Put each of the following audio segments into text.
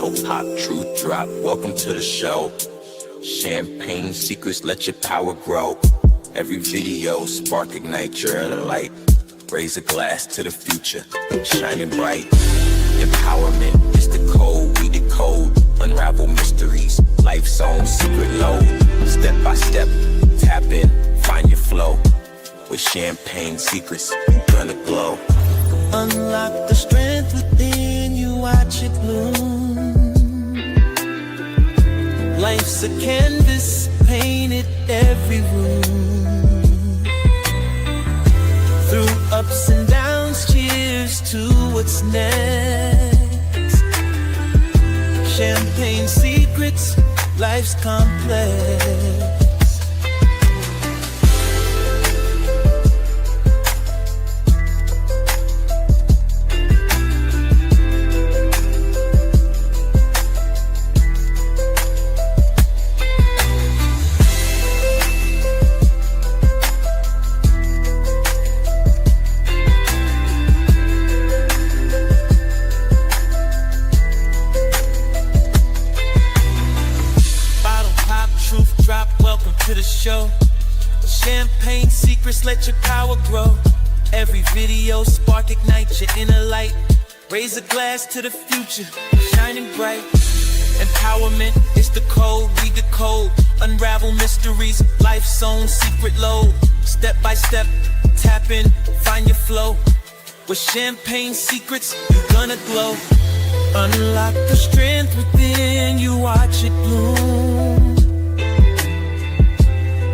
Bottle pop, truth drop, welcome to the show. Champagne secrets, let your power grow. Every video, spark, ignite your inner light. Raise a glass to the future, shining bright. Empowerment is the code, we decode. Unravel mysteries, life's own secret load. Step by step, tap in, find your flow. With champagne secrets, you're gonna glow. Unlock the strength within you, watch it bloom. Life's a canvas, painted every room. Through ups and downs, cheers to what's next. Champagne secrets, life's complex. Show. Champagne secrets, let your power grow. Every video, spark, ignite your inner light. Raise a glass to the future, shining bright. Empowerment is the code, we decode. Unravel mysteries, life's own secret load. Step by step, tap in, find your flow. With champagne secrets, you're gonna glow. Unlock the strength within you, watch it bloom.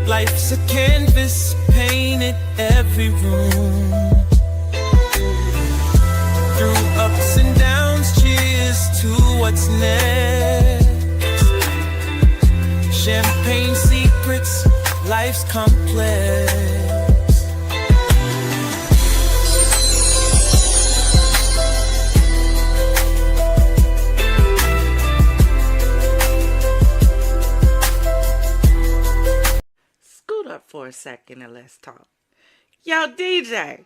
Life's a canvas, painted every room. Through ups and downs, cheers to what's next. Champagne secrets, life's complex. Up for a second and let's talk. Yo, DJ,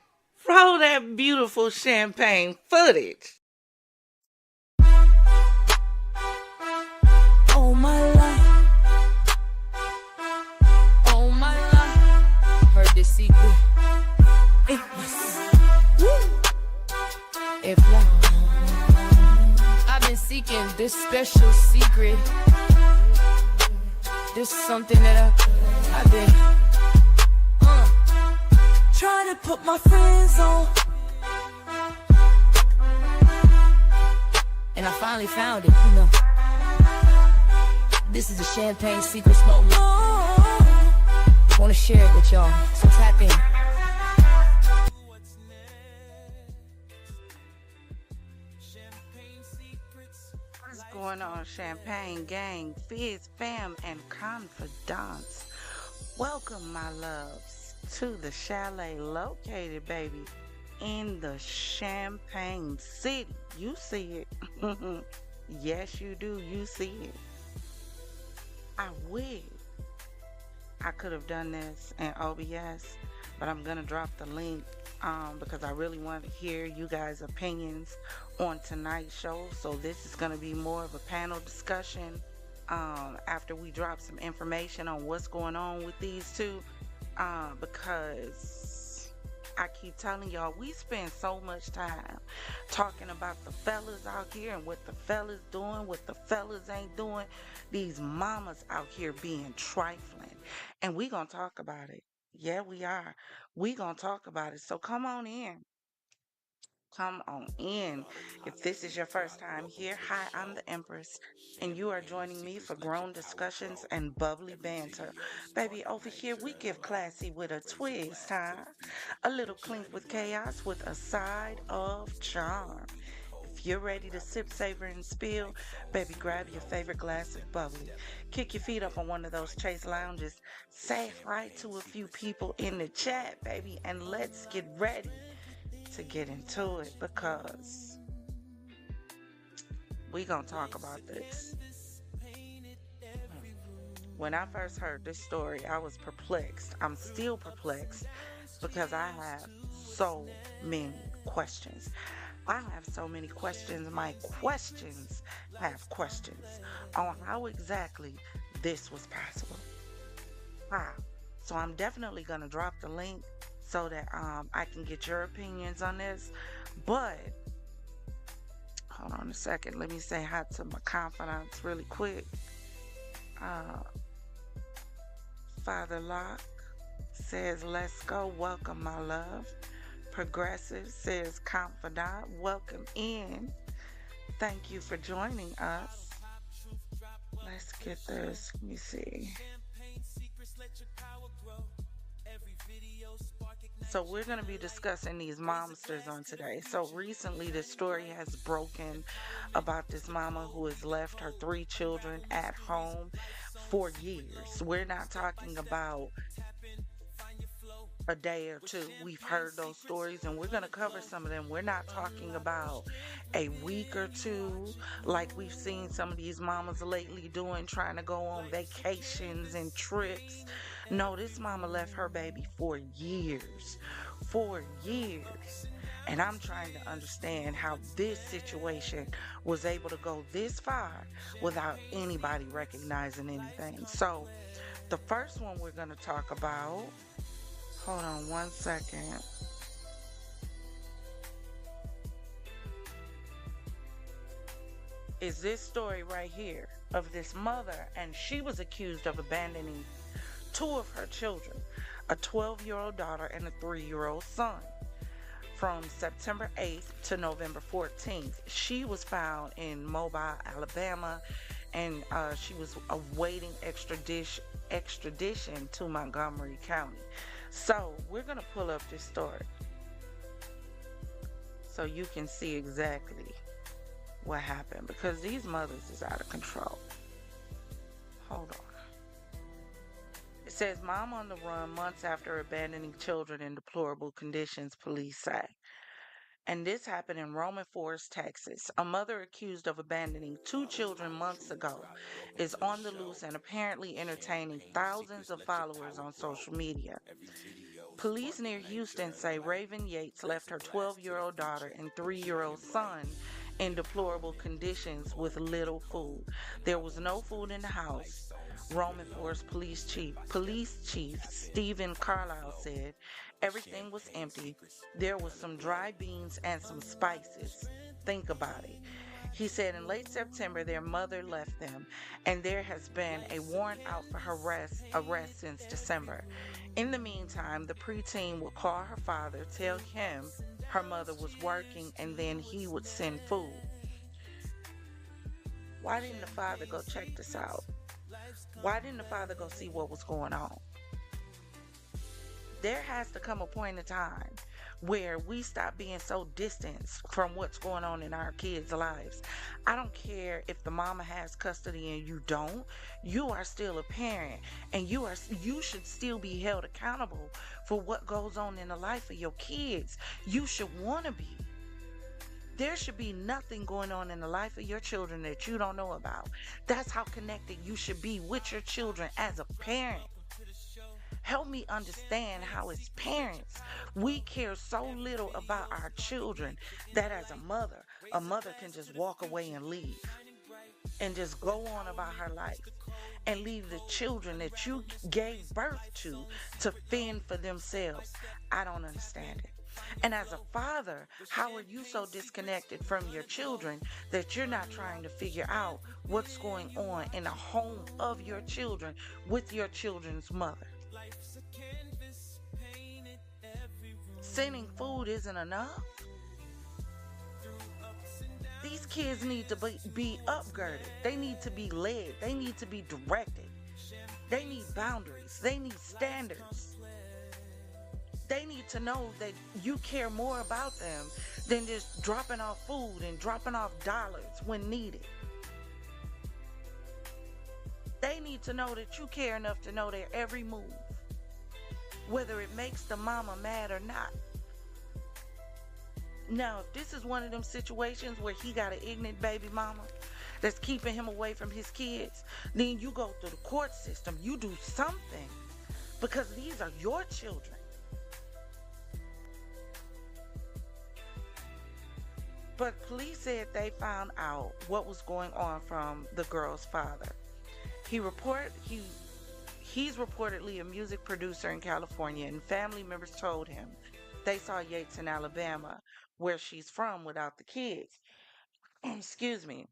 roll that beautiful champagne footage. Oh my life, oh my life, heard the secret. If I've been seeking this special secret. This is something that I've been trying to put my friends on, and I finally found it, you know. This is a champagne secret smoke. I want to share it with y'all, so tap in. What's going on, Champagne Gang, FizzFam, and Confidante? Welcome, my loves, to the chalet located, baby, in the Champagne City. You see it. Yes, you do. You see it. I wish I could have done this in OBS, but I'm going to drop the link because I really want to hear you guys' opinions on tonight's show. So this is going to be more of a panel discussion after we drop some information on what's going on with these two, because I keep telling y'all, we spend so much time talking about the fellas out here and what the fellas doing, what the fellas ain't doing. These mamas out here being trifling, and we gonna talk about it. Yeah, we are. We gonna talk about it. So come on in. Come on in. If this is your first time here, hi, I'm the Empress, and you are joining me for grown discussions and bubbly banter. Baby, over here we give classy with a twist, huh? A little clink with chaos with a side of charm. If you're ready to sip, savor, and spill, baby, grab your favorite glass of bubbly. Kick your feet up on one of those Chase lounges. Say hi to a few people in the chat, baby, and let's get ready to get into it, because we gonna talk about this. When I first heard this story, I was perplexed. I'm still perplexed because I have so many questions. I have so many questions. My questions have questions on how exactly this was possible. Wow. So I'm definitely gonna drop the link so that I can get your opinions on this. But hold on a second. Let me say hi to my confidants really quick. Uh, Father Locke says, "Let's go. Welcome, my love." Progressive says, "Confidant, welcome in. Thank you for joining us." Let's get this. Let me see. So we're going to be discussing these momsters on today. So recently this story has broken about this mama who has left her 3 children at home for years. We're not talking about a day or two. We've heard those stories and we're going to cover some of them. We're not talking about a week or two like we've seen some of these mamas lately doing, trying to go on vacations and trips. No, this mama left her baby for years. For years. And I'm trying to understand how this situation was able to go this far without anybody recognizing anything. So, the first one we're going to talk about, hold on one second. Is this story right here of this mother, and she was accused of abandoning 2 of her children, a 12-year-old daughter and a 3-year-old son. From September 8th to November 14th, she was found in Mobile, Alabama, and she was awaiting extradition to Montgomery County. So we're going to pull up this story so you can see exactly what happened, because these mothers is out of control. Hold on. It says, "Mom on the run months after abandoning children in deplorable conditions," police say. And this happened in Roman Forest, Texas. A mother accused of abandoning 2 children months ago is on the loose and apparently entertaining thousands of followers on social media. Police near Houston say Raven Yates left her 12-year-old daughter and 3-year-old son in deplorable conditions with little food. There was no food in the house. Roman Forest Police Chief Stephen Carlisle said everything was empty. There was some dry beans and some spices. Think about it. He said in late September their mother left them, and there has been a warrant out for her arrest since December. In the meantime, the preteen would call her father, tell him her mother was working, and then he would send food. Why didn't the father go check this out? Why didn't the father go see what was going on? There has to come a point in time where we stop being so distant from what's going on in our kids' lives. I don't care if the mama has custody and you don't. You are still a parent, and you should still be held accountable for what goes on in the life of your kids. You should want to be. There should be nothing going on in the life of your children that you don't know about. That's how connected you should be with your children as a parent. Help me understand how, as parents, we care so little about our children that as a mother can just walk away and leave and just go on about her life and leave the children that you gave birth to fend for themselves. I don't understand it. And as a father, how are you so disconnected from your children that you're not trying to figure out what's going on in the home of your children with your children's mother? Sending food isn't enough. These kids need to be upgirded. They need to be led. They need to be directed. They need boundaries. They need standards. They need to know that you care more about them than just dropping off food and dropping off dollars when needed. They need to know that you care enough to know their every move, whether it makes the mama mad or not. Now, if this is one of them situations where he got an ignorant baby mama that's keeping him away from his kids, then you go through the court system. You do something, because these are your children. But police said they found out what was going on from the girl's father. He report he he's reportedly a music producer in California, and family members told him they saw Yates in Alabama, where she's from, without the kids. Excuse me.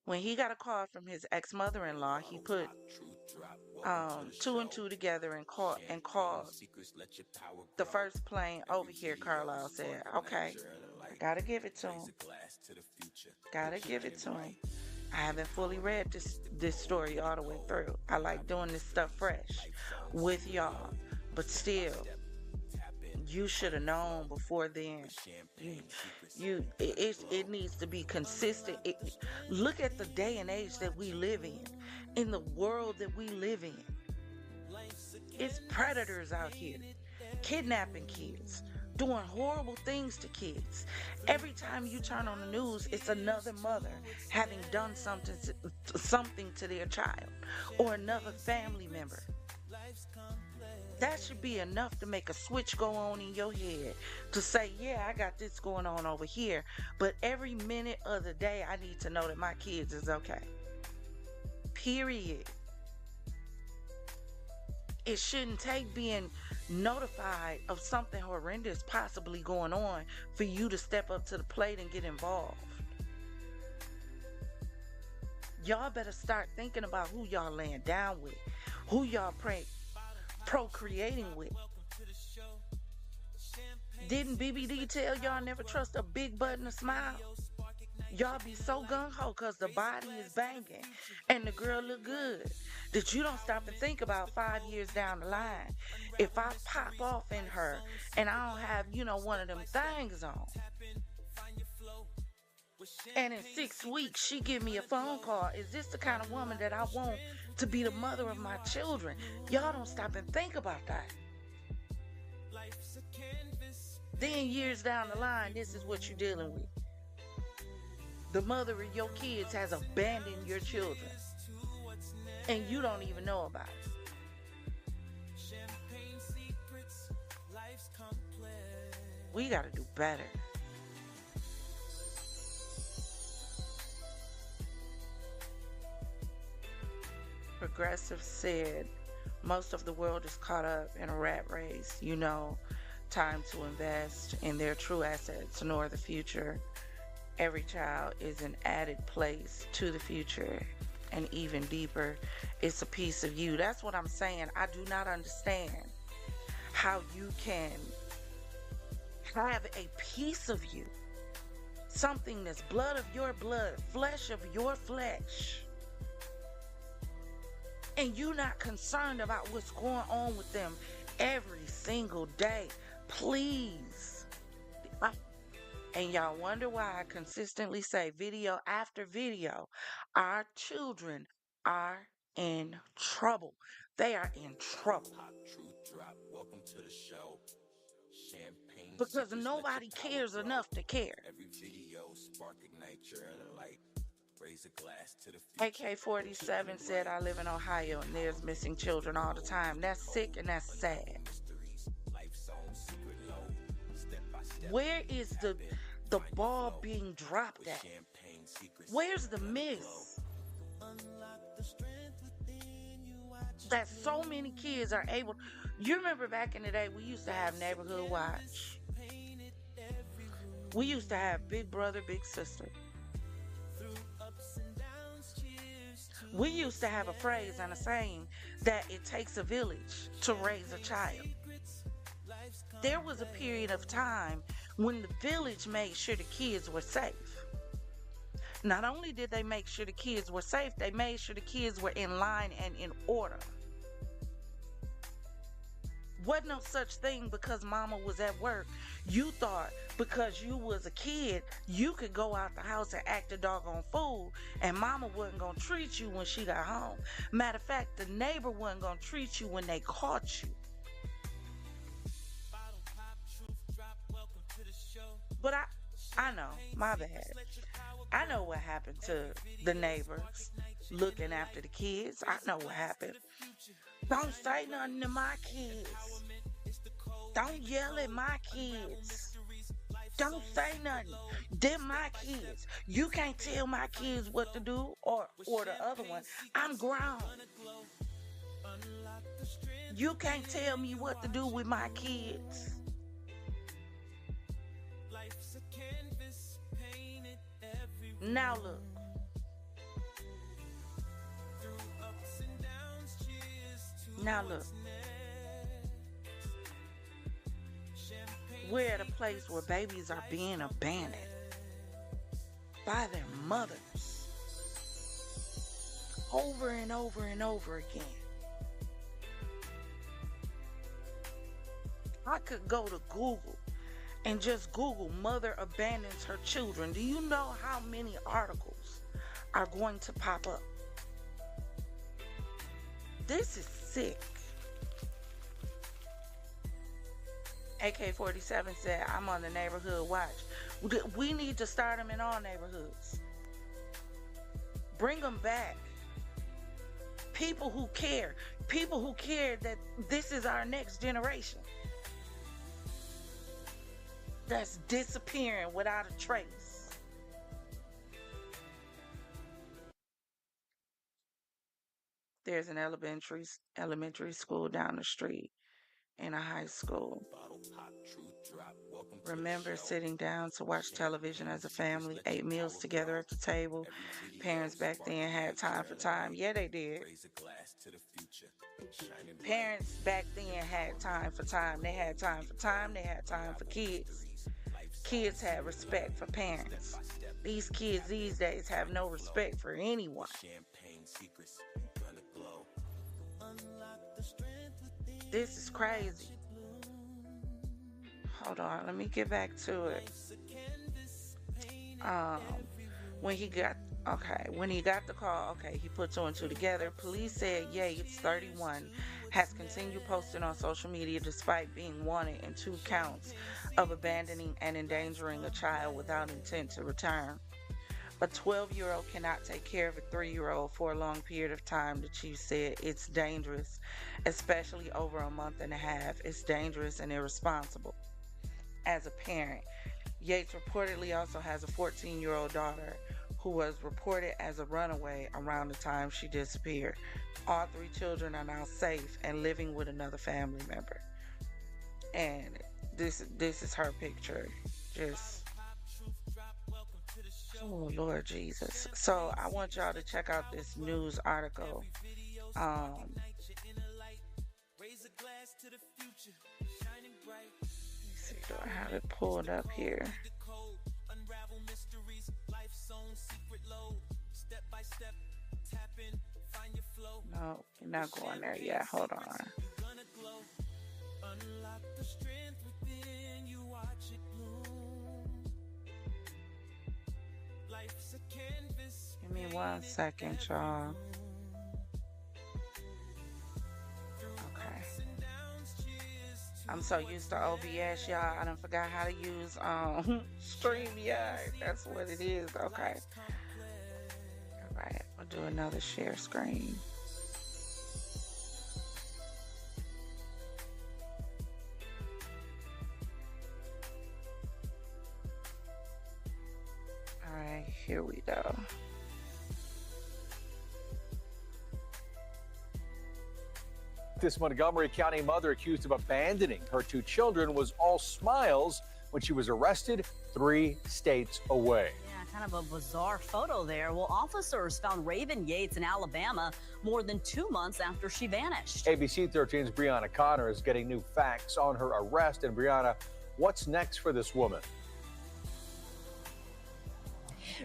When he got a call from his ex-mother-in-law, he put Truth drop. Welcome to the two and show. two together and Champagne called secrets, let your power the grow. first plane Every over here. video Carlisle said, spark ignite "Okay, your inner I light. gotta give it to Raise him. a glass to the future. Gotta We're give it shining to him." bright. I haven't fully read this story all the way through. I like doing this stuff fresh with y'all, but still, you should have known before then. You, it needs to be consistent. Look at the day and age that we live in the world that we live in. It's predators out here kidnapping kids, doing horrible things to kids. Every time you turn on the news, it's another mother having done something to their child or another family member. That should be enough to make a switch go on in your head to say, yeah, I got this going on over here, but every minute of the day I need to know that my kids is okay. Period. It shouldn't take being notified of something horrendous possibly going on for you to step up to the plate and get involved. Y'all better start thinking about who y'all laying down with, who y'all procreating with. Didn't BBD tell y'all never trust a big butt and a smile? Y'all be so gung-ho because the body is banging and the girl look good that you don't stop and think about 5 years down the line. If I pop off in her and I don't have, one of them things on, and in 6 weeks she give me a phone call, is this the kind of woman that I want to be the mother of my children? Y'all don't stop and think about that. Then years down the line, this is what you're dealing with. The mother of your kids has abandoned your children, and you don't even know about it. We got to do better. Progressive said, most of the world is caught up in a rat race. Time to invest in their true assets nor the future. Every child is an added place to the future, and even deeper, it's a piece of you. That's what I'm saying. I do not understand how you can have a piece of you, something that's blood of your blood, flesh of your flesh, and you not concerned about what's going on with them every single day. Please. And y'all wonder why I consistently say video after video, our children are in trouble. They are in trouble. Hot truth drop. Welcome to the show. Champagne Because secrets, let your nobody power cares grow. enough to care. Every video spark ignite your inner light. Raise a glass to the future. AK-47 said, I live in Ohio and there's missing children all the time. That's sick and that's sad. Where is the ball being dropped at? Where's the miss? That so many kids are able. You remember back in the day, we used to have Neighborhood Watch. We used to have Big Brother, Big Sister. We used to have a phrase and a saying that it takes a village to raise a child. There was a period of time when the village made sure the kids were safe. Not only did they make sure the kids were safe, they made sure the kids were in line and in order. Wasn't no such thing because mama was at work. You thought because you was a kid, you could go out the house and act a doggone fool, and mama wasn't gonna treat you when she got home. Matter of fact, the neighbor wasn't gonna treat you when they caught you. But I know, my bad. I know what happened to the neighbors looking after the kids. I know what happened. Don't say nothing to my kids. Don't yell at my kids. Don't say nothing. Them my kids. You can't tell my kids what to do, or the other one. I'm grown. You can't tell me what to do with my kids. Now look. Now look. We're at a place where babies are being abandoned by their mothers over and over and over again. I could go to Google and just Google mother abandons her children. Do you know how many articles are going to pop up? This is sick. AK-47 said, I'm on the neighborhood watch. We need to start them in all neighborhoods. Bring them back. People who care. People who care that this is our next generation that's disappearing without a trace. There's an elementary school down the street and a high school. Remember sitting down to watch television as a family, ate meals together at the table. Parents back then had time for time. Yeah, they did. Parents back then had time for time. They had time for time. They had time for kids. Kids had respect for parents. These kids these days have no respect for anyone. This is crazy. Hold on, let me get back to it. When he got the call, he put two and two together. Police said Yates, 31, has continued posting on social media despite being wanted in 2 counts of abandoning and endangering a child without intent to return. A 12-year-old cannot take care of a 3-year-old for a long period of time, the chief said. It's dangerous, especially over a month and a half. It's dangerous and irresponsible. As a parent, Yates reportedly also has a 14-year-old daughter who was reported as a runaway around the time she disappeared. All 3 children are now safe and living with another family member. And this is her picture. Just, oh Lord Jesus. So I want y'all to check out this news article. Let's see, do I have it pulled up here? No, you're not going there yet. Hold on. Give me 1 second, y'all. Okay. I'm so used to OBS, y'all. I done forgot how to use StreamYard. That's what it is. Okay. Alright, I'll do another share screen. Alright, here we go. This Montgomery County mother accused of abandoning her 2 children was all smiles when she was arrested 3 states away. Yeah, kind of a bizarre photo there. Well, officers found Raven Yates in Alabama more than 2 months after she vanished. ABC 13's Brianna Connor is getting new facts on her arrest. And Brianna, what's next for this woman?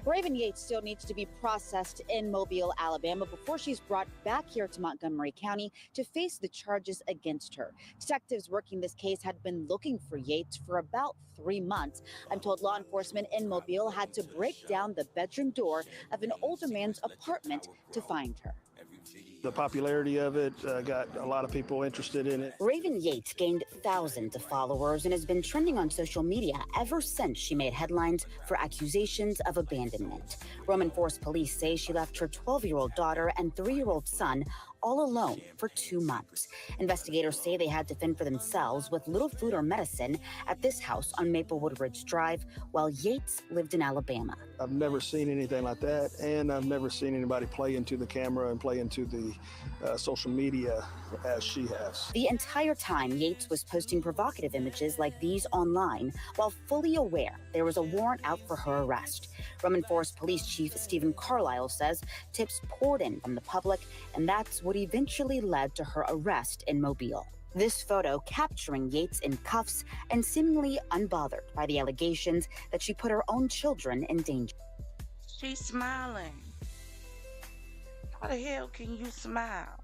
Raven Yates still needs to be processed in Mobile, Alabama, before she's brought back here to Montgomery County to face the charges against her. Detectives working this case had been looking for Yates for about 3 months. I'm told law enforcement in Mobile had to break down the bedroom door of an older man's apartment to find her. The popularity of it got a lot of people interested in it. Raven Yates gained thousands of followers and has been trending on social media ever since she made headlines for accusations of abandonment. Roman Forest police say she left her 12-year-old daughter and 3-year-old son all alone for 2 months. Investigators say they had to fend for themselves with little food or medicine at this house on Maplewood Ridge Drive while Yates lived in Alabama. I've never seen anything like that, and I've never seen anybody play into the camera and play into the social media as she has. The entire time, Yates was posting provocative images like these online while fully aware there was a warrant out for her arrest. Roman Forest Police Chief Stephen Carlisle says tips poured in from the public, and that's what eventually led to her arrest in Mobile. This photo capturing Yates in cuffs and seemingly unbothered by the allegations that she put her own children in danger. She's smiling. How the hell can you smile?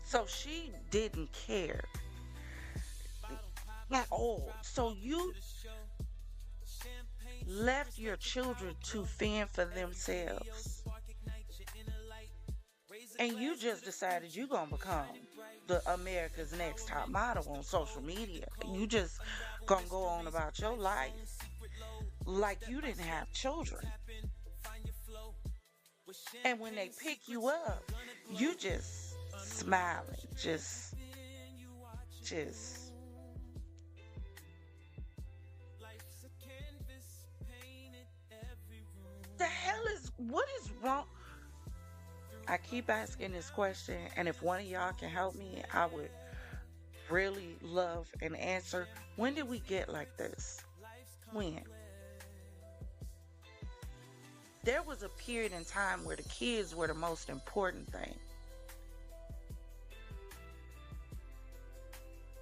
So she didn't care at all. So you left your children to fend for themselves. And you just decided you're going to become the America's Next Top Model on social media. You just going to go on about your life like you didn't have children. And when they pick you up, you just smiling, just. The hell what is wrong? I keep asking this question, and if one of y'all can help me, I would really love an answer. When did we get like this? When? There was a period in time where the kids were the most important thing.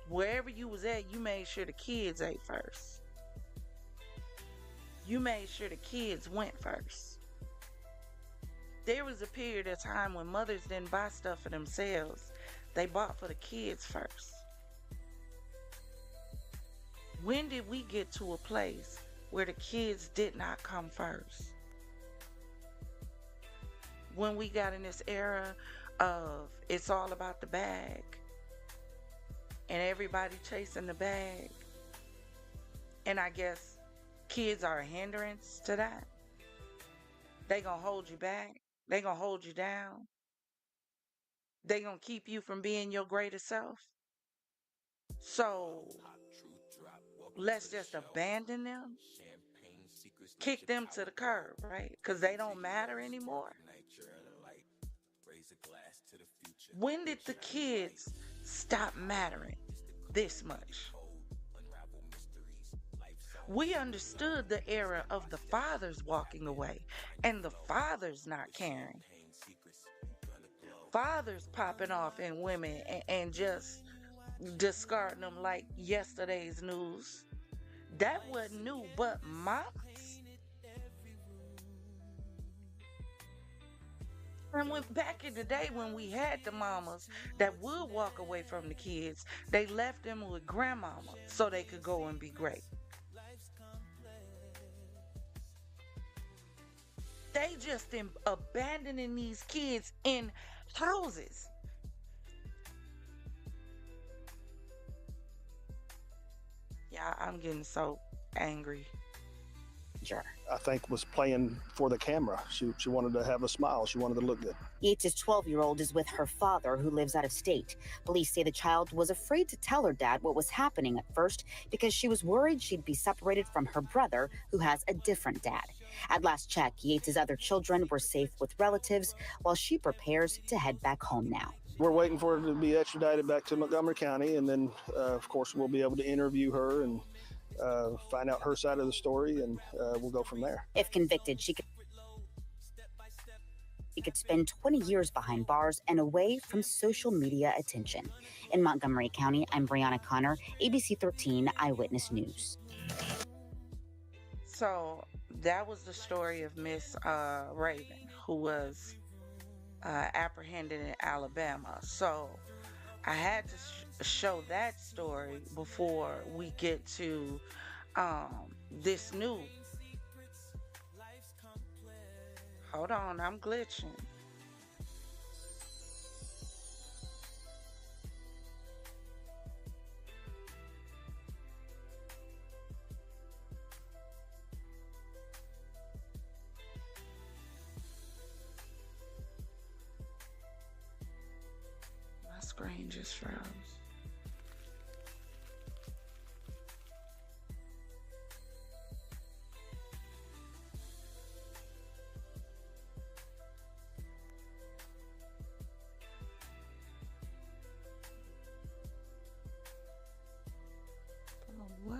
Wherever you was at, you made sure the kids ate first. You made sure the kids went first. There was a period of time when mothers didn't buy stuff for themselves. They bought for the kids first. When did we get to a place where the kids did not come first? When we got in this era of it's all about the bag and everybody chasing the bag. And I guess kids are a hindrance to that. They gonna hold you back. They gonna hold you down. They gonna keep you from being your greatest self. So let's just abandon them. Kick them to the curb, right? Because they don't matter anymore. When did the kids stop mattering this much? We understood the era of the fathers walking away and the fathers not caring. Fathers popping off in women and just discarding them like yesterday's news. That wasn't new, but mamas. And when back in the day when we had the mamas that would walk away from the kids, they left them with grandmama so they could go and be great. They just abandoning these kids in houses. Yeah, I'm getting so angry. I think was playing for the camera. She wanted to have a smile. She wanted to look good. Yates' 12-year-old is with her father, who lives out of state. Police say the child was afraid to tell her dad what was happening at first because she was worried she'd be separated from her brother, who has a different dad. At last check, Yates' other children were safe with relatives while she prepares to head back home now. We're waiting for her to be extradited back to Montgomery County, and then, of course, we'll be able to interview her and find out her side of the story, and we'll go from there. If convicted, she could spend 20 years behind bars and away from social media attention. In Montgomery County, I'm Brianna Connor, ABC 13 Eyewitness News. So that was the story of Miss Raven, who was apprehended in Alabama. So I had to show that story before we get to this new. Hold on, I'm glitching. screen just froze. What?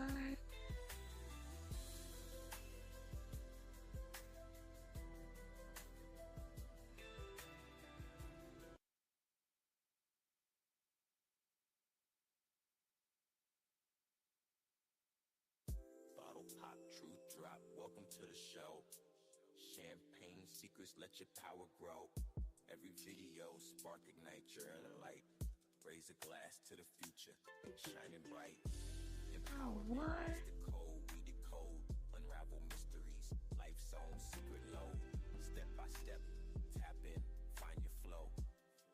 Bottle pop, truth drop, welcome to the show. Champagne secrets, let your power grow. Every video, spark, ignite your inner light. Raise a glass to the future, shining bright. Empowerment What? is the code, we decode. Unravel mysteries, life's own secret load. Step by step, tap in, find your flow.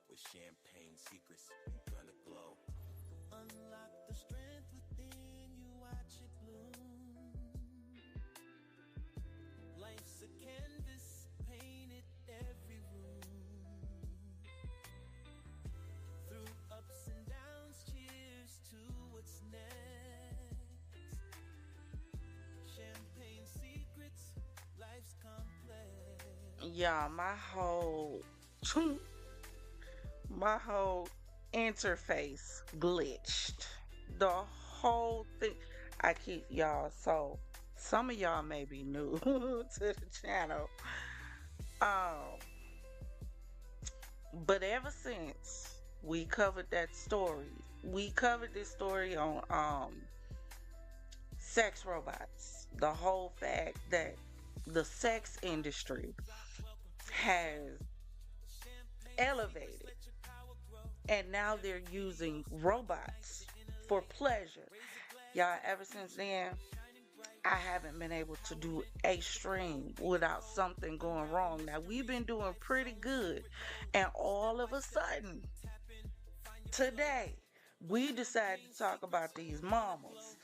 With champagne secrets, you're gonna glow. Unlock the strength within you, watch it bloom. Life's a canvas, painted every room. Through ups and downs, cheers to what's next. Champagne secrets, life's complex. Yeah, my whole my whole interface glitched. The whole thing. I keep y'all, so some of y'all may be new to the channel. But ever since we covered that story, we covered this story on sex robots. The whole fact that the sex industry has elevated and now they're using robots for pleasure. Y'all, ever since then, I haven't been able to do a stream without something going wrong. Now, we've been doing pretty good, and all of a sudden, today, we decided to talk about these mamas,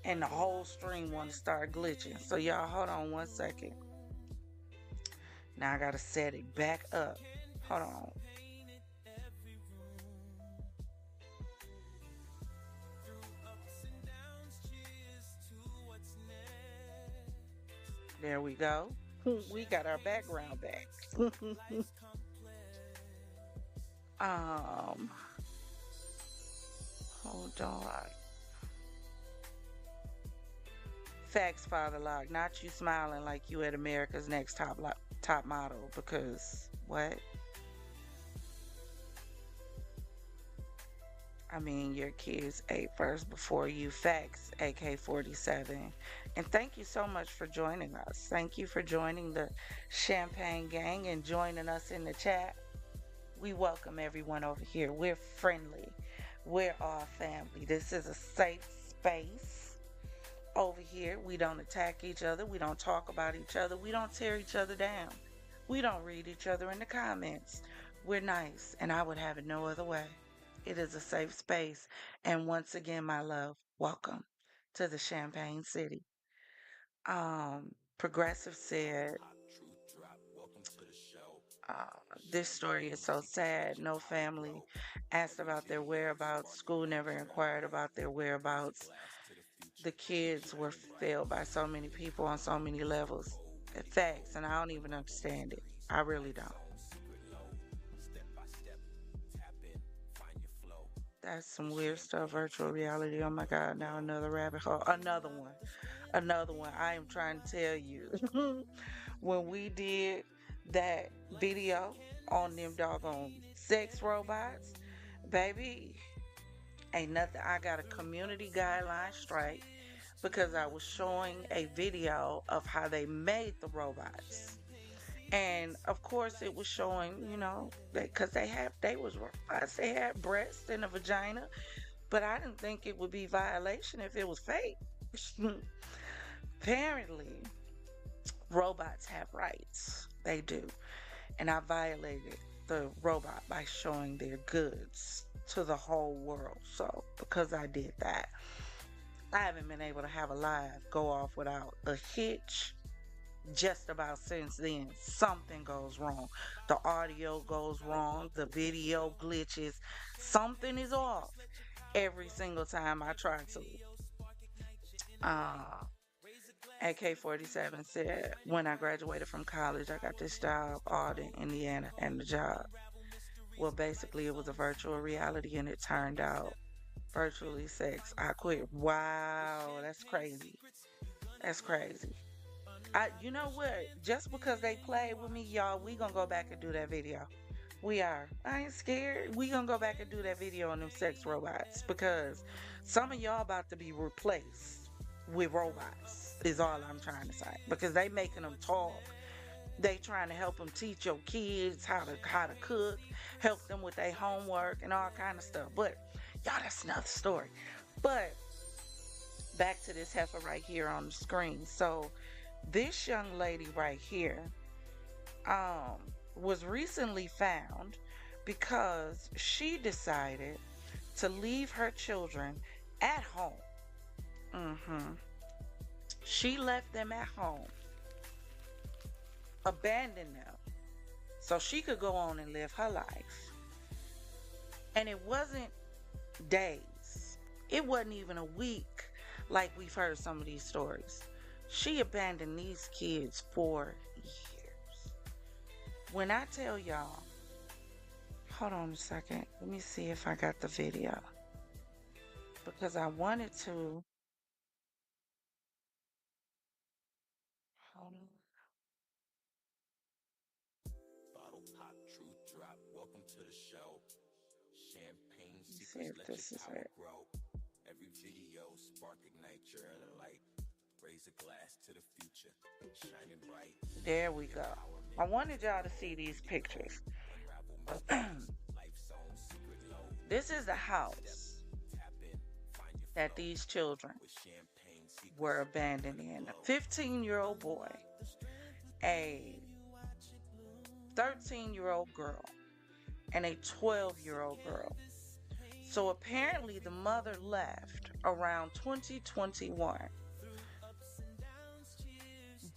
and the whole stream want to start glitching. So, y'all, hold on one second. Now, I got to set it back up. Hold on. There we go. We got our background back. Hold on. Facts, Father Log. Not you smiling like you at America's Next Top Model, because what? I mean, your kids ate first before you. Facts, AK-47. And thank you so much for joining us. Thank you for joining the Champagne Gang and joining us in the chat. We welcome everyone over here. We're friendly. We're all family. This is a safe space over here. We don't attack each other. We don't talk about each other. We don't tear each other down. We don't read each other in the comments. We're nice, and I would have it no other way. It is a safe space. And once again, my love, welcome to the Champagne City. Progressive said, this story is so sad. No family asked about their whereabouts. School never inquired about their whereabouts. The kids were failed by so many people on so many levels. Facts, and I don't even understand it. I really don't. That's some weird stuff. Virtual reality. Oh my God. Now another rabbit hole. Another one. Another one. I am trying to tell you. When we did that video on them doggone sex robots, baby, ain't nothing. I got a community guideline strike because I was showing a video of how they made the robots. And of course it was showing, you know, because they was robots. They had breasts and a vagina, but I didn't think it would be violation if it was fake. Apparently, robots have rights. They do. And I violated the robot by showing their goods to the whole world. So because I did that, I haven't been able to have a live go off without a hitch just about since then, something goes wrong. The audio goes wrong, the video glitches, something is off every single time I try to. Uh, AK-47 said, when I graduated from college, I got this job, Alden, Indiana, and the job. Well, basically, it was a virtual reality, and it turned out virtually sex. I quit. Wow, that's crazy. That's crazy. You know what? Just because they played with me, y'all, we gonna go back and do that video. We are. I ain't scared. We gonna go back and do that video on them sex robots because some of y'all about to be replaced with robots. Is all I'm trying to say because they making them talk. They trying to help them teach your kids how to cook, help them with their homework and all kind of stuff. But y'all, that's another story. But back to this heifer right here on the screen. So this young lady right here was recently found because she decided to leave her children at home. She left them at home, abandoned them, so she could go on and live her life. And it wasn't days, it wasn't even a week like we've heard some of these stories. She abandoned these kids for years. When I tell y'all, hold on a second, let me see if I got the video because I wanted to. Hold on. Bottle pop, truth drop. Welcome to the show. Champagne Let me see secrets, if let this your is power it. grow. Every video spark ignite your inner light. Raise a glass to the future, shining bright. There we go. I wanted y'all to see these pictures. This is the house that these children were abandoned in. A 15-year-old boy, a 13-year-old girl, and a 12-year-old girl. So apparently the mother left around 2021.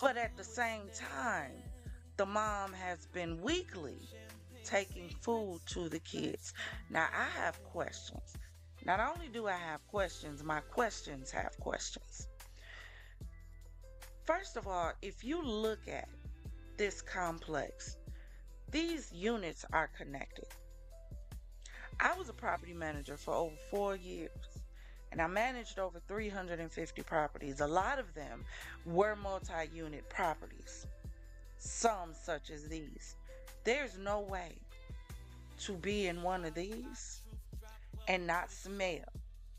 But at the same time, the mom has been weekly taking food to the kids. Now I have questions. Not only do I have questions, my questions have questions. First of all, if you look at this complex, these units are connected. I was a property manager for over 4 years, and I managed over 350 properties. A lot of them were multi-unit properties, some such as these. There's no way to be in one of these and not smell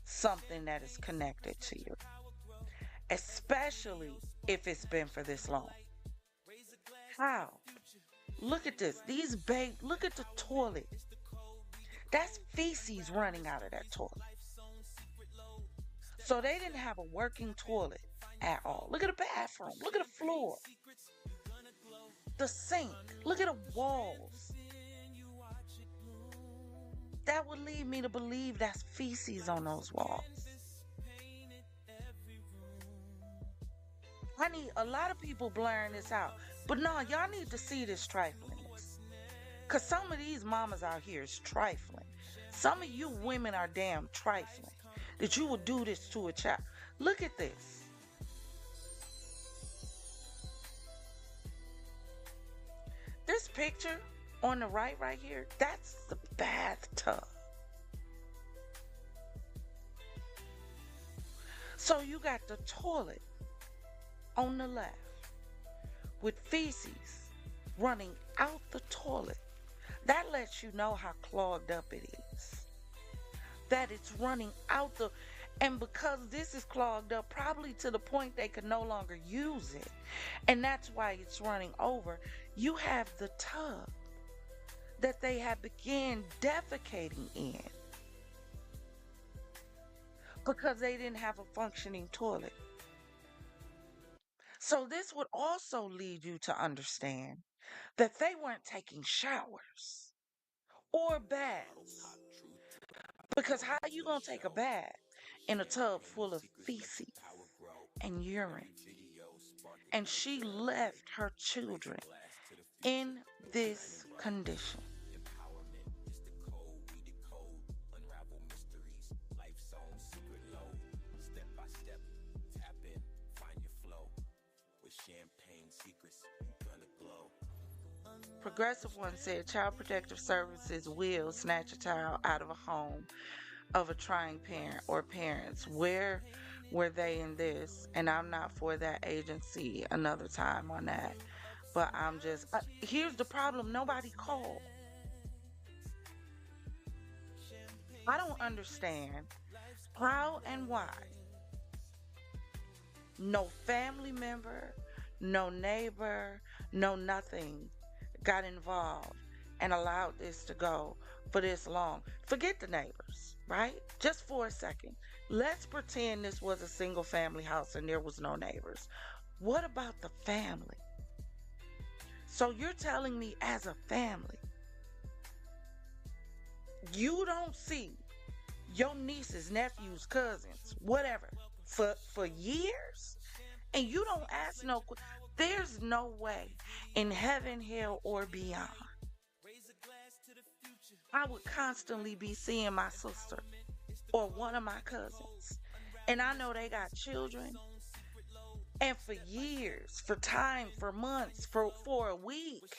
something that is connected to you, especially if it's been for this long. How? Look at this. Look at the toilet. That's feces running out of that toilet. So they didn't have a working toilet at all. Look at the bathroom. Look at the floor. The sink. Look at the walls. That would lead me to believe that's feces on those walls. I need a lot of people blurring this out. But no, y'all need to see this triflingness. Because some of these mamas out here is trifling. Some of you women are damn trifling. That you would do this to a child. Look at this. This picture on the right here, that's the bathtub. So you got the toilet on the left with feces running out the toilet. That lets you know how clogged up it is. That it's running out the, and because this is clogged up, probably to the point they could no longer use it, and that's why it's running over, you have the tub that they have began defecating in because they didn't have a functioning toilet. So this would also lead you to understand that they weren't taking showers or baths. Because how you gonna take a bath in a tub full of feces and urine And she left her children in this condition. Empowerment is the code we decode, unravel mysteries, life's own secret load. Step by step, tap in, find your flow. With champagne secrets, you're gonna glow. Progressive One said Child Protective Services will snatch a child out of a home of a trying parent or parents. Where were they in this? And I'm not for that agency another time on that. But I'm just, here's the problem, nobody called. I don't understand how and why no family member, no neighbor, no nothing got involved and allowed this to go for this long. Forget the neighbors, right? Just for a second. Let's pretend this was a single family house and there was no neighbors. What about the family? So you're telling me as a family, you don't see your nieces, nephews, cousins, whatever, for years? And you don't ask no questions. There's no way in heaven, hell, or beyond I would constantly be seeing my sister or one of my cousins. And I know they got children. And for years, for time, for months, for a week,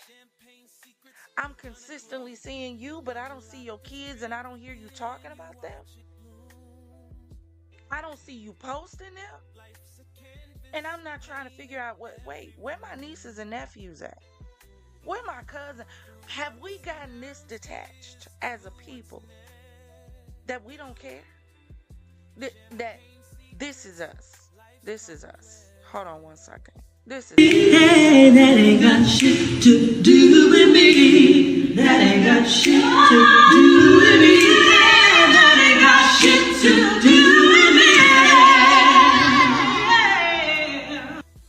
I'm consistently seeing you, but I don't see your kids and I don't hear you talking about them. I don't see you posting them. And I'm not trying to figure out where my nieces and nephews at? Where my cousin? Have we gotten this detached as a people that we don't care? That this is us. This is us. Hold on one second. This is Hey, that ain't got shit to do with me. That ain't got shit to do with me. That ain't got shit to do with me.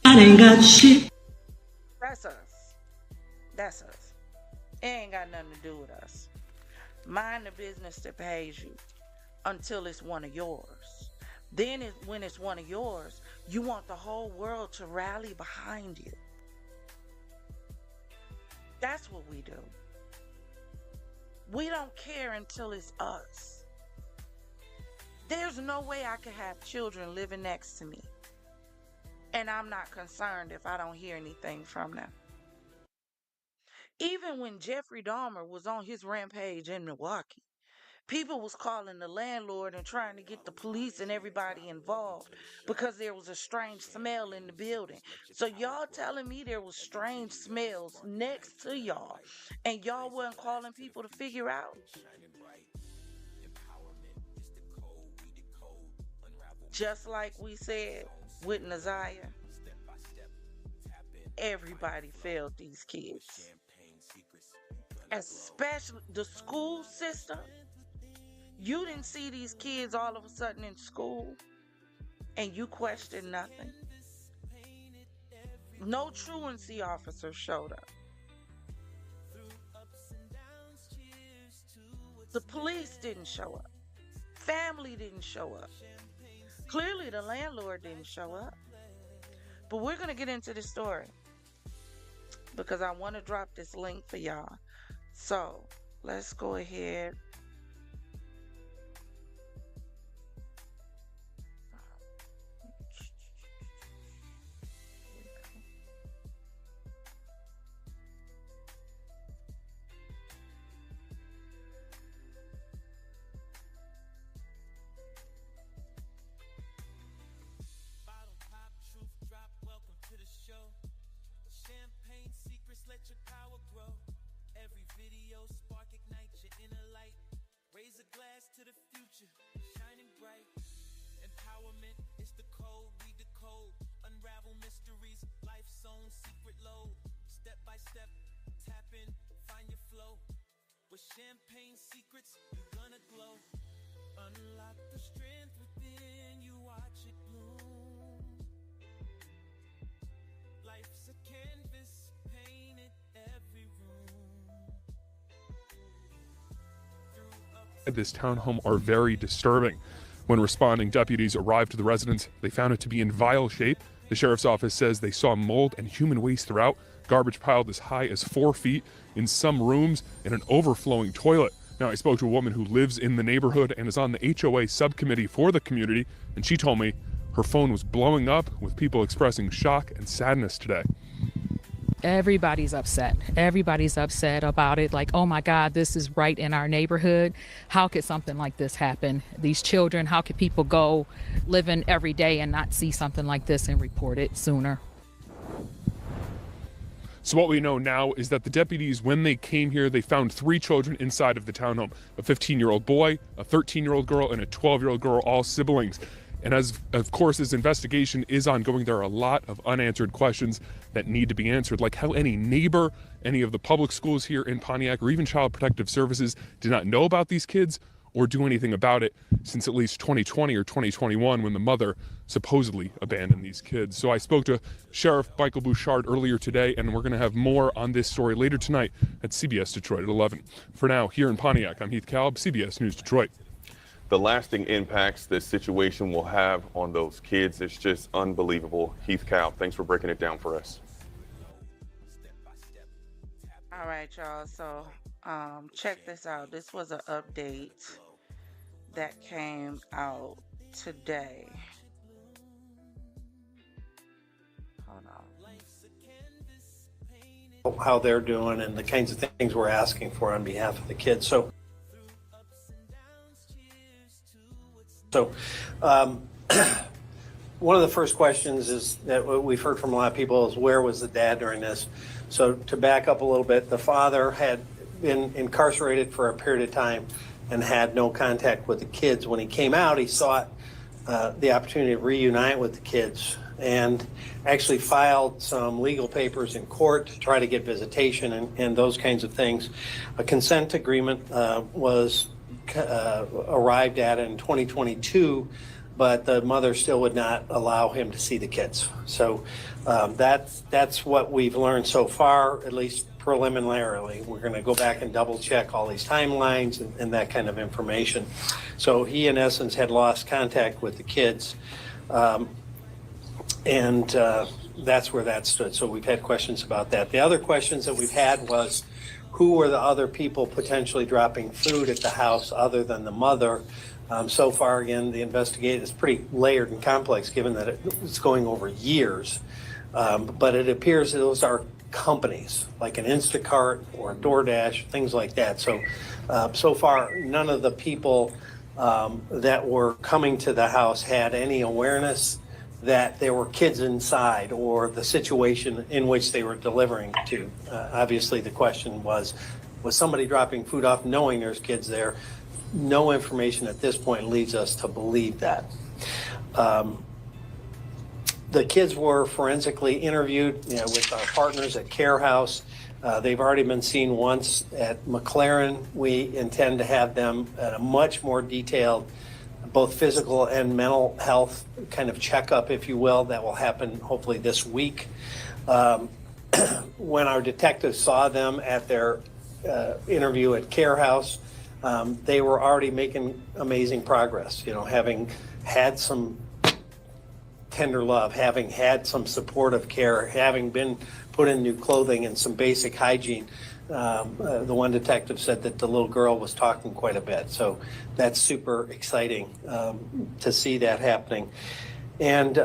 That ain't got shit. That's us. That's us. It ain't got nothing to do with us. Mind the business that pays you until it's one of yours. Then when it's one of yours, you want the whole world to rally behind you. That's what we do. We don't care until it's us. There's no way I could have children living next to me, and I'm not concerned if I don't hear anything from them. Even when Jeffrey Dahmer was on his rampage in Milwaukee, people was calling the landlord and trying to get the police and everybody involved because there was a strange smell in the building. So y'all telling me there was strange smells next to y'all and y'all wasn't calling people to figure out? Just like we said with Naziah, everybody failed these kids. Especially the school system. You didn't see these kids all of a sudden in school and you questioned nothing. No truancy officer showed up. The police didn't show up. Family didn't show up. Clearly the landlord didn't show up. But we're going to get into the story because I want to drop this link for y'all. So let's go ahead. With champagne secrets, you're gonna glow. Unlock the strength within you, watch it bloom. Life's a canvas, painted every room. At this townhome are very disturbing. When responding deputies arrived to the residence, they found it to be in vile shape The sheriff's office says they saw mold and human waste throughout, garbage piled as high as 4 feet in some rooms, and an overflowing toilet. Now, I spoke to a woman who lives in the neighborhood and is on the HOA subcommittee for the community, and she told me her phone was blowing up with people expressing shock and sadness today. Everybody's upset. Everybody's upset about it. Like, oh my God, this is right in our neighborhood. How could something like this happen? These children, how could people go living every day and not see something like this and report it sooner? So what we know now is that the deputies, when they came here, they found 3 children inside of the townhome, a 15-year-old boy, a 13-year-old girl, and a 12-year-old girl, all siblings. And as, of course, this investigation is ongoing, there are a lot of unanswered questions that need to be answered, like how any neighbor, any of the public schools here in Pontiac, or even Child Protective Services did not know about these kids or do anything about it since at least 2020 or 2021 when the mother supposedly abandoned these kids. So I spoke to Sheriff Michael Bouchard earlier today, and we're going to have more on this story later tonight at CBS Detroit at 11. For now, here in Pontiac, I'm Heath Kalb, CBS News Detroit. The lasting impacts this situation will have on those kids is just unbelievable. Heath Kalb, thanks for breaking it down for us. All right, y'all. So check this out. This was an update that came out today. Hold on. How they're doing and the kinds of things we're asking for on behalf of the kids. So one of the first questions is that we've heard from a lot of people is, where was the dad during this? So to back up a little bit, the father had been incarcerated for a period of time and had no contact with the kids. When he came out, he sought the opportunity to reunite with the kids and actually filed some legal papers in court to try to get visitation and those kinds of things. A consent agreement was arrived at in 2022, but the mother still would not allow him to see the kids. So that's what we've learned so far, at least preliminarily. We're going to go back and double check all these timelines and that kind of information. So he, in essence, had lost contact with the kids, and that's where that stood. So we've had questions about that. The other questions that we've had was, who were the other people potentially dropping food at the house other than the mother? So far, again, the investigation is pretty layered and complex given that it's going over years. But it appears that those are companies like an Instacart or a DoorDash, things like that. So, so far, none of the people that were coming to the house had any awareness that there were kids inside or the situation in which they were delivering to. Obviously, the question was somebody dropping food off knowing there's kids there? No information at this point leads us to believe that. The kids were forensically interviewed with our partners at Care House. They've already been seen once at McLaren. We intend to have them at a much more detailed both physical and mental health kind of checkup, if you will, that will happen hopefully this week. When our detectives saw them at their interview at Care House, they were already making amazing progress, having had some tender love, having had some supportive care, having been put in new clothing and some basic hygiene. The one detective said that the little girl was talking quite a bit. So that's super exciting to see that happening. And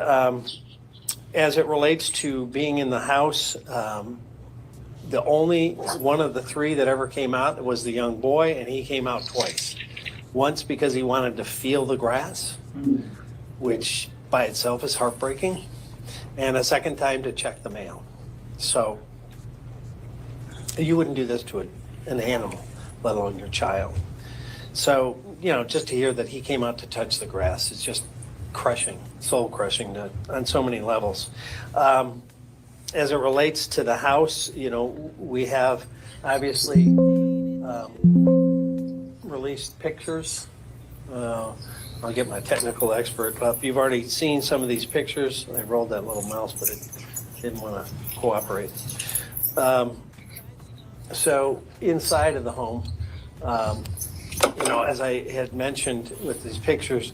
as it relates to being in the house, the only one of the 3 that ever came out was the young boy, and he came out twice. Once because he wanted to feel the grass, which by itself is heartbreaking, and a second time to check the mail. So you wouldn't do this to an animal, let alone your child. So, just to hear that he came out to touch the grass is just crushing, soul crushing on so many levels. As it relates to the house, we have obviously released pictures. I'll get my technical expert up. You've already seen some of these pictures. I rolled that little mouse, but it didn't want to cooperate. So inside of the home, as I had mentioned with these pictures,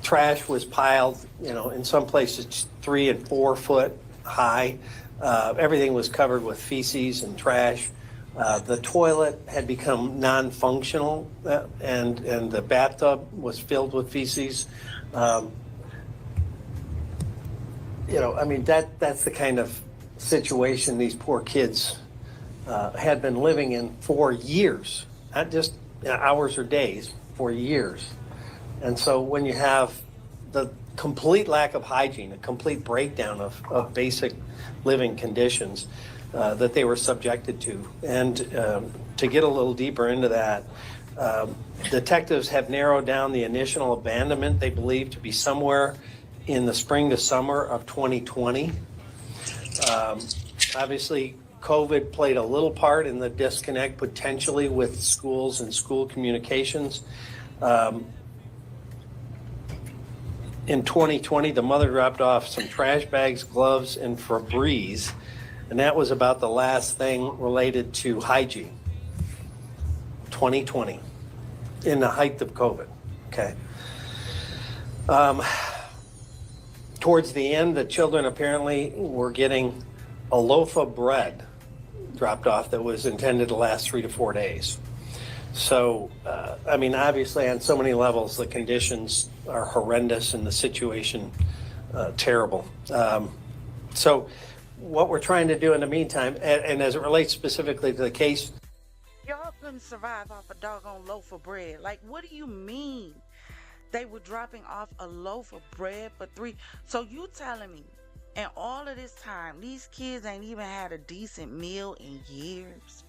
trash was piled, in some places 3 and 4 foot high. Everything was covered with feces and trash. The toilet had become non-functional, and the bathtub was filled with feces. That's the kind of situation these poor kids had been living in for years, not just hours or days, for years. And so when you have the complete lack of hygiene, a complete breakdown of basic living conditions that they were subjected to, and to get a little deeper into that, detectives have narrowed down the initial abandonment they believe to be somewhere in the spring to summer of 2020. Obviously, COVID played a little part in the disconnect potentially with schools and school communications. In 2020, the mother dropped off some trash bags, gloves, and Febreze, and that was about the last thing related to hygiene. 2020, in the height of COVID, okay? Towards the end, the children apparently were getting a loaf of bread dropped off that was intended to last 3 to 4 days. So, obviously on so many levels, the conditions are horrendous and the situation terrible. So what we're trying to do in the meantime, and as it relates specifically to the case. Y'all couldn't survive off a doggone loaf of bread. Like, what do you mean? They were dropping off a loaf of bread for 3. So you telling me, in all of this time, these kids ain't even had a decent meal in years?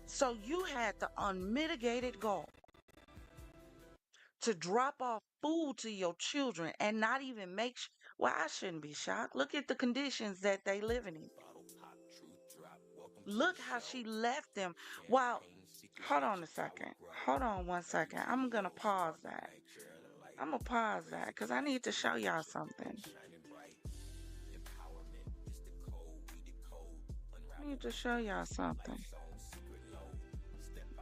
So you had the unmitigated goal to drop off food to your children and not even make well, I shouldn't be shocked. Look at the conditions that they living in. Look how she left them. Wow. Hold on a second. Hold on 1 second. I'm going to pause that. I'm going to pause that because I need to show y'all something. I need to show y'all something.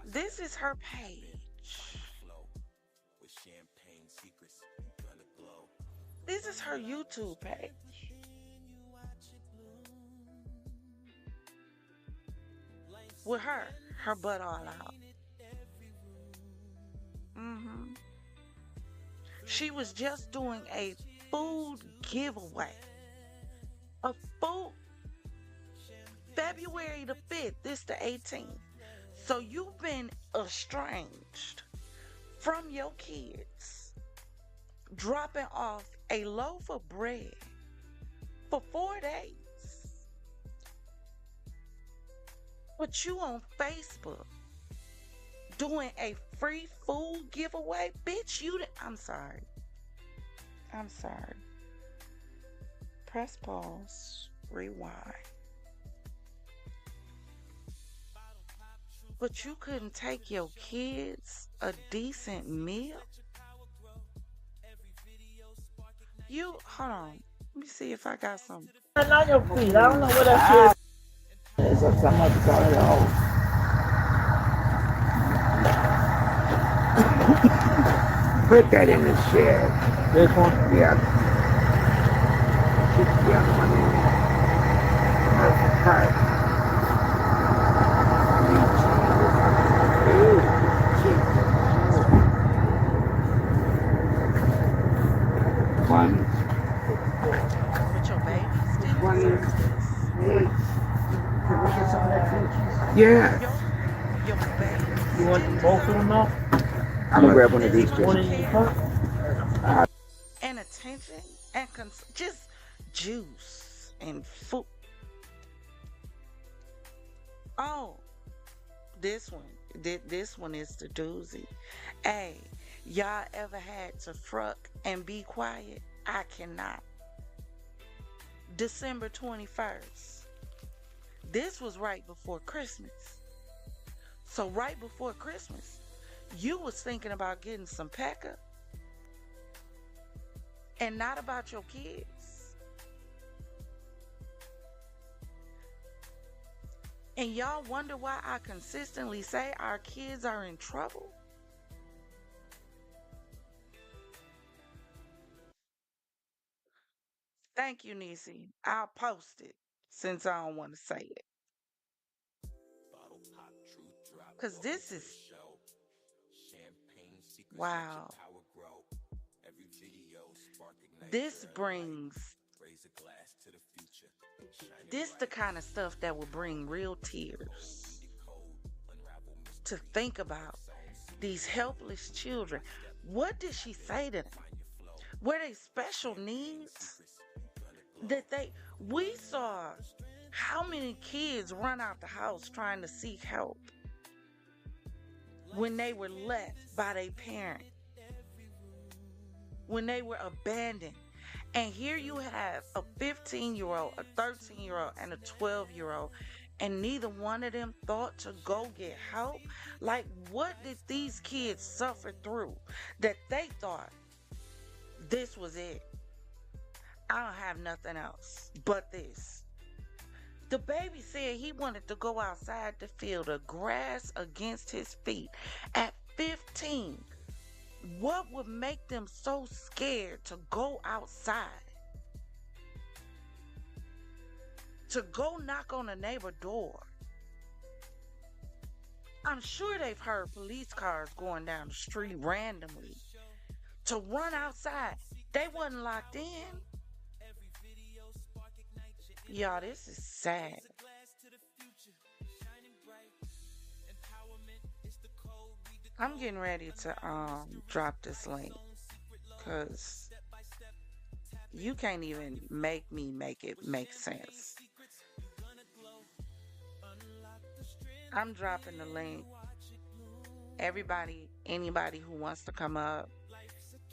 This is her page. This is her YouTube page. With her butt all out. She was just doing a food giveaway. A food. February the 5th, this the 18th. So you've been estranged from your kids, dropping off a loaf of bread for 4 days. But you on Facebook doing a free food giveaway? Bitch, I'm sorry. Press pause, rewind. But you couldn't take your kids a decent meal? Hold on. Let me see if I got some. On your feet. I don't know what that is. It's a somewhat sorry. Put that in the shed. This one? Yeah. Keep the other one in there. That's But your baby still deserves this. Can we get some of that food cheese? Yeah. Your baby. You want both of them now? I'm gonna grab one of these. And attention and just juice and food. Oh, this one. This one is the doozy. Hey, y'all ever had to fruck and be quiet? I cannot. December 21st. This was right before Christmas. So right before Christmas, you was thinking about getting some pecker and not about your kids. And y'all wonder why I consistently say our kids are in trouble? Thank you, Nisi. I'll post it since I don't want to say it. Bottle pop, truth drop. Because Welcome this to the is, show. Champagne secrets, let your wow. power grow. Every video spark ignite This your inner light. brings, Raise a glass to the future. Shining this the bright. kind of stuff that will bring real We tears decode, unravel to mysteries. think about Unsolved these secrets helpless step children. by step. What did she say to them? Find your flow. Were they special Champagne needs? secrets, gonna glow. That we saw how many kids run out the house trying to seek help when they were left by their parent, when they were abandoned. And here you have a 15-year-old, a 13-year-old, and a 12-year-old, and neither one of them thought to go get help. Like, what did these kids suffer through that they thought this was it? I don't have nothing else but this. The baby said he wanted to go outside to feel the grass against his feet at 15. What would make them so scared to go outside? To go knock on a neighbor door? I'm sure they've heard police cars going down the street randomly. To run outside, they wasn't locked in. Y'all, this is sad. I'm getting ready to drop this link because you can't even make me make it make sense. I'm dropping the link. Everybody, anybody who wants to come up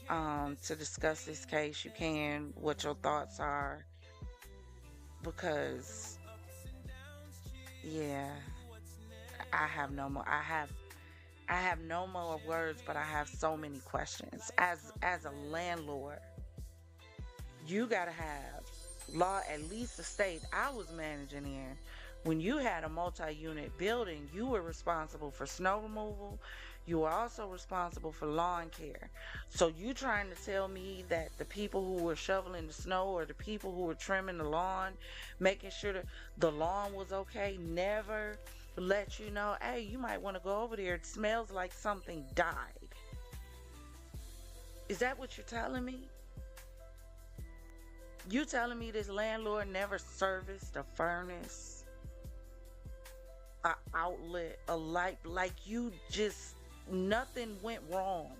to discuss this case, you can, what your thoughts are. Because yeah, I have no more. I have no more words, but I have so many questions. As a landlord, you gotta have law, at least the state I was managing in. When you had a multi-unit building, you were responsible for snow removal. You were also responsible for lawn care. So you trying to tell me that the people who were shoveling the snow or the people who were trimming the lawn, making sure that the lawn was okay, never let you know, hey, you might want to go over there. It smells like something died. Is that what you're telling me? You telling me this landlord never serviced a furnace, a outlet, a light, like you just, nothing went wrong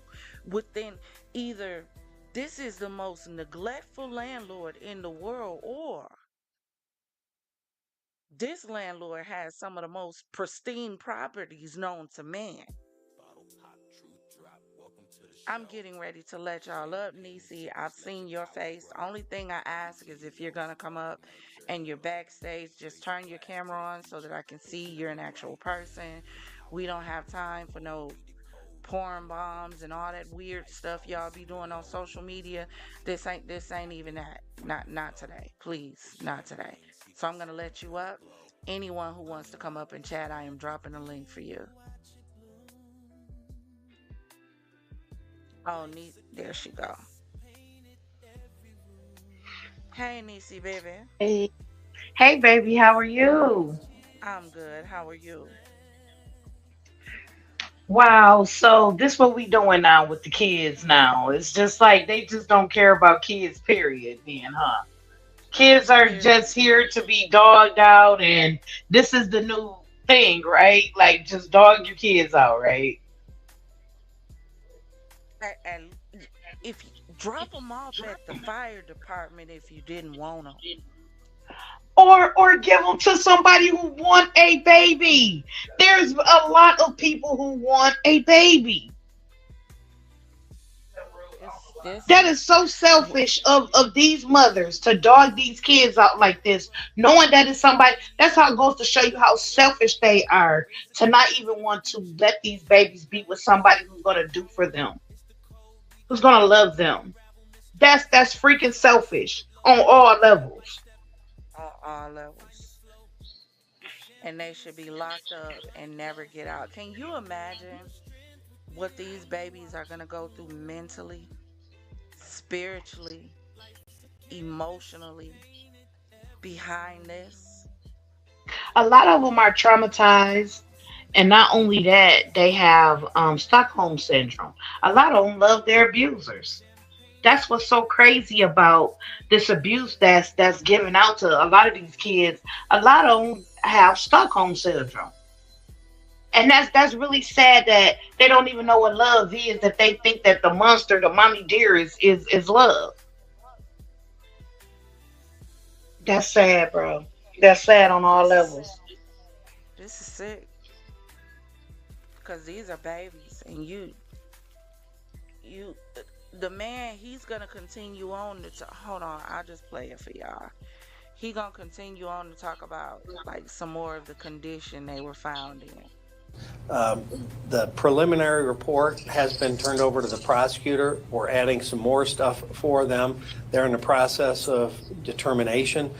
within either this is the most neglectful landlord in the world, or this landlord has some of the most pristine properties known to man. Bottle pop, truth drop. Welcome to the show. I'm getting ready to let y'all up, Nisi. I've seen your face. Only thing I ask is if you're gonna come up and you're backstage, just turn your camera on so that I can see you're an actual person. We don't have time for no porn bombs and all that weird stuff y'all be doing on social media. This ain't even that. Not today. Please, not today. So I'm gonna let you up. Anyone who wants to come up and chat, I am dropping a link for you. Oh, there she go. Hey, Nisi, baby. Hey, hey, baby, how are you? I'm good. How are you? Wow, so this what we doing now with the kids now. It's just like they just don't care about kids, period, then, huh? Kids are Period. just here to be dogged out, and this is the new thing, right? Like, just dog your kids out, right? And if you drop them off at the fire department if you didn't want them. Or give them to somebody who want a baby. There's a lot of people who want a baby. This That is so selfish of these mothers to dog these kids out like this, knowing that it's somebody. That's how it goes to show you how selfish they are to not even want to let these babies be with somebody who's gonna do for them, who's gonna love them. That's freaking selfish on all levels. all levels. And they should be locked up and never get out. Can you imagine what these babies are going to go through mentally, spiritually, emotionally behind this? A lot of them are traumatized, and not only that, they have Stockholm syndrome. A lot of them love their abusers. That's what's so crazy about this abuse that's given out to a lot of these kids. A lot of them have Stockholm syndrome, and that's really sad that they don't even know what love is. That they think that the monster, the mommy dear, is love. That's sad, bro. That's sad on all This levels. this is sick because these are babies, and you the man, he's gonna continue on to hold on. I'll just play it for y'all. He gonna continue on to talk about like some more of the condition they were found in. Um, The preliminary report has been turned over to the prosecutor. We're adding some more stuff for them. They're in the process of determination.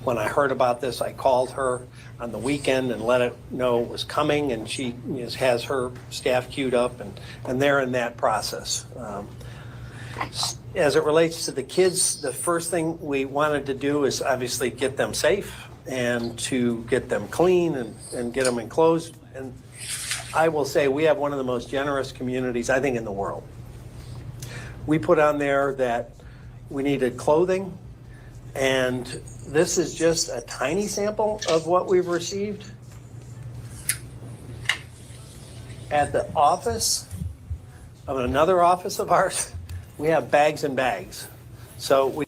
When I heard about this, I called her on the weekend and let it know it was coming, and she has her staff queued up, and they're in that process. As it relates to the kids, the first thing we wanted to do is obviously get them safe and to get them clean and get them enclosed. And I will say we have one of the most generous communities, I think, in the world. We put on there that we needed clothing, and this is just a tiny sample of what we've received. At the office of another office of ours, we have bags and bags. So we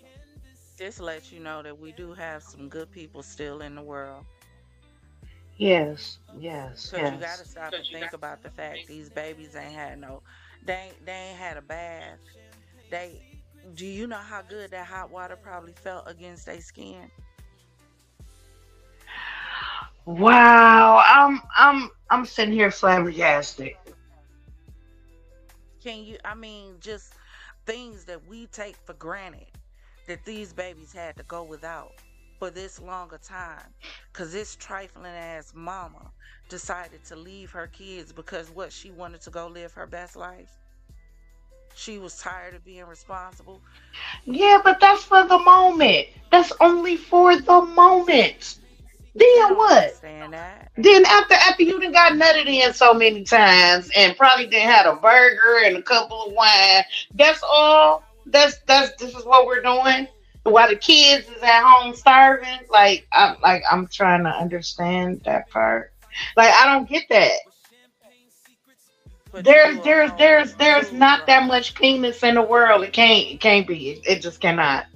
This lets you know that we do have some good people still in the world. Yes, yes, Cause you yes. gotta stop and think about the fact these babies ain't had no, they ain't had a bath. They, do you know how good that hot water probably felt against their skin? Wow, I'm sitting here flabbergasted. Can you? I mean, just things that we take for granted that these babies had to go without for this long a time. Cause this trifling ass mama decided to leave her kids because what, she wanted to go live her best life. She was tired of being responsible. Yeah, but that's for the moment. That's only for the moment. They Then don't what? understand that. Then after you done got nutted in so many times and probably done had a burger and a couple of wine, that's all. That's this is what we're doing. While the kids is at home starving, I'm trying to understand that part. Like I don't get that. But to There's do a there's whole there's there's food not that drive. much penis in the world. It can't be. It just cannot.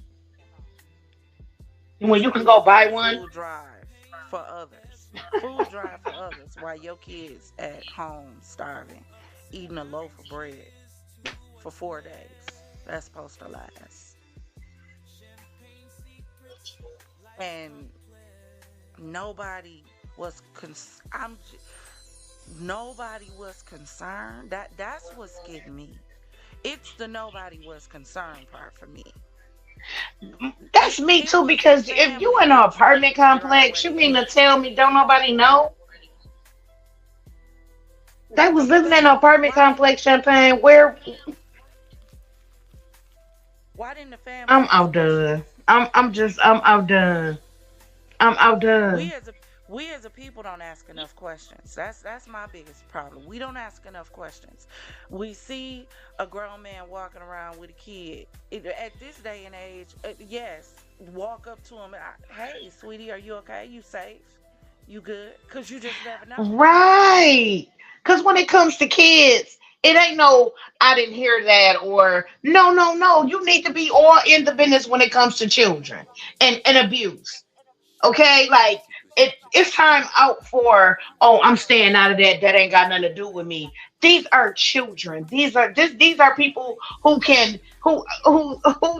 When you To can do a go buy whole one. food drive for others. Food drive for others while your kids at home starving, eating a loaf of bread for 4 days. That's supposed to last. And nobody was nobody was concerned. That's what's getting me. It's the nobody was concerned part for me. That's me It too, was the because if you family in an that tried to apartment figure out complex, where you they mean to at. tell me don't nobody know? That was living in an apartment Why didn't complex, Champagne, where why didn't the family I'm ask outdone. questions? I'm outdone. I'm We outdone. as a we as a people don't ask enough questions. That's my biggest problem. We don't ask enough questions. We see a grown man walking around with a kid. At this day and age, yes, walk up to him and hey, sweetie, are you okay? You safe? You good? Cause you just never know. Right. Because when it comes to kids, it ain't no, I didn't hear that, or no, no, no. You need to be all in the business when it comes to children and abuse. Okay, like it's time out for, oh, I'm staying out of that. That ain't got nothing to do with me. These are children. These are people who can who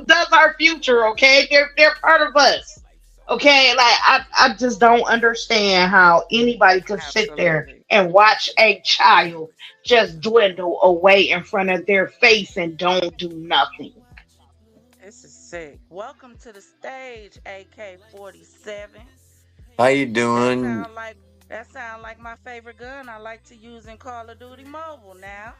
does our future. Okay, they're part of us. Okay, like I just don't understand how anybody could sit there Absolutely. and watch a child just dwindle away in front of their face and don't do nothing. This is sick. Welcome to the stage, AK-47. How you That doing? sound like that sound like my favorite gun I like to use in Call of Duty Mobile now.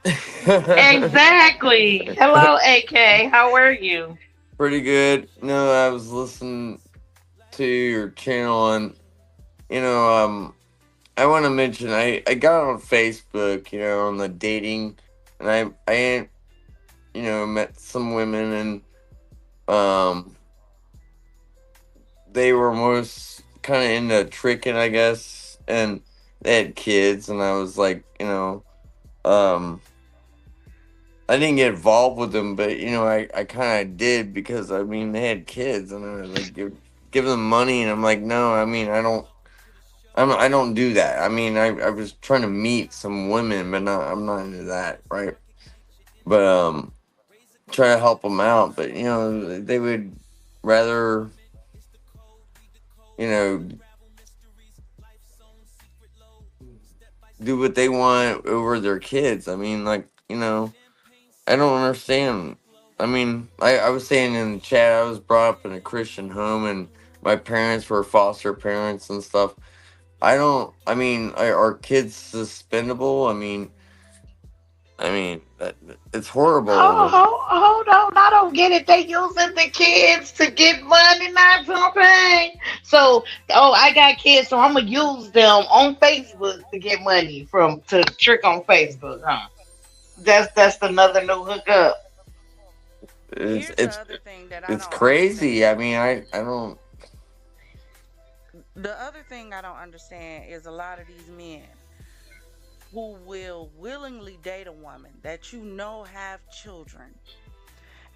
Exactly. Hello, AK. How are you? Pretty good. No, I was listening to your channel, and I want to mention I got on Facebook, on the dating, and I met some women, and um they were most kind of into tricking, I guess, and they had kids, and I was like, um I didn't get involved with them, but I kind of did, because I mean they had kids, and I was like give them money, and I'm like, no, I mean I don't do that. I mean I was trying to meet some women, but I'm not into that, right? But try to help them out, but they would rather you know do what they want over their kids. I mean, like, I don't understand. I mean, I was saying in the chat, I was brought up in a Christian home, and my parents were foster parents and stuff. I mean, are kids suspendable? It's horrible. Hold on. I don't get it. They using the kids to get money, not something. So, I got kids, so I'm gonna use them on Facebook to get money to trick on Facebook, huh? That's another new hookup. It's Here's the it's other thing that I it's don't crazy. I understand. mean, I don't. The other thing I don't understand is a lot of these men who will willingly date a woman that have children,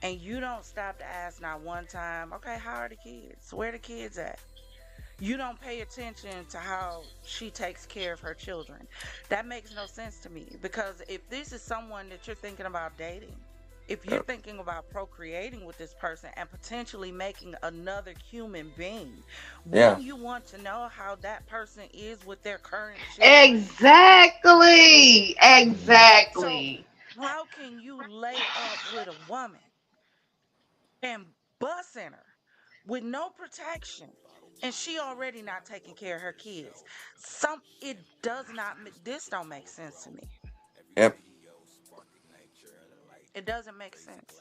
and you don't stop to ask not one time, okay, how are the kids? Where the kids at? You don't pay attention to how she takes care of her children. That makes no sense to me, because if this is someone that you're thinking about dating, if you're thinking about procreating with this person and potentially making another human being, Yeah. wouldn't you want to know how that person is with their current children? Exactly. So, Exactly. how can you lay up with a woman and bussing her with no protection, and she already not taking care of her kids? It does not. This don't make sense to me. Yep. It doesn't make sense.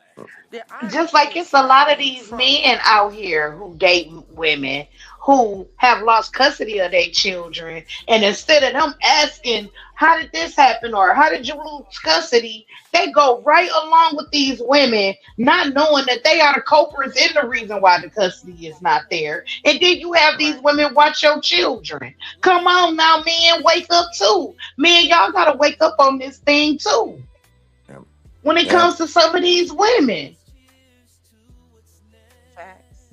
Our Just like kids it's a start lot of in these trouble. men out here who date women who have lost custody of their children, and instead of them asking how did this happen or how did you lose custody, they go right along with these women, not knowing that they are the culprits and the reason why the custody is not there. And then you have these Right. women watch your children. Come on now, men, wake up too. Men, y'all gotta wake up on this thing too Yep. when it Yep. comes to some of these women. Facts.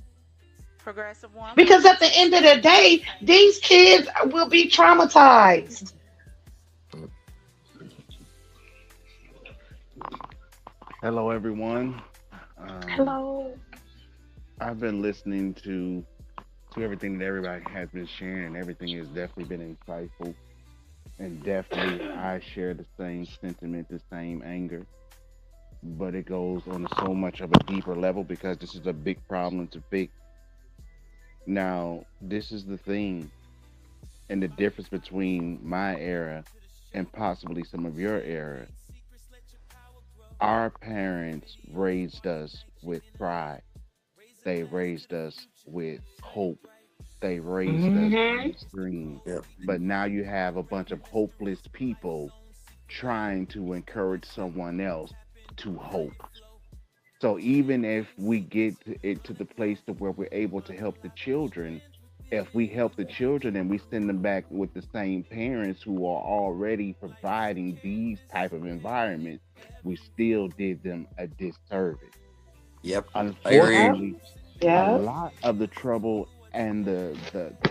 Progressive woman. Because at the end of the day, these kids will be traumatized. Hello, everyone. Um, Hello. I've been listening to everything that everybody has been sharing, and everything has definitely been insightful. And definitely, I share the same sentiment, the same anger. But it goes on so much of a deeper level because this is a big problem to fix. Now, this is the thing, and the difference between my era and possibly some of your era. Our parents raised us with pride. They raised us with hope. They raised us Hmm. with dreams. Yep. But now you have a bunch of hopeless people trying to encourage someone else to hope. So even if we get it to the place to where we're able to help the children, if we help the children and we send them back with the same parents who are already providing these type of environments, we still did them a disservice. Yep. I agree. Yep. Unfortunately, a Yep. lot of the trouble and the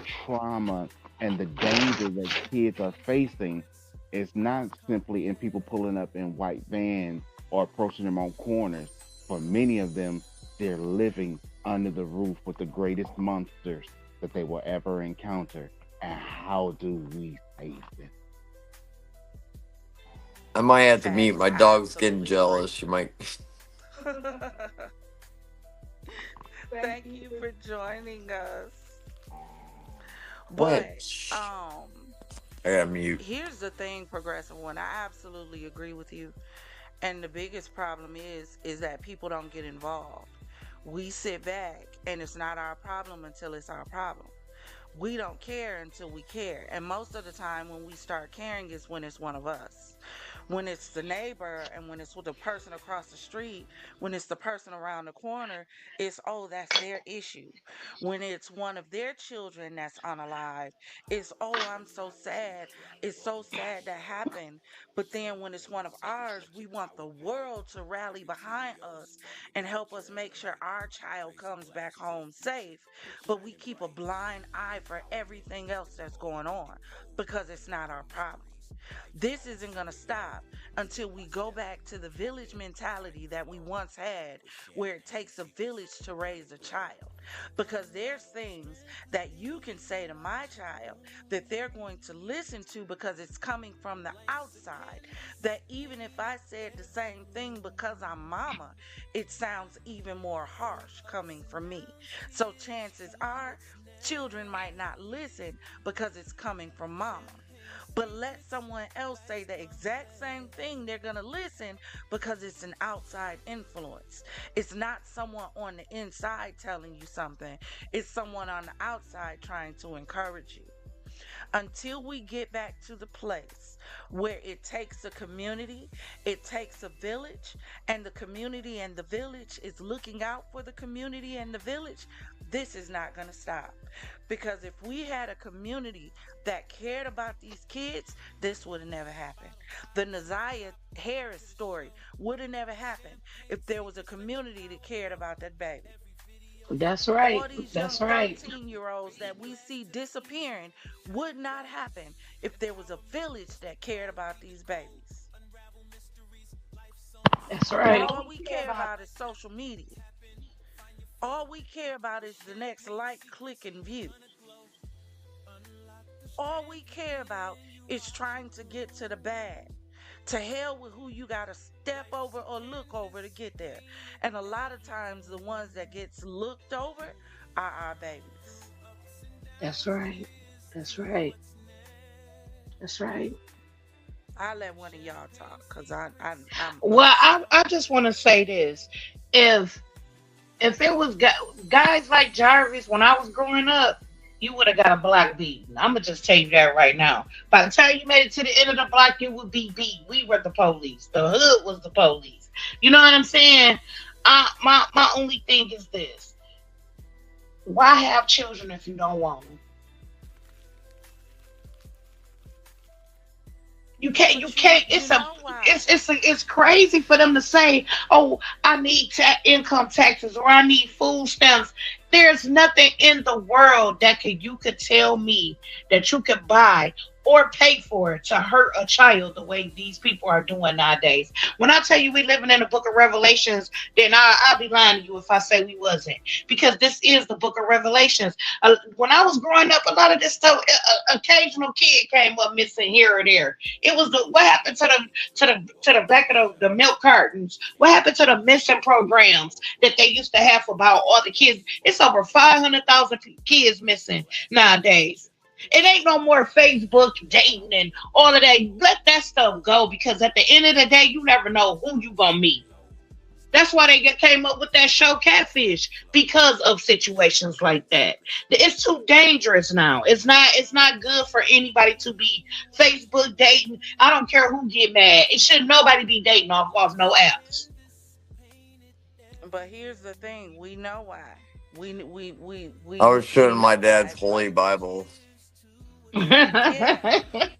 trauma and the danger that kids are facing is not simply in people pulling up in white vans or approaching them on corners. For many of them, they're living under the roof with the greatest monsters that they will ever encounter. And how do we save them? I might have to mute. Facts. My I dog's getting absolutely agree. jealous. You might. Thank you for joining us. What? But I gotta mute. here's the thing, progressive one. I absolutely agree with you. And the biggest problem is that people don't get involved. We sit back and it's not our problem until it's our problem. We don't care until we care. And most of the time, when we start caring, is when it's one of us. When it's the neighbor and when it's with the person across the street, when it's the person around the corner, it's, oh, that's their issue. When it's one of their children that's unalive, it's, oh, I'm so sad. It's so sad that happened. But then when it's one of ours, we want the world to rally behind us and help us make sure our child comes back home safe. But we keep a blind eye for everything else that's going on because it's not our problem. This isn't going to stop until we go back to the village mentality that we once had, where it takes a village to raise a child. Because there's things that you can say to my child that they're going to listen to because it's coming from the outside. That even if I said the same thing because I'm mama, it sounds even more harsh coming from me. So chances are, children might not listen because it's coming from mama. But let someone else say the exact same thing, they're going to listen because it's an outside influence. It's not someone on the inside telling you something, it's someone on the outside trying to encourage you. Until we get back to the place where it takes a community, it takes a village, and the community and the village is looking out for the community and the village, this is not going to stop. Because if we had a community that cared about these kids, this would have never happened. The Naziah Harris story would have never happened if there was a community that cared about that baby. That's All right. these young That's right. 13-year-olds that we see disappearing would not happen if there was a village that cared about these babies. That's But right. all we care about is social media. All we care about is the next like, click, and view. All we care about is trying to get to the bag. To hell with who you gotta step over or look over to get there. And a lot of times the ones that gets looked over are our babies. That's right. That's right. That's right. I'll let one of y'all talk because I'm Well, upset. I just want to say this. If if it was guys like Jarvis when I was growing up, you would have got a block beaten. I'm gonna just tell you that right now. By the time you made it to the end of the block, it would be beat. We were the police. The hood was the police. You know what I'm saying? My only thing is this: why have children if you don't want them? You can't. You But can't. you know why. It's crazy for them to say, "Oh, I need income taxes or I need food stamps." There's nothing in the world that you could tell me that you could buy or pay for to hurt a child the way these people are doing nowadays. When I tell you we living in the Book of Revelations, then I'll be lying to you if I say we wasn't, because this is the Book of Revelations. When I was growing up, a lot of this stuff, occasional kid came up missing here or there. It was what happened to the back of the milk cartons. What happened to the missing programs that they used to have about all the kids? It's over 500,000 kids missing nowadays. It ain't no more Facebook dating and all of that. Let that stuff go, because at the end of the day, you never know who you gonna meet. That's why they came up with that show Catfish, because of situations like that. It's too dangerous now. It's not good for anybody to be Facebook dating. I don't care who get mad. It should nobody be dating off no apps. But here's the thing: we know why. I was showing We my know why dad's it's like holy this. Bible. Yeah,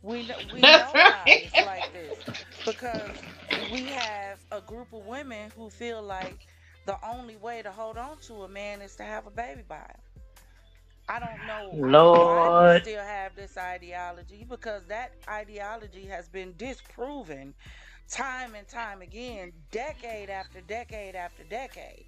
we That's know why right. it's like this because we have a group of women who feel like the only way to hold on to a man is to have a baby by him. I don't know why we Lord. still have this ideology, because that ideology has been disproven time and time again, decade after decade after decade.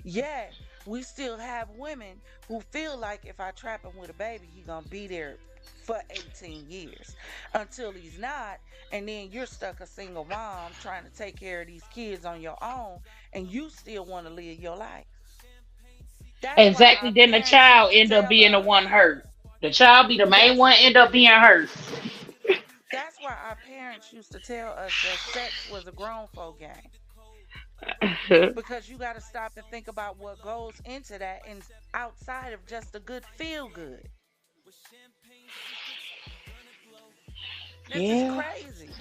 Yet we still have women who feel like if I trap him with a baby, he gonna be there for 18 years until he's not, and then you're stuck a single mom trying to take care of these kids on your own, and you still want to live your life. That's why Exactly. our Then the parents used child to end up tell being the one us. hurt. The child be the main That's one, end up being hurt. that's why our parents used to tell us that sex was a grown folk game. because you got to stop and think about what goes into that and outside of just a good feel good. This is Yeah, crazy.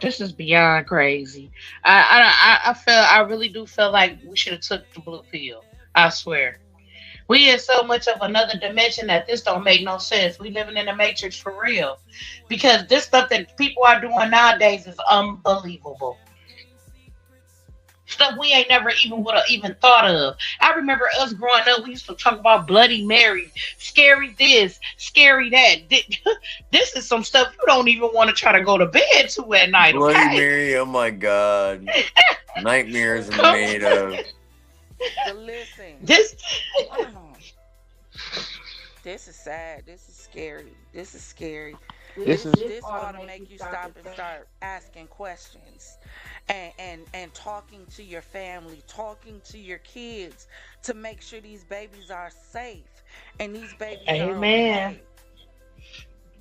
this is beyond crazy. I feel I really do feel like we should have took the blue pill. I swear. We in so much of another dimension that this don't make no sense. We living in a matrix for real. Because this stuff that people are doing nowadays is unbelievable. Stuff we ain't never even would have even thought of. I remember us growing up, we used to talk about Bloody Mary, scary this, scary that. This is some stuff you don't even want to try to go to bed to at night, Bloody okay? Mary, oh my God. Nightmares are Come made of. But listen, this this is sad. This is scary. This is scary. This is This ought to make you stop and start asking questions and talking to your family, talking to your kids to make sure these babies are safe and these babies are Amen. okay.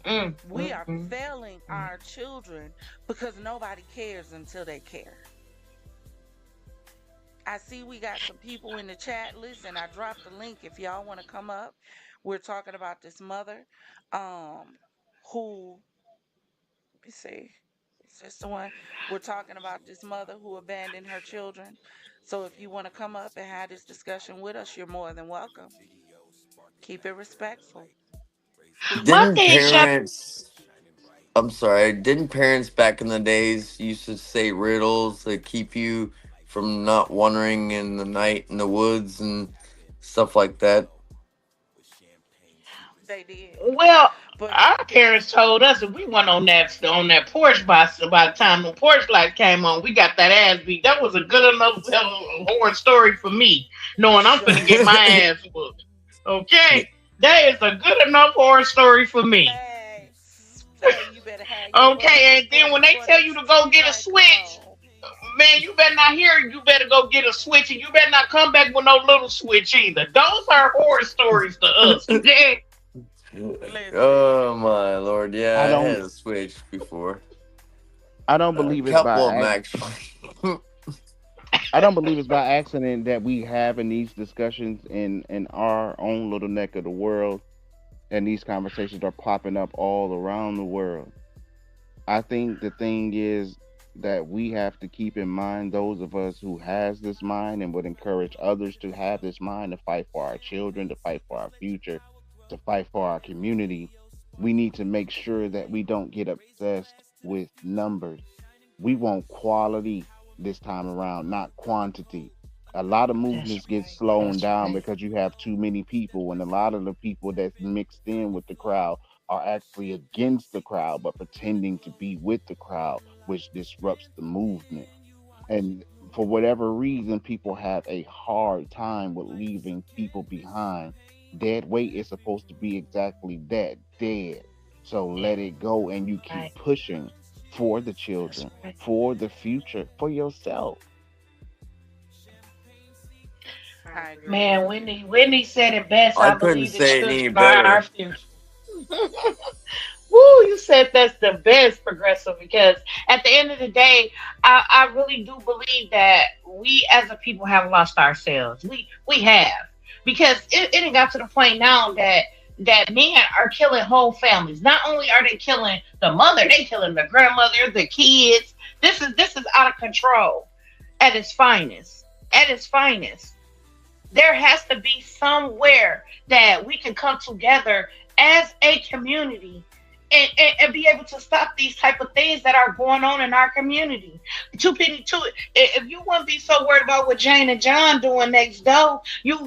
Mm, We mm, are mm, failing mm. our children because nobody cares until they care. I see we got some people in the chat. Listen, I dropped the link if y'all want to come up. We're talking about this mother um who, let me see, is this the one? We're talking about this mother who abandoned her children. So if you want to come up and have this discussion with us, you're more than welcome. Keep it respectful. My Please. Didn't thing, Chef, parents, I'm sorry, didn't parents back in the days used to say riddles that keep you from not wandering in the night in the woods and stuff like that? They did. well, But our parents told us if we went on that porch by the time the porch light came on, we got that ass beat. That was a good enough horror story for me, knowing I'm finna get my sure. ass whooped. Okay, that is a good enough horror story for me. Facts. Hey, you better have your buttons Okay, and then before when they before tell that you to go street get a light come switch, on. man, you better not hear it. You better go get a switch, and you better not come back with no little switch either. Those are horror stories to us. Okay. Listen. Oh my lord, yeah, I I had don't a Switch before. I don't A believe it's couple of them by actually. I don't believe it's by accident that we having these discussions in our own little neck of the world, and these conversations are popping up all around the world. I think the thing is that we have to keep in mind, those of us who has this mind and would encourage others to have this mind, to fight for our children, to fight for our future, to fight for our community. We need to make sure that we don't get obsessed with numbers. We want quality this time around, not quantity. A lot of That's movements get right. slowed That's down right. because you have too many people, and a lot of the people that's mixed in with the crowd are actually against the crowd but pretending to be with the crowd, which disrupts the movement. And for whatever reason, people have a hard time with leaving people behind. Dead weight is supposed to be exactly that, dead. So Yeah. let it go, and you keep Right. pushing for the That's children, right. for the future, for yourself. I agree. Man, Whitney said it best. I I couldn't believe the say it any children are our better. future. Woo, you said that's the best, Progressive, because at the end of the day, I really do believe that we as a people have lost ourselves. We have. Because it got to the point now that men are killing whole families. Not only are they killing the mother, they killing the grandmother, the kids. This is out of control at its finest. At its finest. There has to be somewhere that we can come together as a community and be able to stop these type of things that are going on in our community. Two penny two. If you wouldn't be so worried about what Jane and John doing next door, you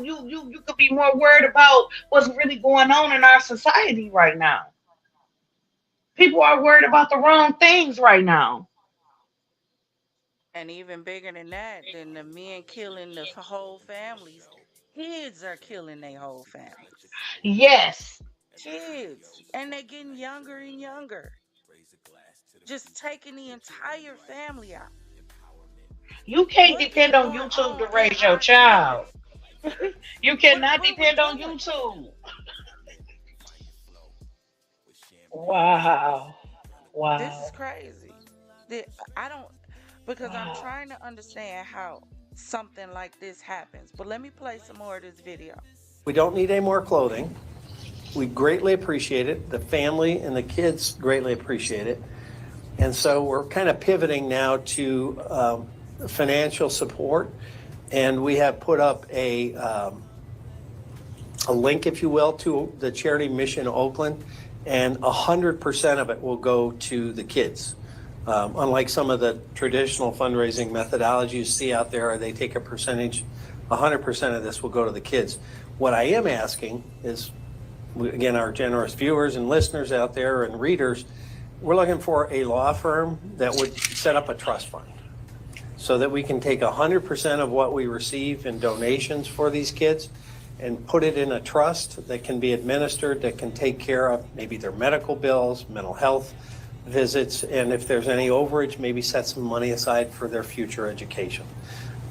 could be more worried about what's really going on in our society right now. People are worried about the wrong things right now. And even bigger than that, than the men killing the whole families, kids are killing their whole families. Yes, Kids. And they're getting younger and younger. Just taking the entire family out. you can't What is depend on going YouTube on to in raise your our child. community? You cannot What are we depend on doing? YouTube. Wow. This is Wow. crazy. The- I don't because I'm trying to understand how something like this happens. But let me play some more of this video. We don't need any more clothing. We greatly appreciate it. The family and the kids greatly appreciate it. And so we're kind of pivoting now to financial support. And we have put up a link, if you will, to the charity Mission Oakland, and 100% of it will go to the kids. Unlike some of the traditional fundraising methodologies you see out there, they take a percentage, 100% of this will go to the kids. What I am asking is, again, our generous viewers and listeners out there and readers, we're looking for a law firm that would set up a trust fund so that we can take 100% of what we receive in donations for these kids and put it in a trust that can be administered, that can take care of maybe their medical bills, mental health visits, and if there's any overage, maybe set some money aside for their future education.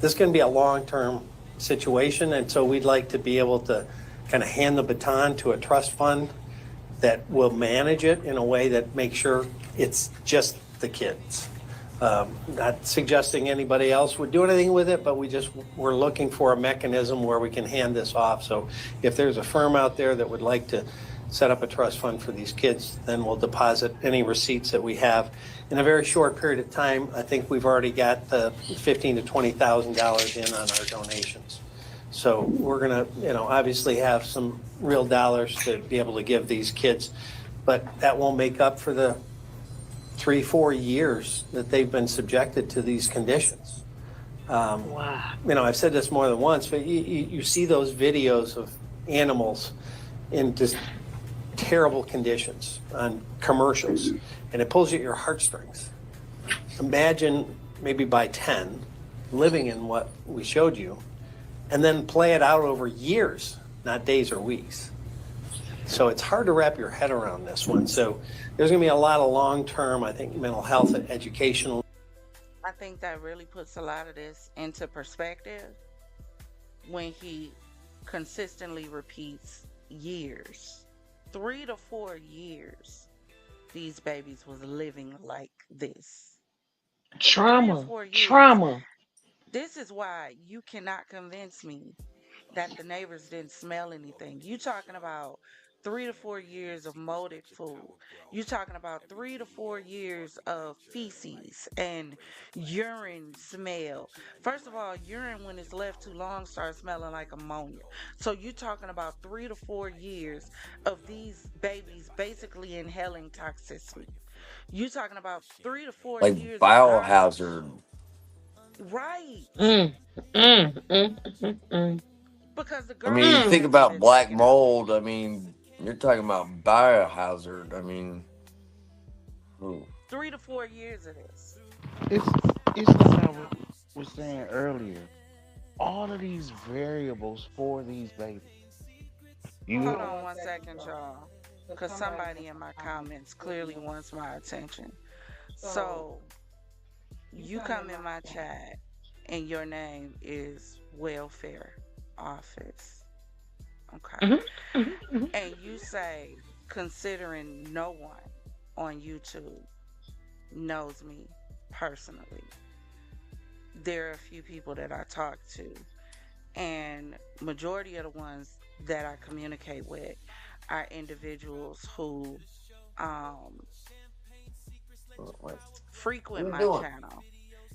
This can be a long-term situation, and so we'd like to be able to kind of hand the baton to a trust fund that will manage it in a way that makes sure it's just the kids. Not suggesting anybody else would do anything with it, but we're looking for a mechanism where we can hand this off. So if there's a firm out there that would like to set up a trust fund for these kids, then we'll deposit any receipts that we have. In a very short period of time, I think we've already got the $15,000 to $20,000 in on our donations. So we're gonna, obviously have some real dollars to be able to give these kids, but that won't make up for the 3-4 years that they've been subjected to these conditions. Wow. I've said this more than once, but you see those videos of animals in just terrible conditions on commercials, and it pulls at your heartstrings. Imagine maybe by 10 living in what we showed you, and then play it out over years, not days or weeks. So it's hard to wrap your head around this one. So there's gonna be a lot of long-term, I think, mental health and educational. I think that really puts a lot of this into perspective when he consistently repeats years. 3 to 4 years these babies was living like this. 3 to Trauma. 4 years. Trauma. This is why you cannot convince me that the neighbors didn't smell anything. You talking about 3 to 4 years of molded food. You talking about 3 to 4 years of feces and urine smell. First of all, urine when it's left too long starts smelling like ammonia. So you talking about 3 to 4 years of these babies basically inhaling toxicity. You talking about 3 to 4 Like years of biohazard. right. Because the I girl mean, you think eventually about black taken out. mold. I mean, you're talking about biohazard. I mean, ooh. 3 to 4 years of this. It's like I was saying earlier. All of these variables for these babies. Hold on 1 second, y'all. Because somebody in my comments clearly wants my attention. So, you come in my chat and your name is Welfare Office. Okay. And you say, considering no one on YouTube knows me personally, there are a few people that I talk to, and majority of the ones that I communicate with are individuals who frequent my channel,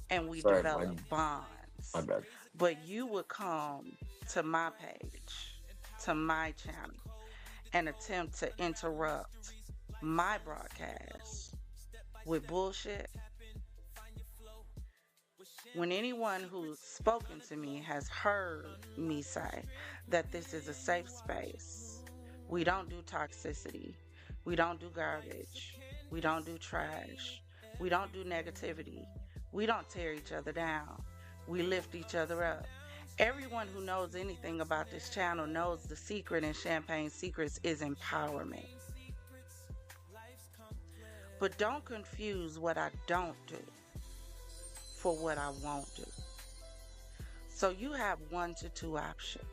and we develop bonds. My bad. But you would come to my page, to my channel, and attempt to interrupt my broadcast with bullshit. When anyone who's spoken to me has heard me say that this is a safe space, we don't do toxicity, we don't do garbage, we don't do trash, we don't do negativity, we don't tear each other down, we lift each other up. Everyone who knows anything about this channel knows the secret in Champagne Secrets is empowerment. But don't confuse what I don't do for what I won't do. So you have 1 to 2 options.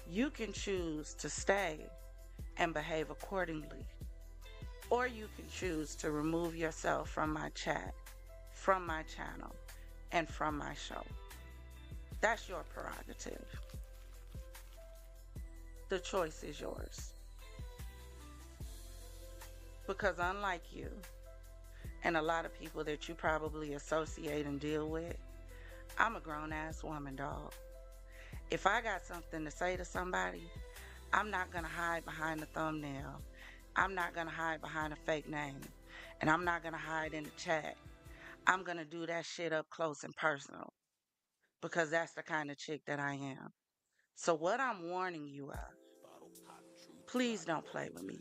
You can choose to stay and behave accordingly, or you can choose to remove yourself from my chat from my channel and from my show. That's your prerogative. The choice is yours. Because unlike you and a lot of people that you probably associate and deal with, I'm a grown-ass woman, dog. If I got something to say to somebody, I'm not going to hide behind a thumbnail. I'm not going to hide behind a fake name. And I'm not going to hide in the chat. I'm going to do that shit up close and personal. Because that's the kind of chick that I am. So what I'm warning you of, please don't play with me.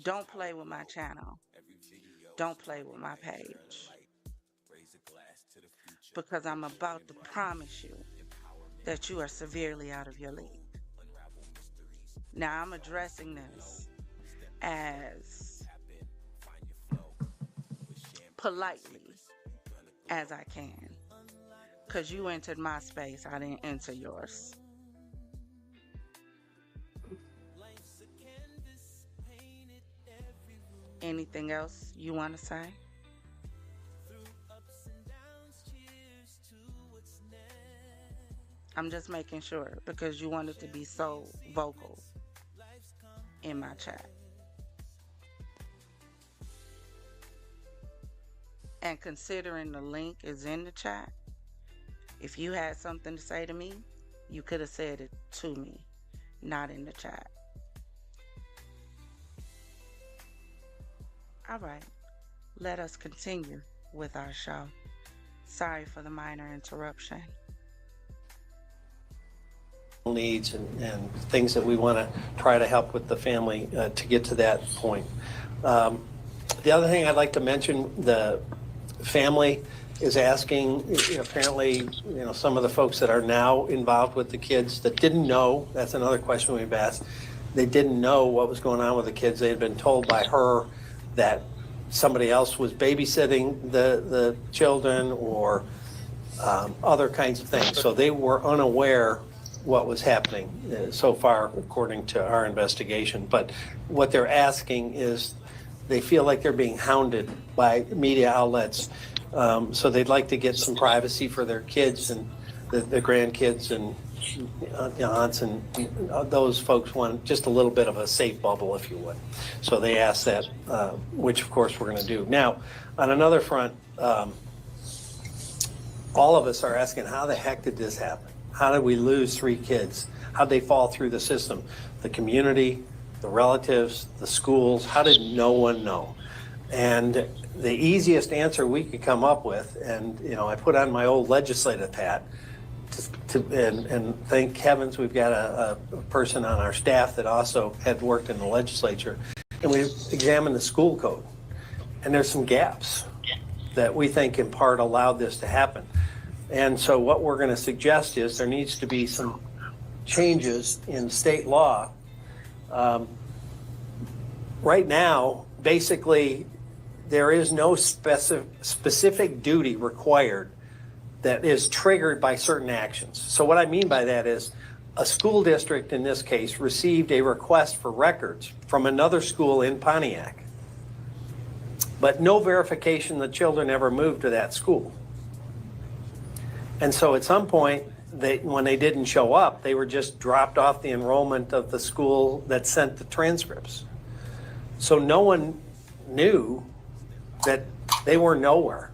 Don't play with my channel. Don't play with my page. Because I'm about to promise you that you are severely out of your league. Now I'm addressing this as politely as I can. Because you entered my space, I didn't enter yours. Anything else you want to say? I'm just making sure because you wanted to be so vocal in my chat. And considering the link is in the chat, if you had something to say to me, you could have said it to me, not in the chat. All right, let us continue with our show. Sorry for the minor interruption. Needs and things that we want to try to help with the family to get to that point. The other thing I'd like to mention, the family is asking, apparently, some of the folks that are now involved with the kids that didn't know, that's another question we've asked, they didn't know what was going on with the kids. They had been told by her that somebody else was babysitting the children or other kinds of things. So they were unaware what was happening so far, according to our investigation. But what they're asking is they feel like they're being hounded by media outlets. So they'd like to get some privacy for their kids and the grandkids and aunts and those folks want just a little bit of a safe bubble, if you would. So they asked that, which of course we're going to do. Now, on another front, all of us are asking, how the heck did this happen? How did we lose 3 kids? How'd they fall through the system? The community, the relatives, the schools, how did no one know? And the easiest answer we could come up with, and I put on my old legislative hat, and thank heavens we've got a person on our staff that also had worked in the legislature, and we examined the school code. And there's some gaps that we think in part allowed this to happen. And so what we're going to suggest is there needs to be some changes in state law. Right now, basically, there is no specific duty required that is triggered by certain actions. So what I mean by that is a school district, in this case, received a request for records from another school in Pontiac, but no verification the children ever moved to that school. And so at some point, when they didn't show up, they were just dropped off the enrollment of the school that sent the transcripts. So no one knew that they were nowhere.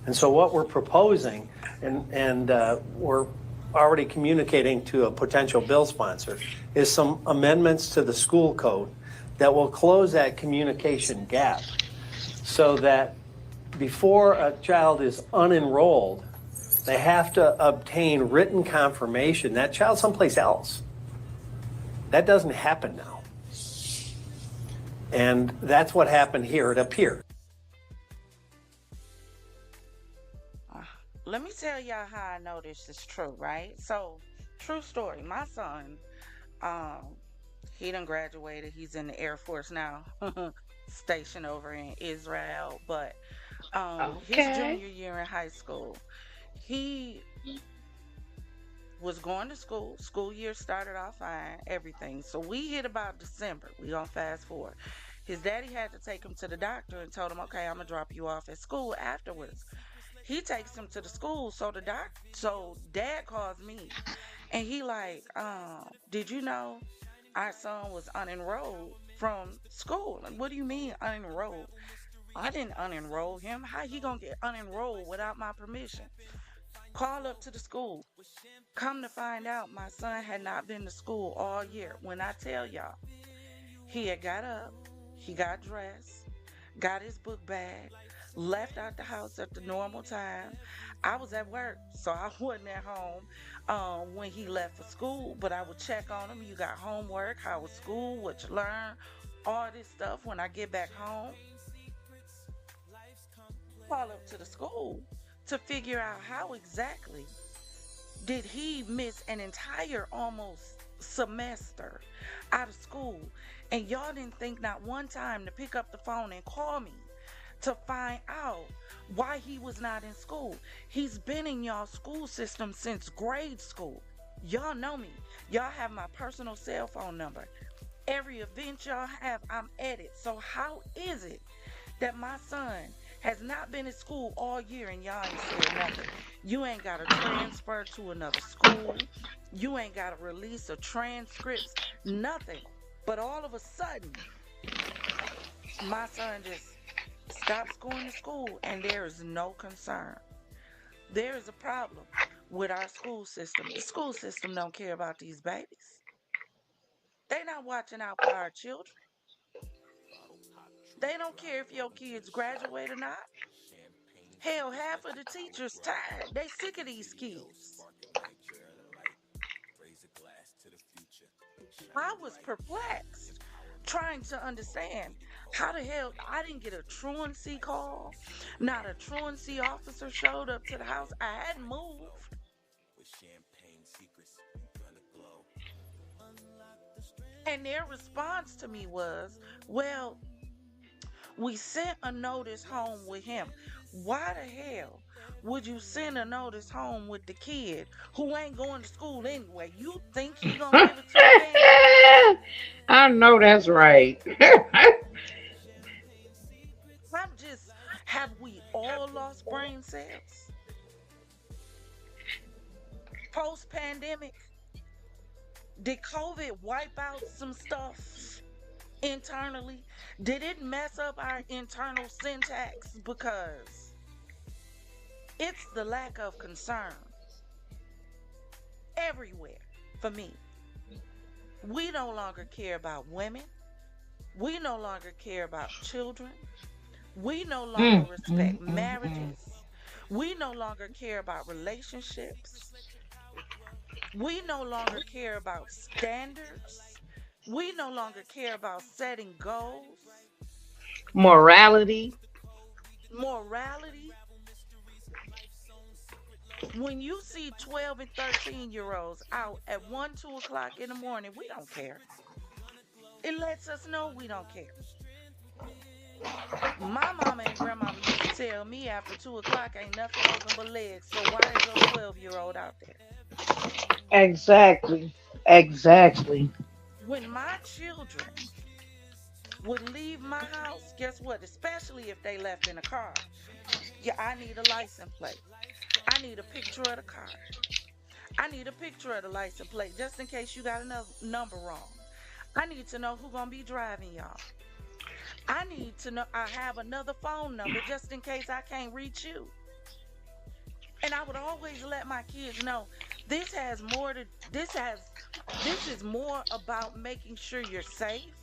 And so what we're proposing, and we're already communicating to a potential bill sponsor, is some amendments to the school code that will close that communication gap so that before a child is unenrolled, they have to obtain written confirmation that child's someplace else. That doesn't happen now. And that's what happened here. It appeared. Let me tell y'all how I know this is true, right? So, true story. My son, he done graduated. He's in the Air Force now, stationed over in Israel. But his junior year in high school, he was going to school. School year started off fine, everything. So we hit about December. We gonna fast forward. His daddy had to take him to the doctor and told him, okay, I'm gonna drop you off at school afterwards. He takes him to the school, so dad calls me and he like, did you know our son was unenrolled from school? Like, what do you mean unenrolled? I didn't unenroll him. How he gonna get unenrolled without my permission? Call up to the school. Come to find out, my son had not been to school all year. When I tell y'all, he had got up, he got dressed, got his book bag, left out the house at the normal time. I was at work, so I wasn't at home when he left for school, but I would check on him. You got homework, how was school, what you learned, all this stuff. When I get back home, call up to the school to figure out how exactly did he miss an entire almost semester out of school. And y'all didn't think not one time to pick up the phone and call me to find out why he was not in school. He's been in y'all school system since grade school. Y'all know me. Y'all have my personal cell phone number. Every event y'all have, I'm at it. So how is it that my son has not been in school all year and y'all ain't said nothing? You ain't got to transfer to another school. You ain't got to release a transcripts, nothing. But all of a sudden, my son just stops going to school and there is no concern. There is a problem with our school system. The school system don't care about these babies. They not watching out for our children. They don't care if your kids graduate or not. Hell, half of the teachers tired. They sick of these kids. I was perplexed trying to understand how the hell I didn't get a truancy call. Not a truancy officer showed up to the house. I hadn't moved. And their response to me was, well, we sent a notice home with him. Why the hell would you send a notice home with the kid who ain't going to school anyway? You think he gonna give it to a parent? I know that's right. I'm just, have we all lost brain cells? Post pandemic, did COVID wipe out some stuff internally? Did it mess up our internal syntax? Because it's the lack of concern everywhere for me. We no longer care about women. We no longer care about children. We no longer respect marriages. We no longer care about relationships. We no longer care about standards. We no longer care about setting goals, Morality. morality. When you see 12 and 13-year-olds out at 1, 2 o'clock in the morning, we don't care. It lets us know we don't care. My mama and grandmama used to tell me after 2 o'clock ain't nothing open but legs. So why is your 12-year-old out there? Exactly. Exactly. When my children would leave my house, guess what? Especially if they left in a car. Yeah, I need a license plate. I need a picture of the car. I need a picture of the license plate just in case you got another number wrong. I need to know who gonna be driving y'all. I need to know I have another phone number just in case I can't reach you. And I would always let my kids know this has more to this is more about making sure you're safe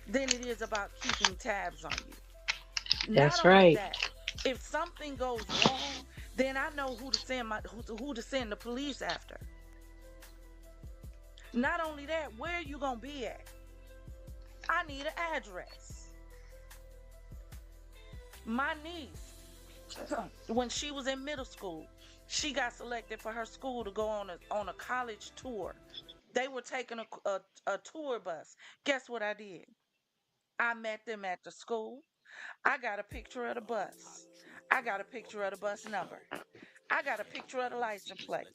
than it is about keeping tabs on you. Not That's only right. that, if something goes wrong, then I know who to send the police after. Not only that, where are you gonna be at? I need an address. My niece, when she was in middle school, she got selected for her school to go on a college tour. They were taking a tour bus. Guess what I did? I met them at the school. I got a picture of the bus. I got a picture of the bus number. I got a picture of the license plate.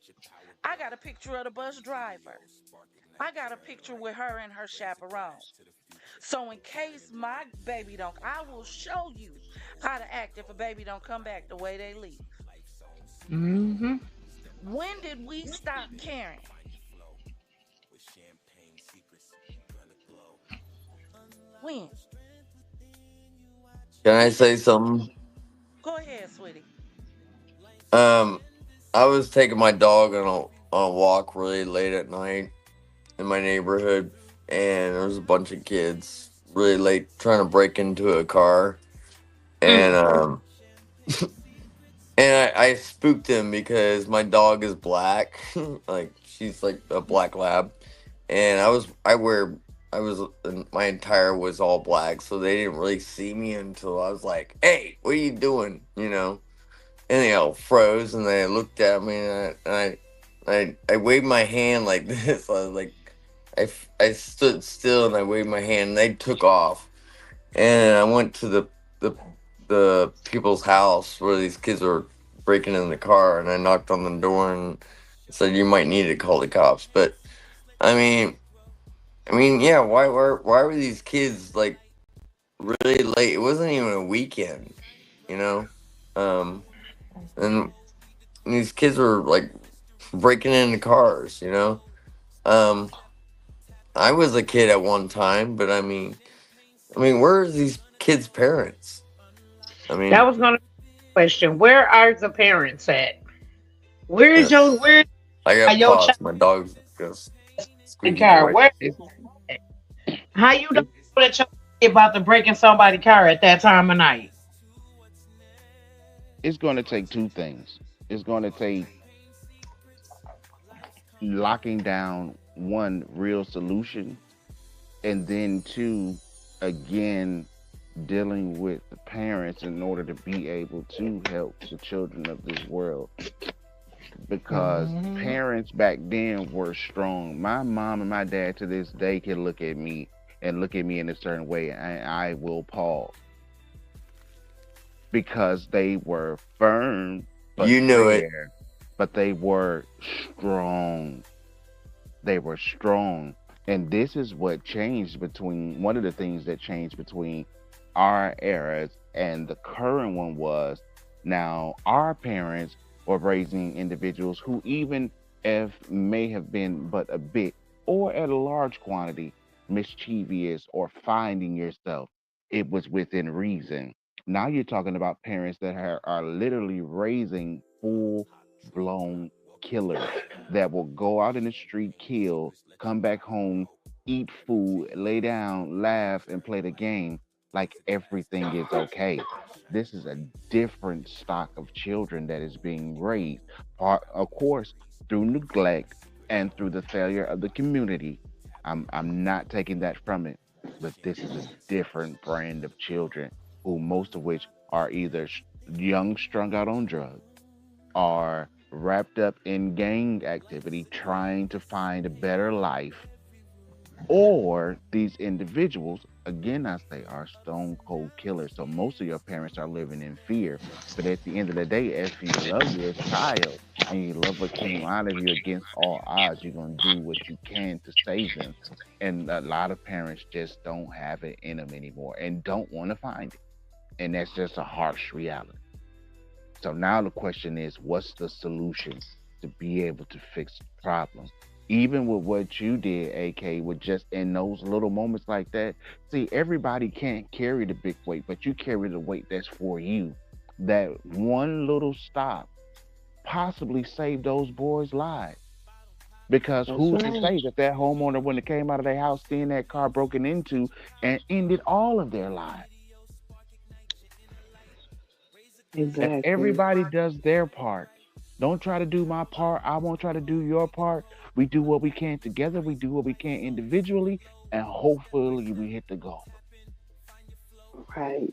I got a picture of the bus driver. I got a picture with her and her chaperone. So in case my baby don't, I will show you how to act if a baby don't come back the way they leave. Mm-hmm. When did we stop caring? When? Can I say something? Go ahead, sweetie. Um, I was taking my dog on a walk really late at night in my neighborhood, and there was a bunch of kids really late trying to break into a car, and Mm. I spooked him because my dog is black, like she's like a black lab, and I was my entire was all black, so they didn't really see me until I was like, "Hey, what are you doing?" And they all froze, and they looked at me, and I waved my hand like this. I was like, I stood still and I waved my hand, and they took off. And I went to the the people's house where these kids were breaking in the car, and I knocked on the door and said, "You might need to call the cops." But I mean, yeah. Why were these kids like really late? It wasn't even a weekend, you know. And these kids were like breaking into cars. Um, I was a kid at one time, but where are these kids' parents? I That mean, was gonna be the question. Where are the parents at? Where is uh, your where I are got your child paused. My dog's just in the squeaky car? toy. Where It's how you don't it's know that you're about to breaking somebody's car at that time of night? it's going to take two things. It's going to take locking down one real solution, and then two, again, dealing with the parents in order to be able to help the children of this world. Because Hmm. parents back then were strong. My mom and my dad to this day can look at me and look at me in a certain way, and I will pause because they were firm but You knew it. fair, but they were strong. They were strong. And this is what changed between one of the things that changed between our eras and the current one was now our parents were raising individuals who, even if may have been but a bit or at a large quantity mischievous or finding yourself, it was within reason. Now you're talking about parents that are literally raising full blown killers that will go out in the street, kill, come back home, eat food, lay down, laugh, and play the game like everything is okay. This is a different stock of children that is being raised, of course, through neglect and through the failure of the community. I'm not taking that from it, but this is a different brand of children who most of which are either young, strung out on drugs, are wrapped up in gang activity trying to find a better life, or these individuals, again, I say, are stone cold killers. So most of your parents are living in fear. But at the end of the day, if you love your child and you love what came out of you against all odds, you're going to do what you can to save them. And a lot of parents just don't have it in them anymore and don't want to find it. And that's just a harsh reality. So now the question is, what's the solution to be able to fix the problem? Even with what you did, AK, with just in those little moments like that. See, everybody can't carry the big weight, but you carry the weight that's for you. That one little stop possibly saved those boys' lives. Because That's who's to right. say that that homeowner, when they came out of their house, seeing that car broken into and ended all of their lives? If Exactly. everybody does their part, don't try to do my part. I won't try to do your part. We do what we can together. We do what we can individually, and hopefully we hit the goal. Right.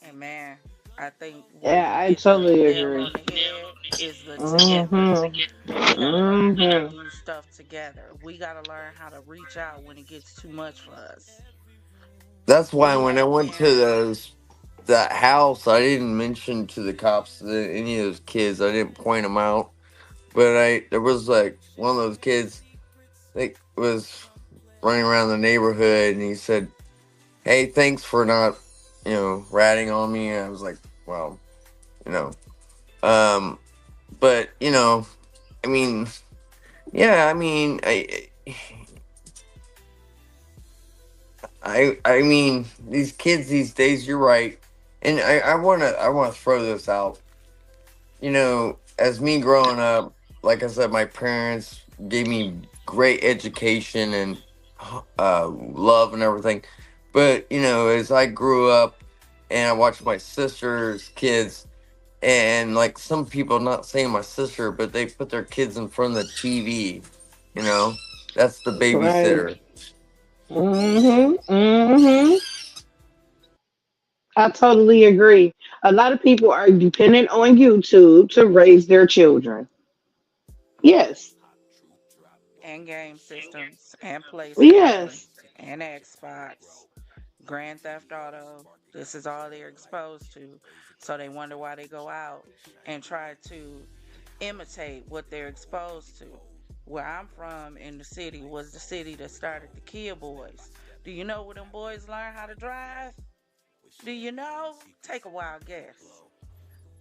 And man, I think where Yeah, you I hit the totally nail agree. on the head is the togetherness. Mm-hmm. We got to learn how to Mm-hmm. do stuff together. We got to learn how to reach out when it gets too much for us. That's why We when I have went to parents. that house, I didn't mention to the cops that any of those kids. I didn't point them out, but there was like one of those kids. It was running around the neighborhood, and he said, "Hey, thanks for not, ratting on me." And I was like, "Well, you know, um, but I mean, yeah, I mean, I mean, these kids these days, you're right, and I wanna throw this out. As me growing up, like I said, my parents gave me great education and love and everything. But as I grew up and I watched my sister's kids, and like some people, not saying my sister, but they put their kids in front of the TV. You know, that's the Right. babysitter. Mm-hmm. I totally agree. A lot of people are dependent on YouTube to raise their children. Yes. And game systems and PlayStation Yes. and Xbox, Grand Theft Auto. This is all they're exposed to. So they wonder why they go out and try to imitate what they're exposed to. Where I'm from in the city was the city that started the Kia Boys. Do you know where them boys learn how to drive? Do you know? Take a wild guess.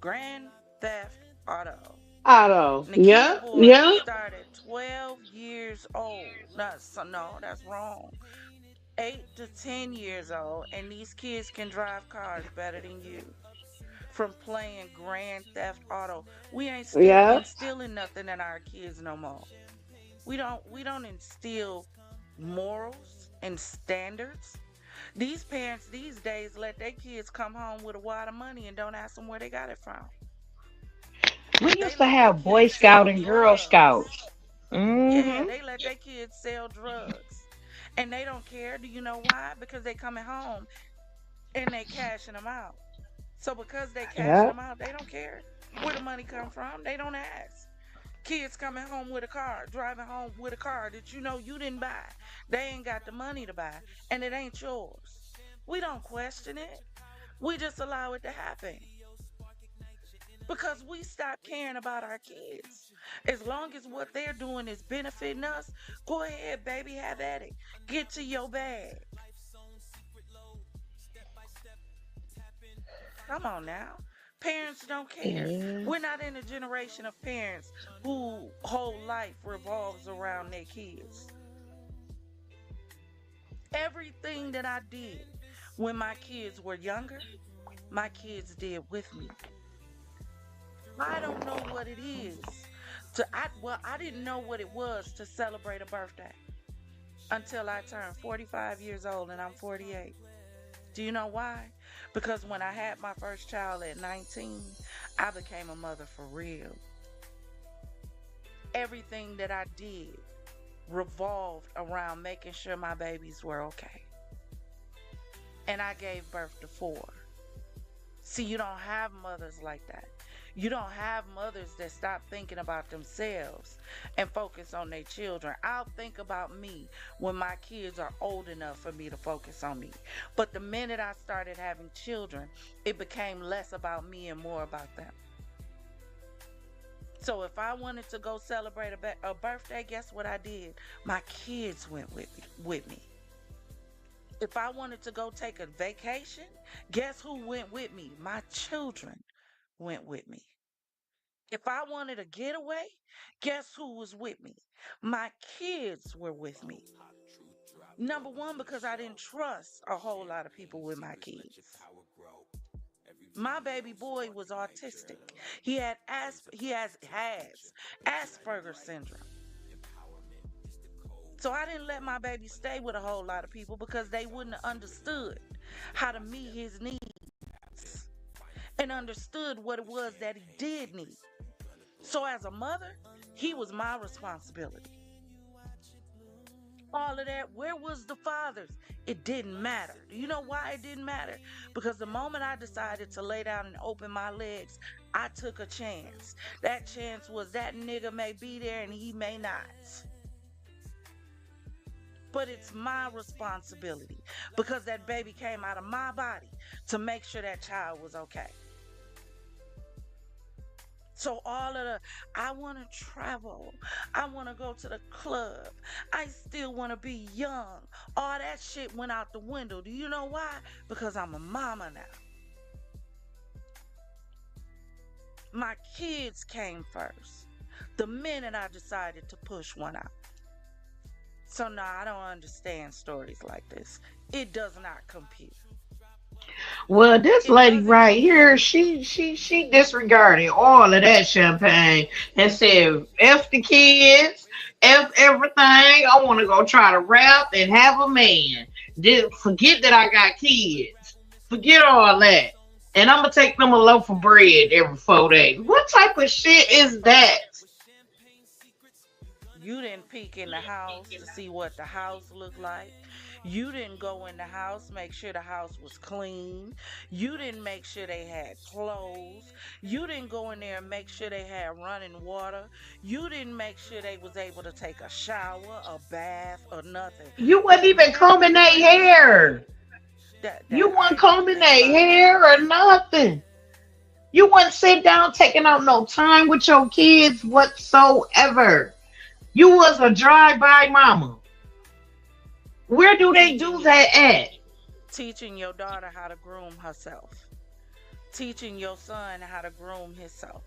Grand Theft Auto. Auto. Nakia Yeah. boys Yeah. started 12 years old. No, that's wrong. 8 to 10 years old, and these kids can drive cars better than you from playing Grand Theft Auto. We ain't still Yeah. instilling nothing in our kids no more. We don't instill morals and standards. These parents these days let their kids come home with a wad of money and don't ask them where they got it from. We They used to let their have Boy kids Scout sell and Girl drugs. Scouts. Yeah, Mm-hmm. they let their kids sell drugs. And they don't care. Do you know why? Because they coming home and they cashing them out. So because they cashing Yeah. them out, they don't care where the money come from. They don't ask. Kids coming home with a car, driving home with a car that you know you didn't buy. They ain't got the money to buy, and it ain't yours. We don't question it. We just allow it to happen because we stop caring about our kids. As long as what they're doing is benefiting us, go ahead, baby, have at it. Get to your bag. Come on now. Parents don't care. Yeah. We're not in a generation of parents who whole life revolves around their kids. Everything that I did when my kids were younger, my kids did with me. I don't know what it is I didn't know what it was to celebrate a birthday until I turned 45 years old and I'm 48. Do you know why? Because when I had my first child at 19, I became a mother for real. Everything that I did revolved around making sure my babies were okay. And I gave birth to four. See, you don't have mothers like that. You don't have mothers that stop thinking about themselves and focus on their children. I'll think about me when my kids are old enough for me to focus on me. But the minute I started having children, it became less about me and more about them. So if I wanted to go celebrate a birthday, guess what I did? My kids went with me. If I wanted to go take a vacation, guess who went with me? My children went with me. If I wanted a getaway, guess who was with me? My kids were with me. Number one, because I didn't trust a whole lot of people with my kids. My baby boy was autistic. He has Asperger's syndrome. So I didn't let my baby stay with a whole lot of people because they wouldn't have understood how to meet his needs and understood what it was that he did need. So as a mother, he was my responsibility. All of that, where was the fathers? It didn't matter. Do you know why it didn't matter? Because the moment I decided to lay down and open my legs, I took a chance. That chance was that nigga may be there and he may not. But it's my responsibility because that baby came out of my body to make sure that child was okay. So all of the, I want to travel. I want to go to the club. I still want to be young. All that shit went out the window. Do you know why? Because I'm a mama now. My kids came first. The minute I decided to push one out. So no, I don't understand stories like this. It does not compute. Well, this It lady doesn't right here, compute. she disregarded all of that champagne and said, "F the kids, F everything. I want to go try to rap and have a man. Forget that I got kids. Forget all that. And I'm gonna take them a loaf of bread every 4 days. What type of shit is First, that? you didn't peek in the house to see what the house looked like. You didn't go in the house, make sure the house was clean. You didn't make sure they had clothes. You didn't go in there and make sure they had running water. You didn't make sure they was able to take a shower, a bath, or nothing. You wasn't That even marriage combing their registered. hair. You That I weren't ain't gonna combing think their about that. hair or nothing. You wouldn't sit down taking out no time with your kids whatsoever. You was a drive-by mama. Where do they Teaching do you, that at? teaching your daughter how to groom herself. Teaching your son how to groom himself.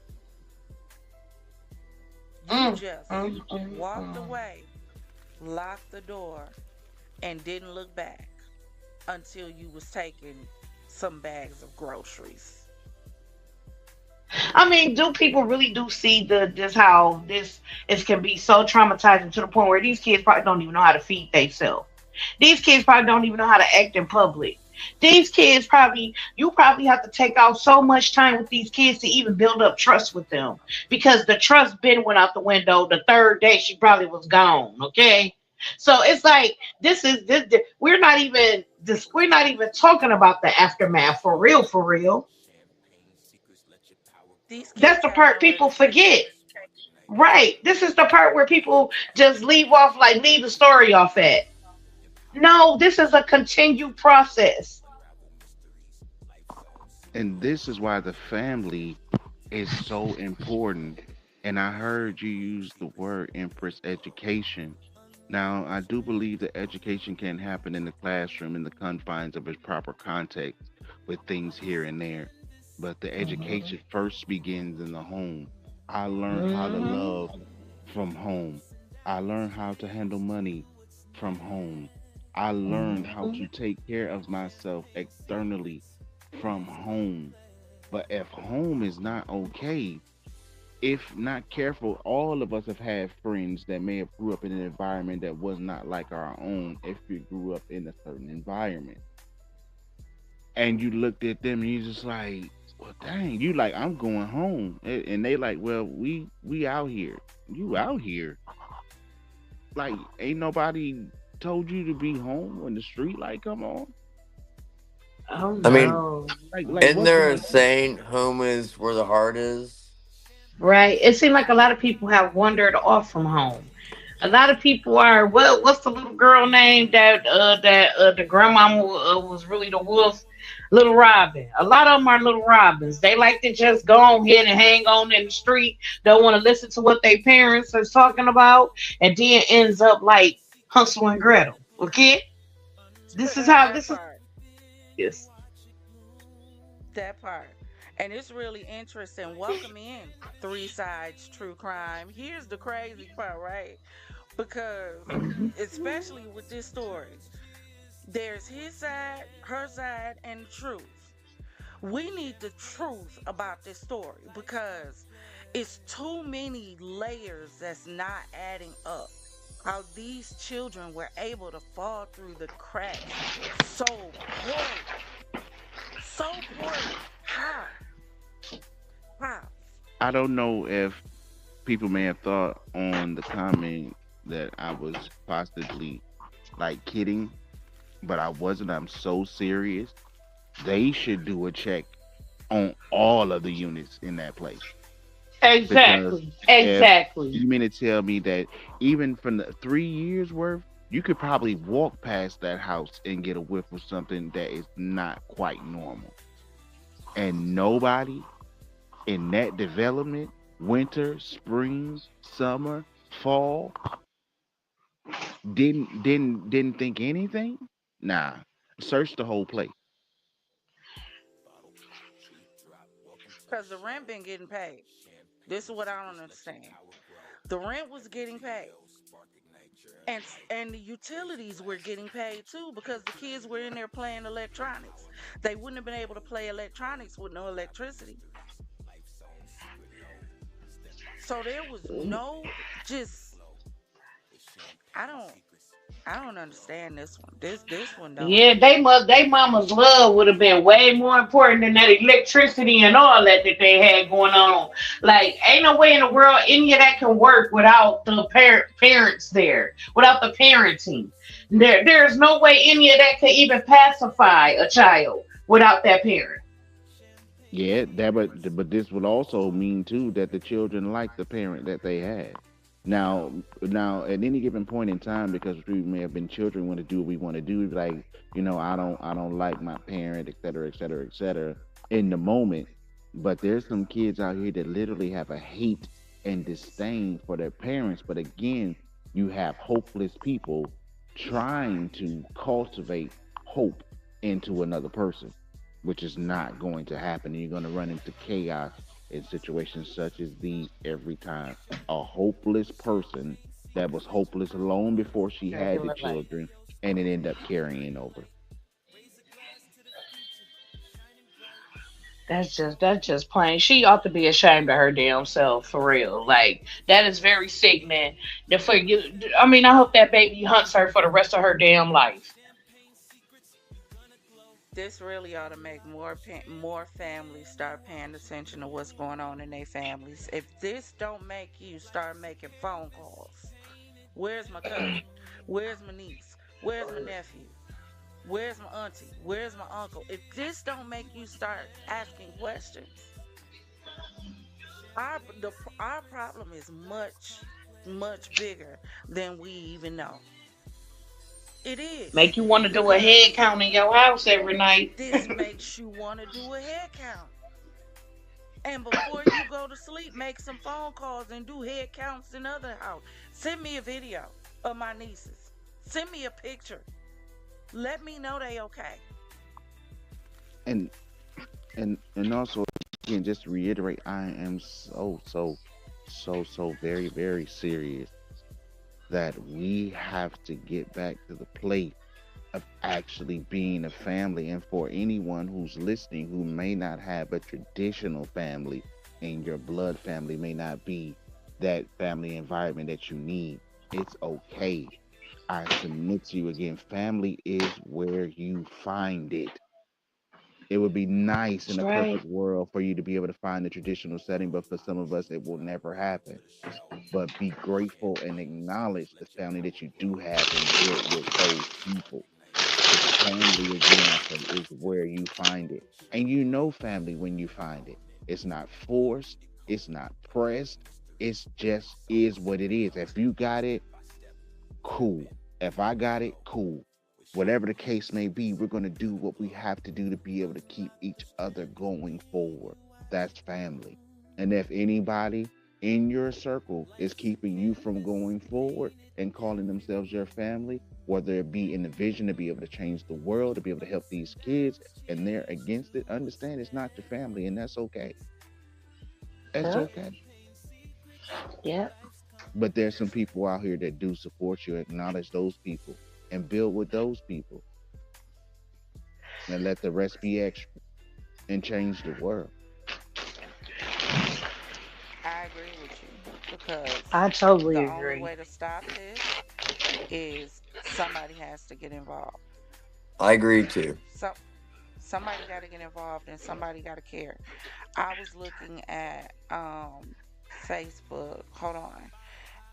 You Mm, just mm, mm, walked mm. away, locked the door, and didn't look back until you was taking some bags of groceries. I mean, do people really do see this how this is can be so traumatizing to the point where these kids probably don't even know how to feed themselves. These kids probably don't even know how to act in public. These kids probably you probably have to take out so much time with these kids to even build up trust with them because the trust been went out the window the third day she probably was gone. Okay, so it's like we're not even talking about the aftermath for real for real. These That's kids the have part no people forget. education. Right. This is the part where people just leave the story off at. No, this is a continued process. And this is why the family is so important. And I heard you use the word Empress education. Now, I do believe that education can happen in the classroom in the confines of its proper context with things here and there. But the Mhm. education first begins in the home. I learned how to Mhm. love from home. I learned how to handle money from home. I learned how to Mhm. take care of myself externally from home. But if home is not okay, if not careful, all of us have had friends that may have grew up in an environment that was not like our own if we grew up in a certain environment. And you looked at them and you just like, well dang, you like, I'm going home. And they like, well, we out here. You out here. Like, ain't nobody told you to be home when the street light come on? Oh I mean, no. Like isn't what's there a going on? saying, home is where the heart is? Right. It seems like a lot of people have wandered off from home. A lot of people are what's the little girl name that the grandmama was really the wolf? Little Robin. A lot of them are little Robins. They like to just go on here and hang on in the street. Don't want to listen to what their parents are talking about, and then ends up like Hansel and Gretel. Okay, this is how That this is. part. Yes. That part. And it's really interesting. Welcome in Three Sides True Crime. Here's the crazy part, right? Because, especially with this story, there's his side, her side, and the truth. We need the truth about this story because it's too many layers that's not adding up. How these children were able to fall through the cracks so poorly. So poorly. How? How? I don't know if people may have thought on the comment that I was possibly like kidding, but I wasn't. I'm so serious. They should do a check on all of the units in that place. Because Exactly. if Exactly. you mean to tell me that even from the 3 years worth, you could probably walk past that house and get a whiff of something that is not quite normal. And nobody in that development Winter, spring, summer, fall. Didn't think anything. Nah, search the whole place. Because the rent been getting paid. This is what I don't understand. The rent was getting paid. And the utilities were getting paid too because the kids were in there playing electronics. They wouldn't have been able to play electronics with no electricity. So there was no just I don't I don't understand this one. This one don't. Yeah, they mama's love would have been way more important than that electricity and all that they had going on. Like, ain't no way in the world any of that can work without the parents there, without the parenting. There's no way any of that could even pacify a child without that parent. Yeah, but this would also mean too that the children like the parent that they had. Now, at any given point in time, because we may have been children, want to do what we want to do, like I don't like my parent, et cetera, et cetera, et cetera, in the moment. But there's some kids out here that literally have a hate and disdain for their parents. But again, you have hopeless people trying to cultivate hope into another person, which is not going to happen. And you're going to run into chaos in situations such as these every time. A hopeless person that was hopeless long before she had the children, and it ended up carrying over. That's just plain. She ought to be ashamed of her damn self for real. Like, that is very sickening. For you, I mean, I hope that baby hunts her for the rest of her damn life. This really ought to make more families start paying attention to what's going on in their families. If this don't make you start making phone calls, where's my cousin? Where's my niece? Where's my nephew? Where's my auntie? Where's my uncle? If this don't make you start asking questions, our problem is much bigger than we even know. It is Make you want to do a head because count in your house every night. this makes you want to do a head count. And before you go to sleep, make some phone calls and do head counts in other house. Send me a video of my nieces. Send me a picture. Let me know they okay. And and also again, just to reiterate, I am so very very serious that we have to get back to the place of actually being a family. And for anyone who's listening who may not have a traditional family, and your blood family may not be that family environment that you need, it's okay. I submit to you again, family is where you find it. It would be nice in That's a right. perfect world for you to be able to find the traditional setting, but for some of us, it will never happen. But be grateful and acknowledge the family that you do have and build with those people. Because family, again, I say, is where you find it. And you know family when you find it. It's not forced, it's not pressed, it's just is what it is. If you got it, cool. If I got it, cool. Whatever the case may be, we're going to do what we have to do to be able to keep each other going forward. That's family. And if anybody in your circle is keeping you from going forward and calling themselves your family, whether it be in the vision to be able to change the world, to be able to help these kids, and they're against it, understand it's not your family, and that's okay. That's Yep. okay. Yep. But there's some people out here that do support you, acknowledge those people, and build with those people, and let the rest be extra and change the world. I agree with you because I totally the only agree. way to stop this is somebody has to get involved. I agree too. So somebody got to get involved and somebody got to care. I was looking at Facebook. Hold on.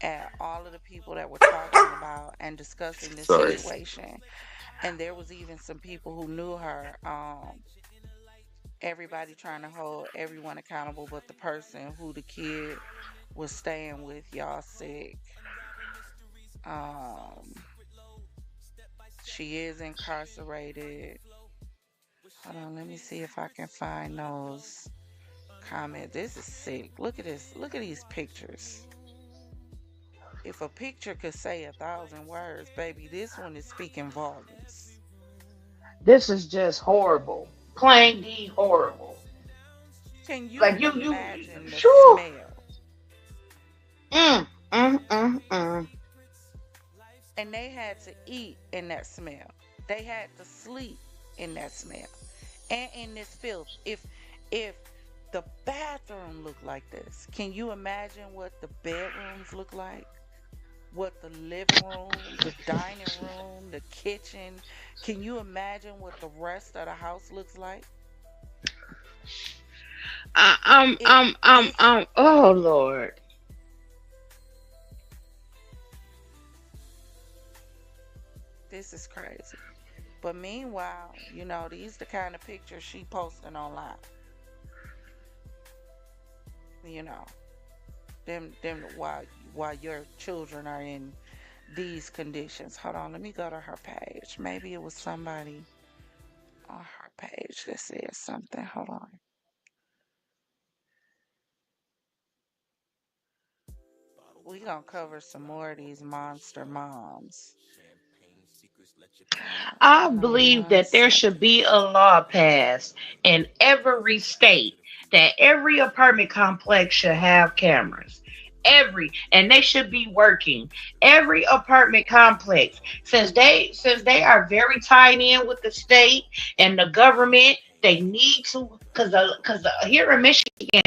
At all of the people that were talking about and discussing this Sorry. situation, and there was even some people who knew her. Everybody trying to hold everyone accountable, but the person who the kid was staying with, y'all sick. Um, she is incarcerated. Hold on, let me see if I can find those comment. This is sick. Look at this. Look at these pictures. If a picture could say 1,000 words, baby, this one is speaking volumes. This is just horrible. Plain D horrible. Can you Like you, imagine the sure. smell? Mm, mm. And they had to eat in that smell. They had to sleep in that smell. And in this filth. If the bathroom looked like this, can you imagine what the bedrooms look like? What the living room, the dining room, the kitchen. Can you imagine what the rest of the house looks like? It this Oh Lord. this is crazy. But meanwhile, these the kind of pictures she posting online. You know, them while your children are in these conditions. Hold on, let me go to her page. Maybe it was somebody on her page that said something. Hold on. We gonna cover some more of these monster moms. I Hold on believe one that there should second. be a law passed in every state that every apartment complex should have cameras. And they should be working. Every apartment complex, since they are very tied in with the state and the government, they need to because here in Michigan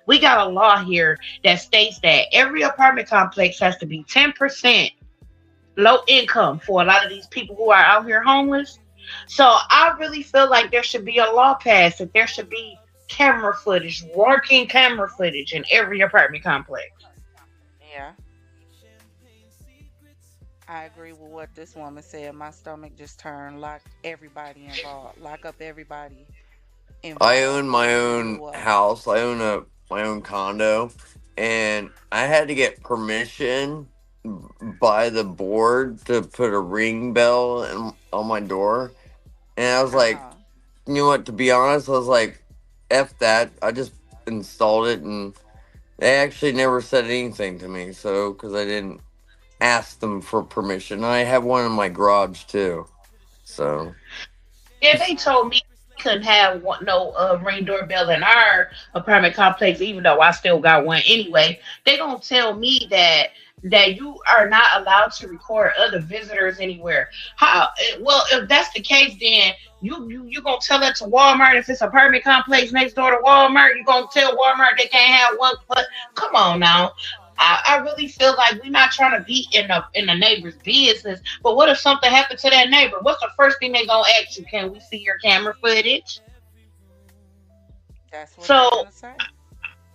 we got a law here that states that every apartment complex has to be 10% low income for a lot of these people who are out here homeless. So I really feel like there should be a law passed that there should be camera footage, working camera footage in every apartment complex. Yeah, I agree with what this woman said. My stomach just turned. Lock everybody involved. Lock up everybody I involved. own my Do own what? house. I own my own condo, and I had to get permission by the board to put a ring bell on my door. And I was like, Uh-huh. you know what? To be honest, I was like, "F that." I just installed it, and they actually never said anything to me. So, because I didn't ask them for permission, I have one in my garage too. So, Yeah, they told me we couldn't have no ring doorbell in our apartment complex, even though I still got one anyway. They gonna tell me that you are not allowed to record other visitors anywhere. How? Well, if that's the case, then you gonna tell that to Walmart if it's apartment complex next door to Walmart? You gonna tell Walmart they can't have one? But come on now. I really feel like we're not trying to be in the neighbor's business. But what if something happened to that neighbor? What's the first thing they gonna ask you? Can we see your camera footage? That's what they're So gonna say.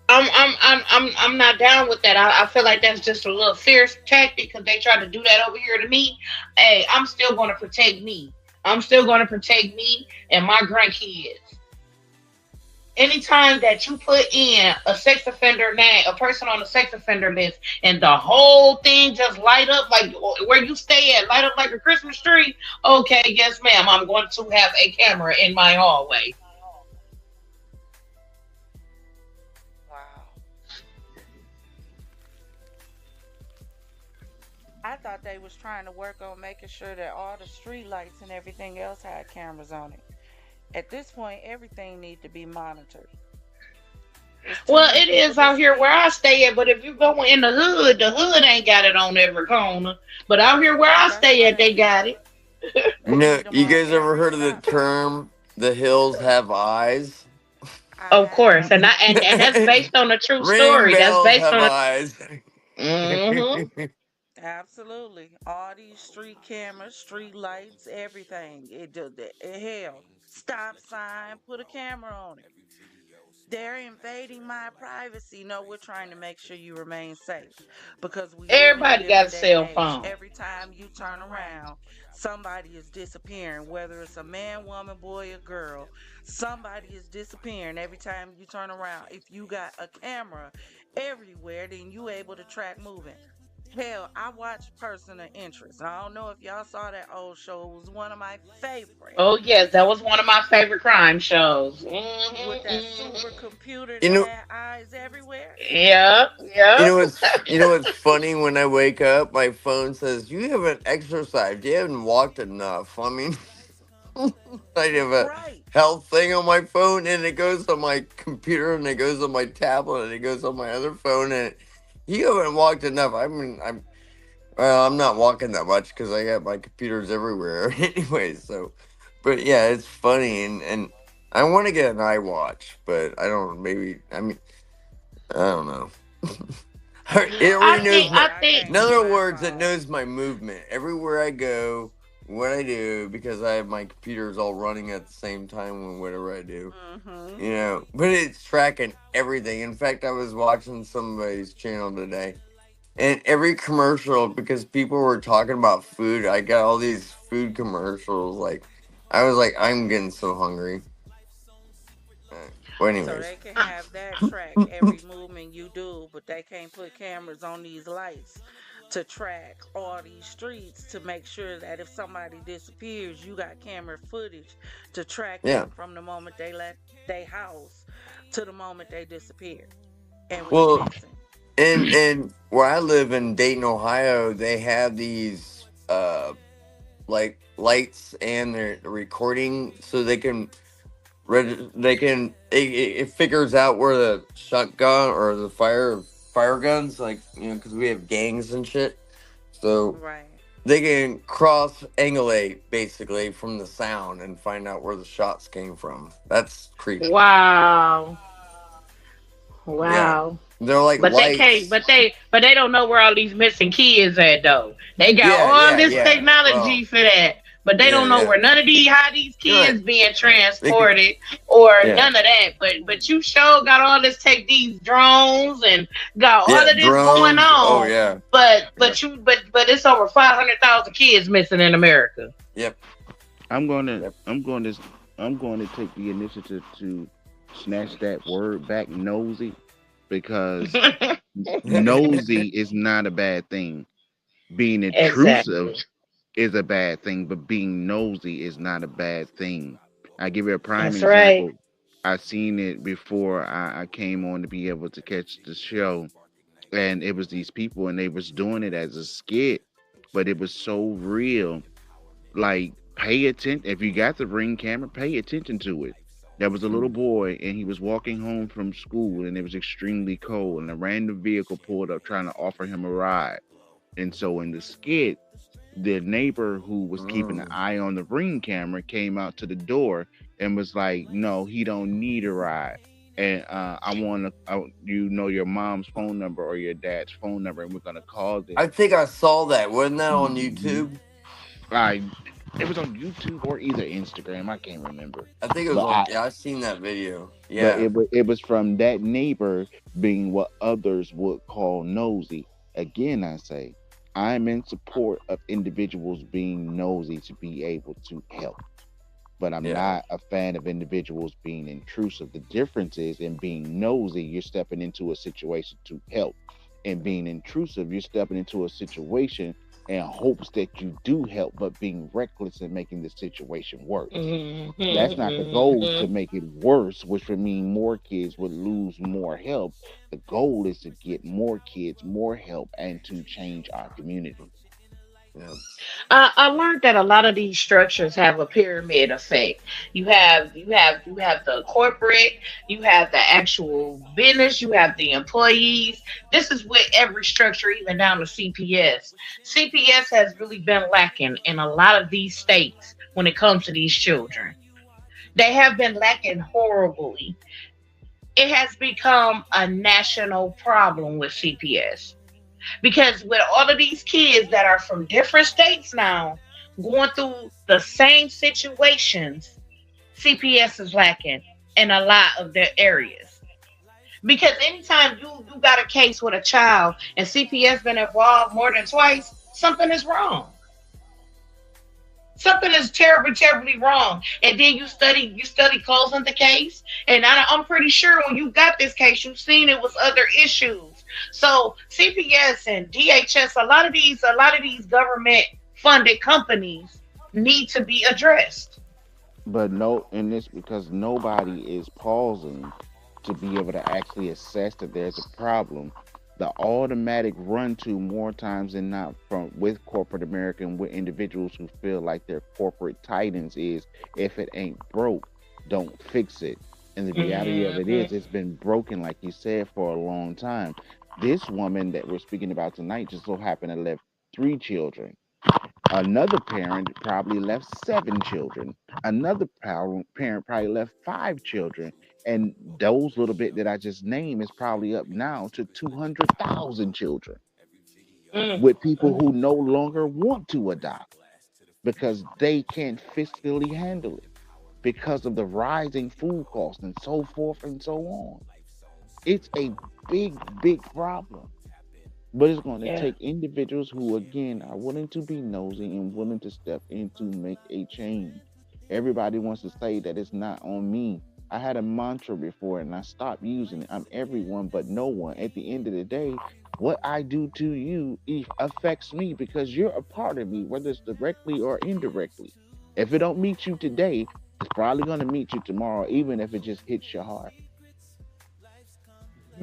I'm not down with that. I feel like that's just a little fierce tactic because they try to do that over here to me. Hey, I'm still gonna protect me. I'm still gonna protect me and my grandkids. Anytime that you put in a sex offender name, a person on the sex offender list, and the whole thing just light up like where you stay at, light up like a Christmas tree. Okay, yes, ma'am. I'm going to have a camera in my hallway. Wow. I thought they was trying to work on making sure that all the street lights and everything else had cameras on it. At this point, everything need to be monitored. It's too Well, many it people is out here where disappearing. I stay at, but if you go in the hood ain't got it on every corner. But out here where I That's stay why at, they got it. you they know, need them you on guys ever every heard of the stop. term "the hills have eyes"? I Of course, have. and that's based on a true Ring story. That's bells based have on a. eyes. Hmm. Absolutely. All these street cameras, street lights, everything. It do that. Hell, stop sign, put a camera on it. They're invading my privacy. No, we're trying to make sure you remain safe because we live in a Everybody got a different day and cell age. phone. Every time you turn around, somebody is disappearing, whether it's a man, woman, boy, or girl. Somebody is disappearing every time you turn around. If you got a camera everywhere, then you able to track movement. Hell, I watched Person of Interest. I don't know if y'all saw that old show. It was one of my favorite. Oh yes, that was one of my favorite crime shows. With that supercomputer You that know, had eyes everywhere. Yep, yep. you know what's funny? When I wake up, my phone says you haven't exercised. You haven't walked enough. I mean, I have a Right. health thing on my phone, and it goes on my computer, and it goes on my tablet, and it goes on my other phone, and you haven't walked enough. I mean, I'm not walking that much because I got my computers everywhere anyway. So, but yeah, it's funny, and I want to get an iWatch, but I don't. Maybe I mean I don't know. It Yeah, I already I knows don't think, my. I either. I think, can't In get other my words, it phone. knows my movement everywhere I go, what I do, because I have my computers all running at the same time with whatever I do. Mm-hmm. You know, but it's tracking everything. In fact, I was watching somebody's channel today, and every commercial, because people were talking about food, I got all these food commercials. Like, I was like, I'm getting so hungry. Well, So anyways. they can have that track every movement you do, but they can't put cameras on these lights to track all these streets to make sure that if somebody disappears, you got camera footage to track Yeah. them from the moment they left their house to the moment they disappear and went Well, missing. and where I live in Dayton, Ohio, they have these like lights, and they're recording so they can it figures out where the shotgun or the fire guns, like, you know, because we have gangs and shit, so Right. they can cross angulate basically from the sound and find out where the shots came from. That's creepy. wow, Yeah, wow. they're like But they can't. lights. But they don't know where all these missing kids at though. They got Yeah, all yeah, this yeah. technology Well, for that, but they yeah, don't know yeah. where none of these how these You're right. kids being They could, transported or yeah, none of that. But you sure got all this take these drones and got all yeah, of this going drones. Oh on. yeah, But yeah, but you but it's over 500,000 kids missing in America. yep, I'm gonna yep. I'm going to I'm going to take the initiative to snatch that word back, nosy, because nosy is not a bad thing. Being intrusive Exactly. is a bad thing, but being nosy is not a bad thing. I give you a prime That's right. example. I seen it before I came on to be able to catch the show, and it was these people, and they was doing it as a skit, but it was so real. Like, pay attention. If you got the ring camera, pay attention to it. There was a little Mm. boy, and he was walking home from school, and it was extremely cold, and a random vehicle pulled up trying to offer him a ride. And so in the skit, the neighbor who was keeping an Mm. eye on the ring camera came out to the door and was like, "No, he don't need a ride. And I want to, you know, your mom's phone number or your dad's phone number, and we're gonna call them." I think I saw that. Wasn't that on Mhm. YouTube? I It was on YouTube or either Instagram. I can't remember, I think it was but on. Yeah, I seen that video. Yeah. it was from that neighbor being what others would call nosy. Again, I say I'm in support of individuals being nosy to be able to help, but I'm Yeah. not a fan of individuals being intrusive. The difference is in being nosy, you're stepping into a situation to help. And being intrusive, you're stepping into a situation in hopes that you do help, but being reckless and making the situation worse. Hmm, That's not the goal, is to hmm. make it worse, which would mean more kids would lose more help. The goal is to get more kids more help and to change our community. Yeah. I learned that a lot of these structures have a pyramid effect. You have the corporate, you have the actual business, you have the employees. This is with every structure, even down to CPS. CPS has really been lacking in a lot of these states when it comes to these children. They have been lacking horribly. It has become a national problem with CPS because with all of these kids that are from different states now going through the same situations, CPS is lacking in a lot of their areas. Because anytime you got a case with a child and CPS been involved more than twice, something is wrong. Something is terribly, terribly wrong. And then you study closing the case. And I'm pretty sure when you got this case, you've seen it was other issues So CPS and DHS, a lot of these government funded companies need to be addressed. But no, and this because nobody is pausing to be able to actually assess that there's a problem. The automatic run to more times than not from with corporate America and with individuals who feel like they're corporate titans is if it ain't broke, don't fix it. And the reality of it Hmm. is it's been broken, like you said, for a long time. This woman that we're speaking about tonight just so happened to left 3 children. Another parent probably left 7 children. Another parent probably left 5 children. And those little bit that I just named is probably up now to 200,000 children Mm. with people who no longer want to adopt because they can't fiscally handle it because of the rising food costs and so forth and so on. It's a big, big problem. But it's going to Yeah. take individuals who, again, are willing to be nosy and willing to step in to make a change. Everybody wants to say that it's not on me. I had a mantra before and I stopped using it. I'm everyone but no one. At the end of the day, what I do to you affects me because you're a part of me, whether it's directly or indirectly. If it don't meet you today, it's probably going to meet you tomorrow, even if it just hits your heart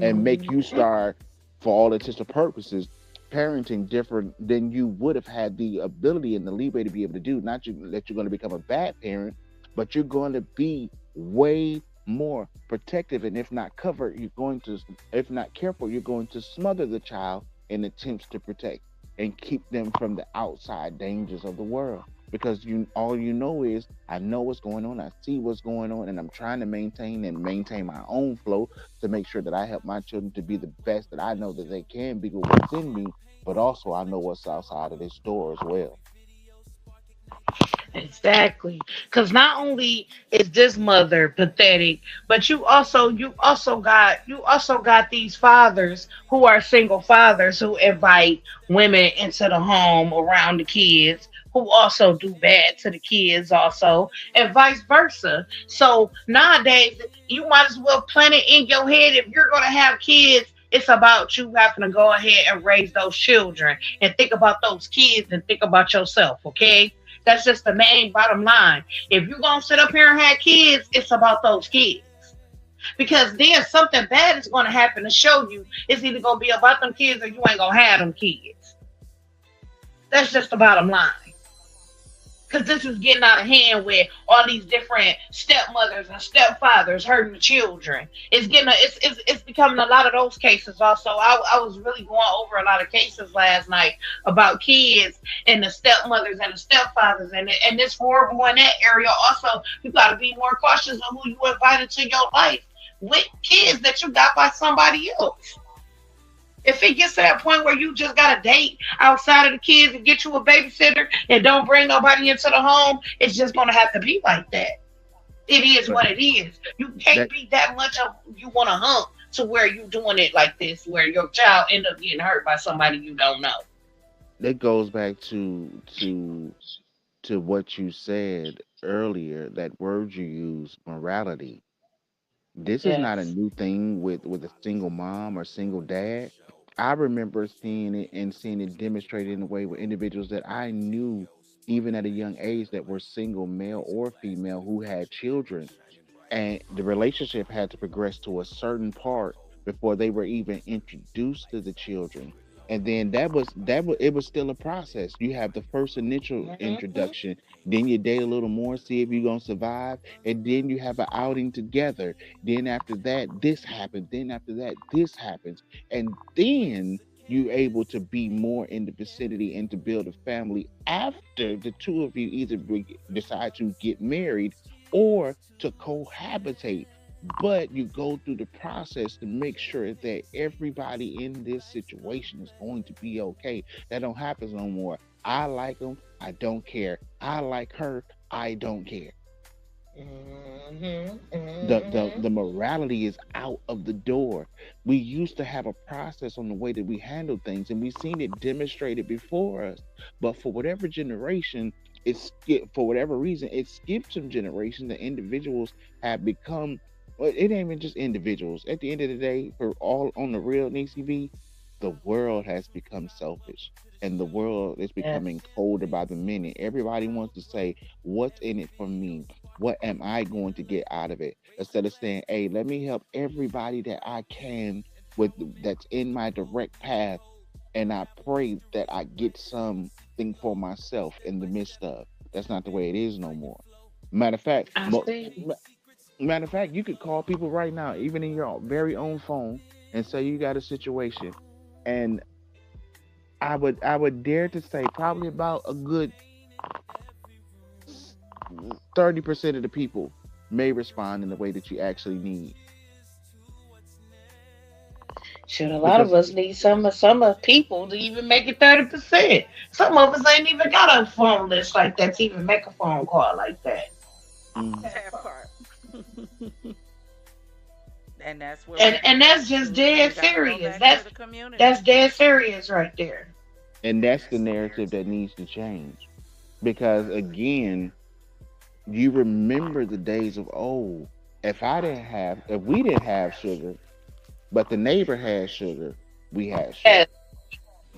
and make you Mhm. start, for all intents and purposes, parenting different than you would have had the ability and the leeway to be able to do. Not that you're going to become a bad parent, but you're going to be way more protective. And if not covered, you're going to, if not careful, you're going to smother the child in attempts to protect and keep them from the outside dangers of the world. Because you all you know is I know what's going on, I see what's going on, and I'm trying to maintain my own flow to make sure that I help my children to be the best that I know that they can be with what's in me, but also I know what's outside of this door as well. Exactly. Because not only is this mother pathetic, but you also got these fathers who are single fathers who invite women into the home around the kids who also do bad to the kids also and vice versa. So nowadays you might as well plant it in your head if you're gonna have kids. It's about you having to go ahead and raise those children and think about those kids and think about yourself, okay? That's just the main bottom line. If you're gonna sit up here and have kids, it's about those kids. Because then something bad is gonna happen to show you it's either gonna be about them kids or you ain't gonna have them kids. That's just the bottom line. Because this is getting out of hand with all these different stepmothers and stepfathers hurting the children. It's becoming a lot of those cases. Also, I was really going over a lot of cases last night about kids and the stepmothers and the stepfathers, and this horrible in that area. Also, you got to be more cautious of who you invite into your life with kids that you got by somebody else. If it gets to that point where you just got to date outside of the kids and get you a babysitter and don't bring nobody into the home, it's just going to have to be like that. It is But what it is. You can't that be that much of you want to hump to where you doing it like this, where your child end up getting hurt by somebody you don't know. that goes back to what you said earlier, that word you used, morality. This is not a Yes. new thing with a single mom or single dad. I remember seeing it and seeing it demonstrated in a way with individuals that I knew even at a young age that were single, male or female, who had children, and the relationship had to progress to a certain part before they were even introduced to the children. And then that was it was still a process. You have the first initial Hmm. introduction, then you date a little more, see if you're gonna survive, and then you have an outing together. Then after that this happens, then after that this happens, and then you're able to be more in the vicinity and to build a family after the two of you either decide to get married or to cohabitate. But you go through the process to make sure that everybody in this situation is going to be okay. That don't happen no more. I like him. I don't care. I like her. I don't care. Hmm. The morality is out of the door. We used to have a process on the way that we handle things, and we've seen it demonstrated before us. But for whatever generation, for whatever reason, it skipped some generations. The individuals have become Well, it ain't even just individuals. At the end of the day, for all on the real, Niecy B, the world has become selfish. And the world is becoming colder by the minute. Everybody wants to say, what's in it for me? What am I going to get out of it? Instead of saying, hey, let me help everybody that I can with that's in my direct path. And I pray that I get something for myself in the midst of. That's not the way it is no more. Matter of fact, I see. Matter of fact, you could call people right now, even in your very own phone, and say you got a situation. And I would dare to say probably about a good 30% of the people may respond in the way that you actually need. Shoot, a lot of Because us need some of people to even make it 30%. Some of us ain't even got a phone list like that to even make a phone call like that. mm, That part. And that's where we And go that's back just to we dead gotta go serious. back to the That's community. dead serious right there. and that's the narrative that needs to change. Because again, you remember the days of old. If we didn't have sugar, but the neighbor had sugar, we had Yes, sugar.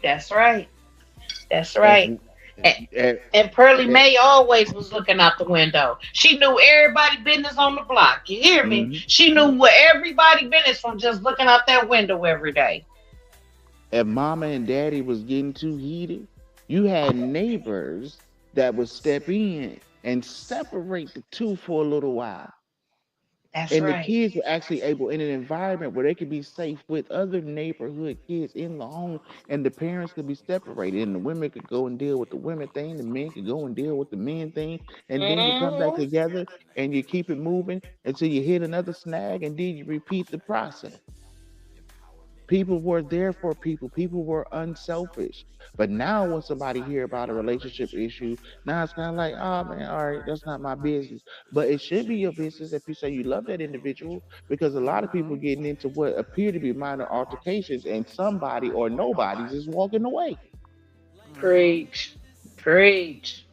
that's right. That's If, right. And, if, and Pearlie if, Mae always was looking out the window. She knew everybody business on the block. You hear me? mhm. She knew what everybody business from just looking out that window every day. If mama and daddy was getting too heated, you had neighbors that would step in and separate the two for a little while. That's And the right. kids were actually able in an environment where they could be safe with other neighborhood kids in the home, and the parents could be separated, and the women could go and deal with the women thing, the men could go and deal with the men thing, and then you come back Hmm. together and you keep it moving until you hit another snag, and then you repeat the process. People were there for people. People were unselfish. But now when somebody hear about a relationship issue, now it's kind of like, oh man, all right, that's not my business. But it should be your business if you say you love that individual, because a lot of people Mhm. getting into what appear to be minor altercations, and somebody or nobody's is walking away. Mhm. Preach. Preach.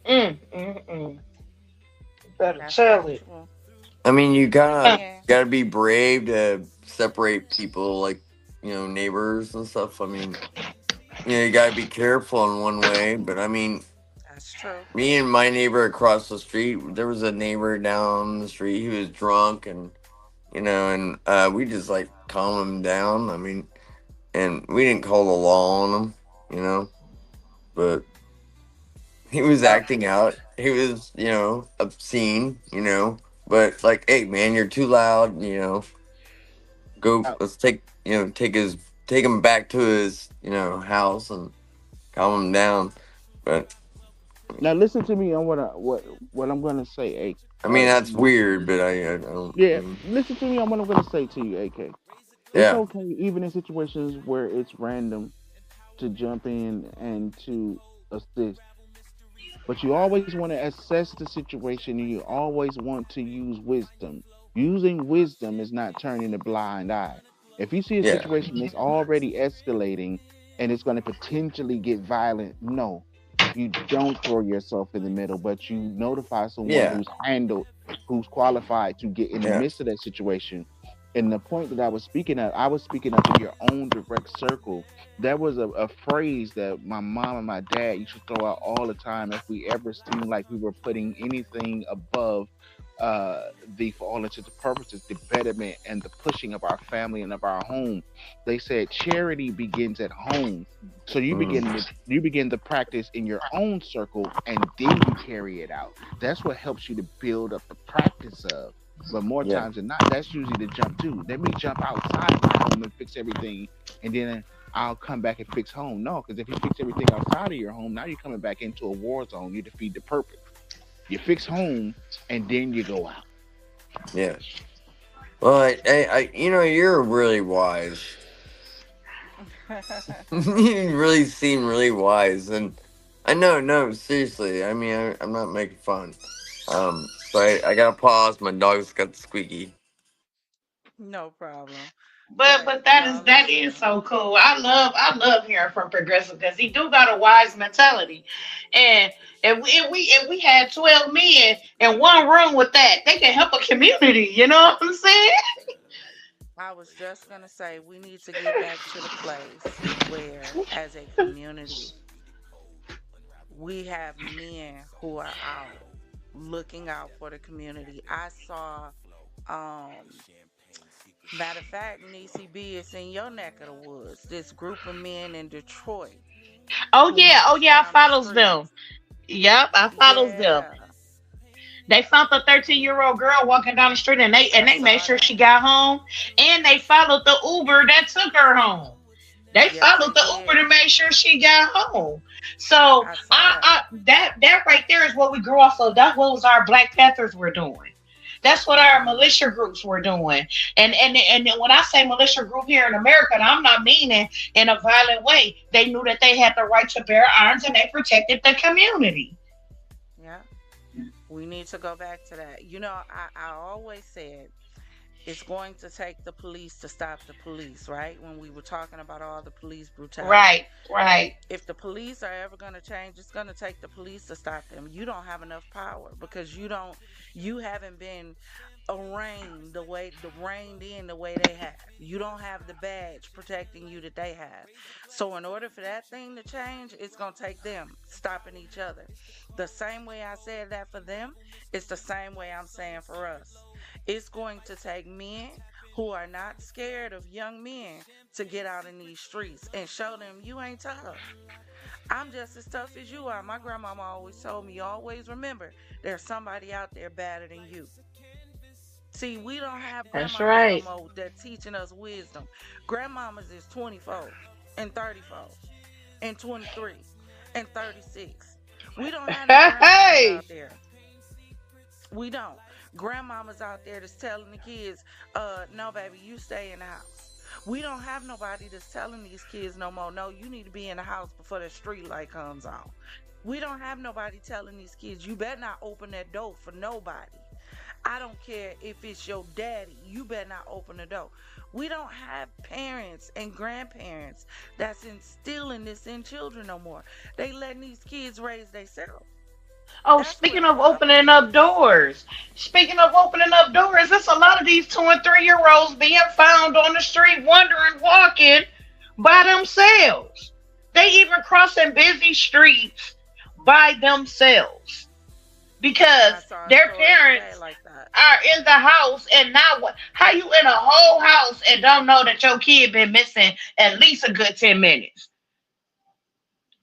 Mm. Better That's tell it. factual. I mean, you gotta And gotta be brave to separate people, like, neighbors and stuff. I mean, you gotta be careful in one way, but I mean, that's true. me and my neighbor across the street, there was a neighbor down the street. He was drunk, and and we just like calm him down. I mean, and we didn't call the law on him, you know, but he was Uh, acting out. He was, obscene, but like, hey man, you're too loud, go, Now, let's take him back to his, house and calm him down. But now listen to me on what I'm gonna say, A. I mean, that's weird, but I don't. Yeah, listen to me on what I'm gonna say to you, AK. It's Yeah, okay even in situations where it's random to jump in and to assist. But you always want to assess the situation, and you always want to use wisdom. Using wisdom is not turning a blind eye. If you see a yeah, situation that's already escalating and it's going to potentially get violent, no, you don't throw yourself in the middle, but you notify someone yeah, who's qualified to get in the yeah. midst of that situation. And the point that I was speaking of in your own direct circle. That was a phrase that my mom and my dad used to throw out all the time if we ever seemed like we were putting anything above for all intents and purposes, the betterment and the pushing of our family and of our home. They said charity begins at home. So Mm, you begin to practice in your own circle, and then you carry it out. That's what helps you to build up the practice of. But more yeah, times than not, that's usually the jump too. Let me jump outside my home and fix everything, and then I'll come back and fix home. No, because if you fix everything outside of your home, now you're coming back into a war zone. You defeat the purpose. You fix home, and then you go out. yeah. Well, you're really wise. You really seem really wise, and I know, no, seriously. I mean, I'm not making fun. So I gotta pause. My dog's got the squeaky. No problem. But But that is y'all are true. so cool. I love hearing from Progressive because he do got a wise mentality. And if we had 12 men in one room with that, they can help a community. You know what I'm saying? I was just going to say we need to get back to the place where, as a community, we have men who are out looking out for the community. I saw, matter of fact, Niecy B, it's in your neck of the woods. This group of men in Detroit Oh who yeah, oh marched yeah, I down the follows them. streets. Yep, I follows them. Yeah, They found the 13-year-old girl walking down the street, and they I and they made saw sure that. she got home, and they followed the Uber that took her home. They Yes, followed they the Uber did. to make sure she got home. So I saw I that. that right there is what we grew off of. That's what was our Black Panthers were doing. That's what our Hmm. militia groups were doing. And when I say militia group here in America, I'm not meaning in a violent way. They knew that they had the right to bear arms and they protected the community. Yeah, we need to go back to that. I always said it's going to take the police to stop the police, right? When we were talking about all the police brutality. Right, right. If the police are ever going to change, it's going to take the police to stop them. You don't have enough power because you haven't been reined in the way they have. You don't have the badge protecting you that they have. So in order for that thing to change, it's going to take them stopping each other. The same way I said that for them, it's the same way I'm saying for us. It's going to take men who are not scared of young men to get out in these streets and show them you ain't tough. I'm just as tough as you are. My grandmama always told me, always remember, there's somebody out there better than you. See, we don't have That's grandmamas no right. more that teaching us wisdom. Grandmamas is 24 and 34 and 23 and 36. We don't have no grandmamas Hey, out there. We don't. Grandmamas out there that's telling the kids, no, baby, you stay in the house. We don't have nobody that's telling these kids no more, no, you need to be in the house before the street light comes on. We don't have nobody telling these kids, you better not open that door for nobody. I don't care if it's your daddy, you better not open the door. We don't have parents and grandparents that's instilling this in children no more. They letting these kids raise themselves. oh, That's where speaking the of problem opening up is. doors, there's a lot of these 2 and 3 year olds being found on the street wandering, walking by themselves. They even crossing busy streets by themselves because I saw a their story today parents like that. are in the house and now what? How you in a whole house and don't know that your kid been missing at least a good 10 minutes?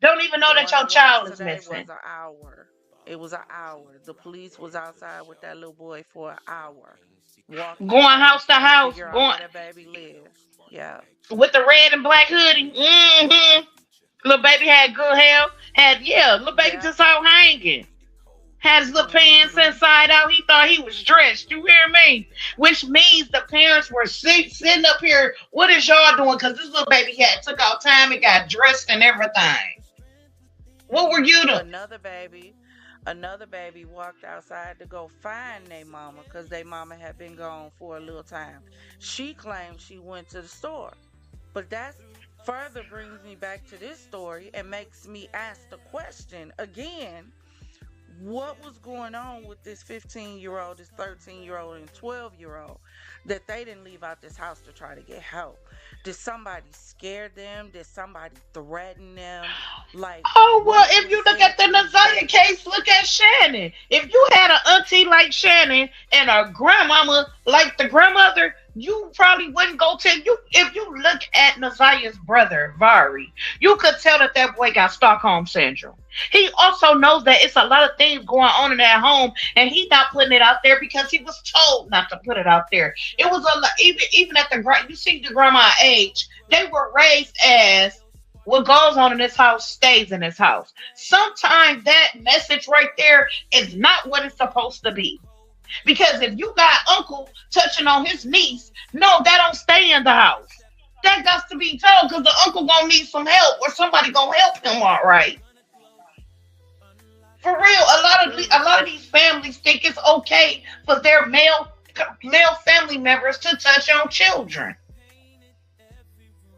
Don't even know The that one I your watched child is today was missing. an hour. It was an hour. The police was outside with that little boy for an hour, walking Going around house to trying to house, figure out going where that baby lived. Yeah. with the red and black hoodie. Little baby had good hair. Little baby Yeah. just out hanging. Had his little pants Hmm. inside out. He thought he was dressed. You hear me? Which means the parents were sitting up here. What is y'all doing? Because this little baby had took out time and got dressed and everything. What were you doing? Another baby, another baby walked outside to go find their mama because their mama had been gone for a little time. She claimed she went to the store. But that further brings me back to this story and makes me ask the question again, what was going on with this 15-year-old, this 13-year-old, and 12-year-old that they didn't leave out this house to try to get help? Did somebody scare them? Did somebody threaten them? Like, Oh well, what if was you look at said the to these Nazaria case, babies? look at Shannon. If you had an auntie like Shannon and a grandmama like the grandmother, you probably wouldn't go tell you. If you look at Nazaria's brother Vari, you could tell that that boy got Stockholm syndrome. He also knows that it's a lot of things going on in that home, and he's not putting it out there because he was told not to put it out there. It was a lot, even at the you see the grandma age, they were raised as what goes on in this house stays in this house. Sometimes that message right there is not what it's supposed to be. Because if you got uncle touching on his niece, no, that don't stay in the house. That got to be told because the uncle gonna need some help or somebody gonna help him. All right, for real. A lot of True. these families think it's okay for their male male family members to touch on children.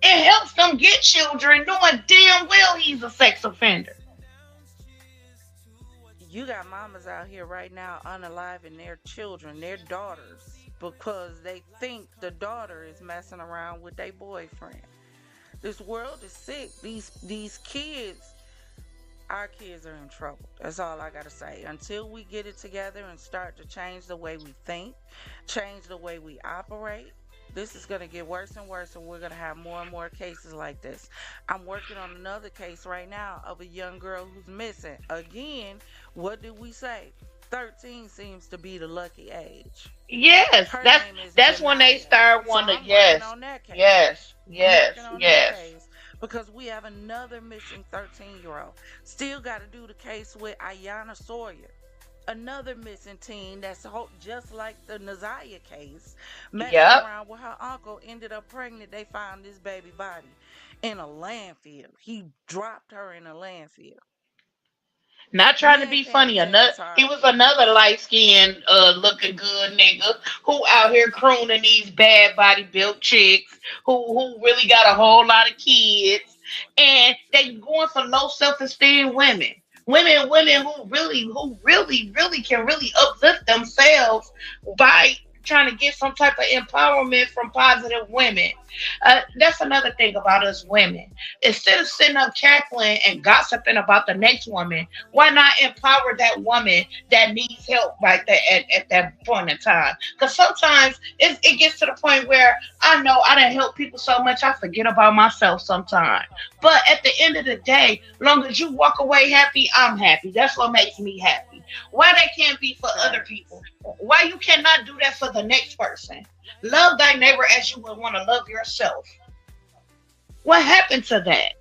It helps them get children knowing damn well he's a sex offender. You got mamas out here right now unaliving their children, their daughters, because they think the daughter is messing around with their boyfriend. This world is sick. These kids, our kids are in trouble. That's all I gotta say. Until we get it together and start to change the way we think, change the way we operate, this is gonna get worse and worse, and we're gonna have more and more cases like this. I'm working on another case right now of a young girl who's missing. Again, what did we say? 13 seems to be the lucky age. Yes, Her that's name is that's when they Janaya. start So wanting I'm to. working Yes, on that case. yes, I'm yes, working on that yes. case because we have another missing 13-year-old. Still got to do the case with Ayanna Sawyer, another missing teen that's just like the Naziah case, messing Yep. around with her uncle, ended up pregnant. They found this baby body in a landfill. He dropped her in a landfill. Not trying We to ain't be paying funny. attention Another, to our he was kids. another light skinned, looking good nigga who out here crooning these bad body built chicks who really got a whole lot of kids, and they going for low self esteem women. Women who really can really uplift themselves by trying to get some type of empowerment from positive women. That's another thing about us women. Instead of sitting up cackling and gossiping about the next woman, why not empower that woman that needs help like that at that point in time? Because sometimes it gets to the point where I know I done help people so much I forget about myself sometimes. But at the end of the day, long as you walk away happy, I'm happy. That's what makes me happy. Why that can't be for other people? Why you cannot do that for the next person? Love thy neighbor as you would want to love yourself. What happened to that?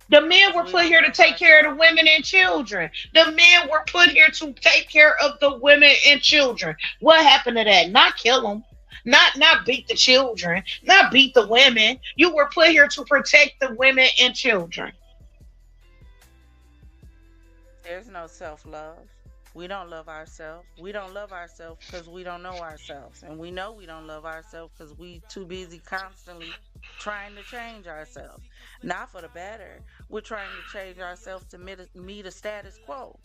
The men Because were we put don't here to love take care of the ourselves. women and children. The men were put here to take care of the women and children. What happened to that? Not kill them. Not beat the children. Not beat the women. You were put here to protect the women and children. There's no self love. We don't love ourselves. We don't love ourselves because we don't know ourselves. And we know we don't love ourselves because we too busy constantly trying to change ourselves. Not for the better. We're trying to change ourselves to meet a status quo.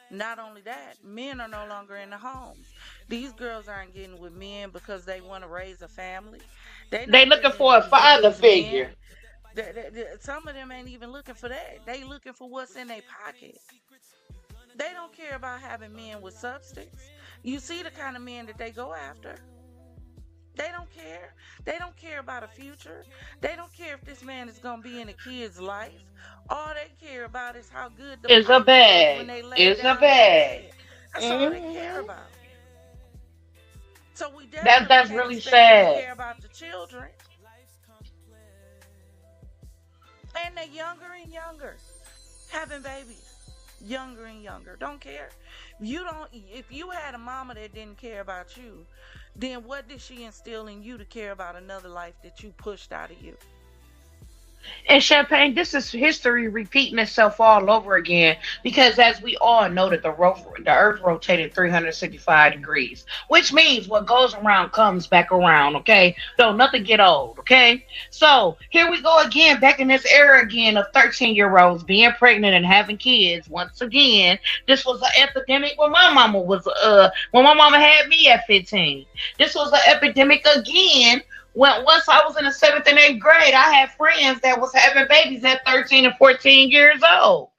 Not only that, men are no longer in the homes. These girls aren't getting with men because they want to raise a family. They're They not looking getting for a with father these men. figure. Some of them ain't even looking for that. They looking for what's in their pocket. They don't care about having men with substance. You see the kind of men that they go after. They don't care. They don't care about a future. They don't care if this man is going to be in a kid's life. All they care about is how good the Is a pipe was when bag. they laid Is a down in the bag. bed. That's all they care Hmm. about. So we definitely That's can't really expect them to sad. care about the children. And they're younger and younger, having babies. Younger and younger. Don't care. If you had a mama that didn't care about you, then what did she instill in you to care about another life that you pushed out of you? And Champagne, this is history repeating itself all over again because, as we all know, that the Earth rotated 365 degrees, which means what goes around comes back around. Okay, don't nothing get old. Okay, so here we go again, back in this era again of 13-year-olds being pregnant and having kids. Once again, this was an epidemic when my mama had me at 15. This was an epidemic again when once I was in the seventh and eighth grade, I had friends that was having babies at 13 and 14 years old.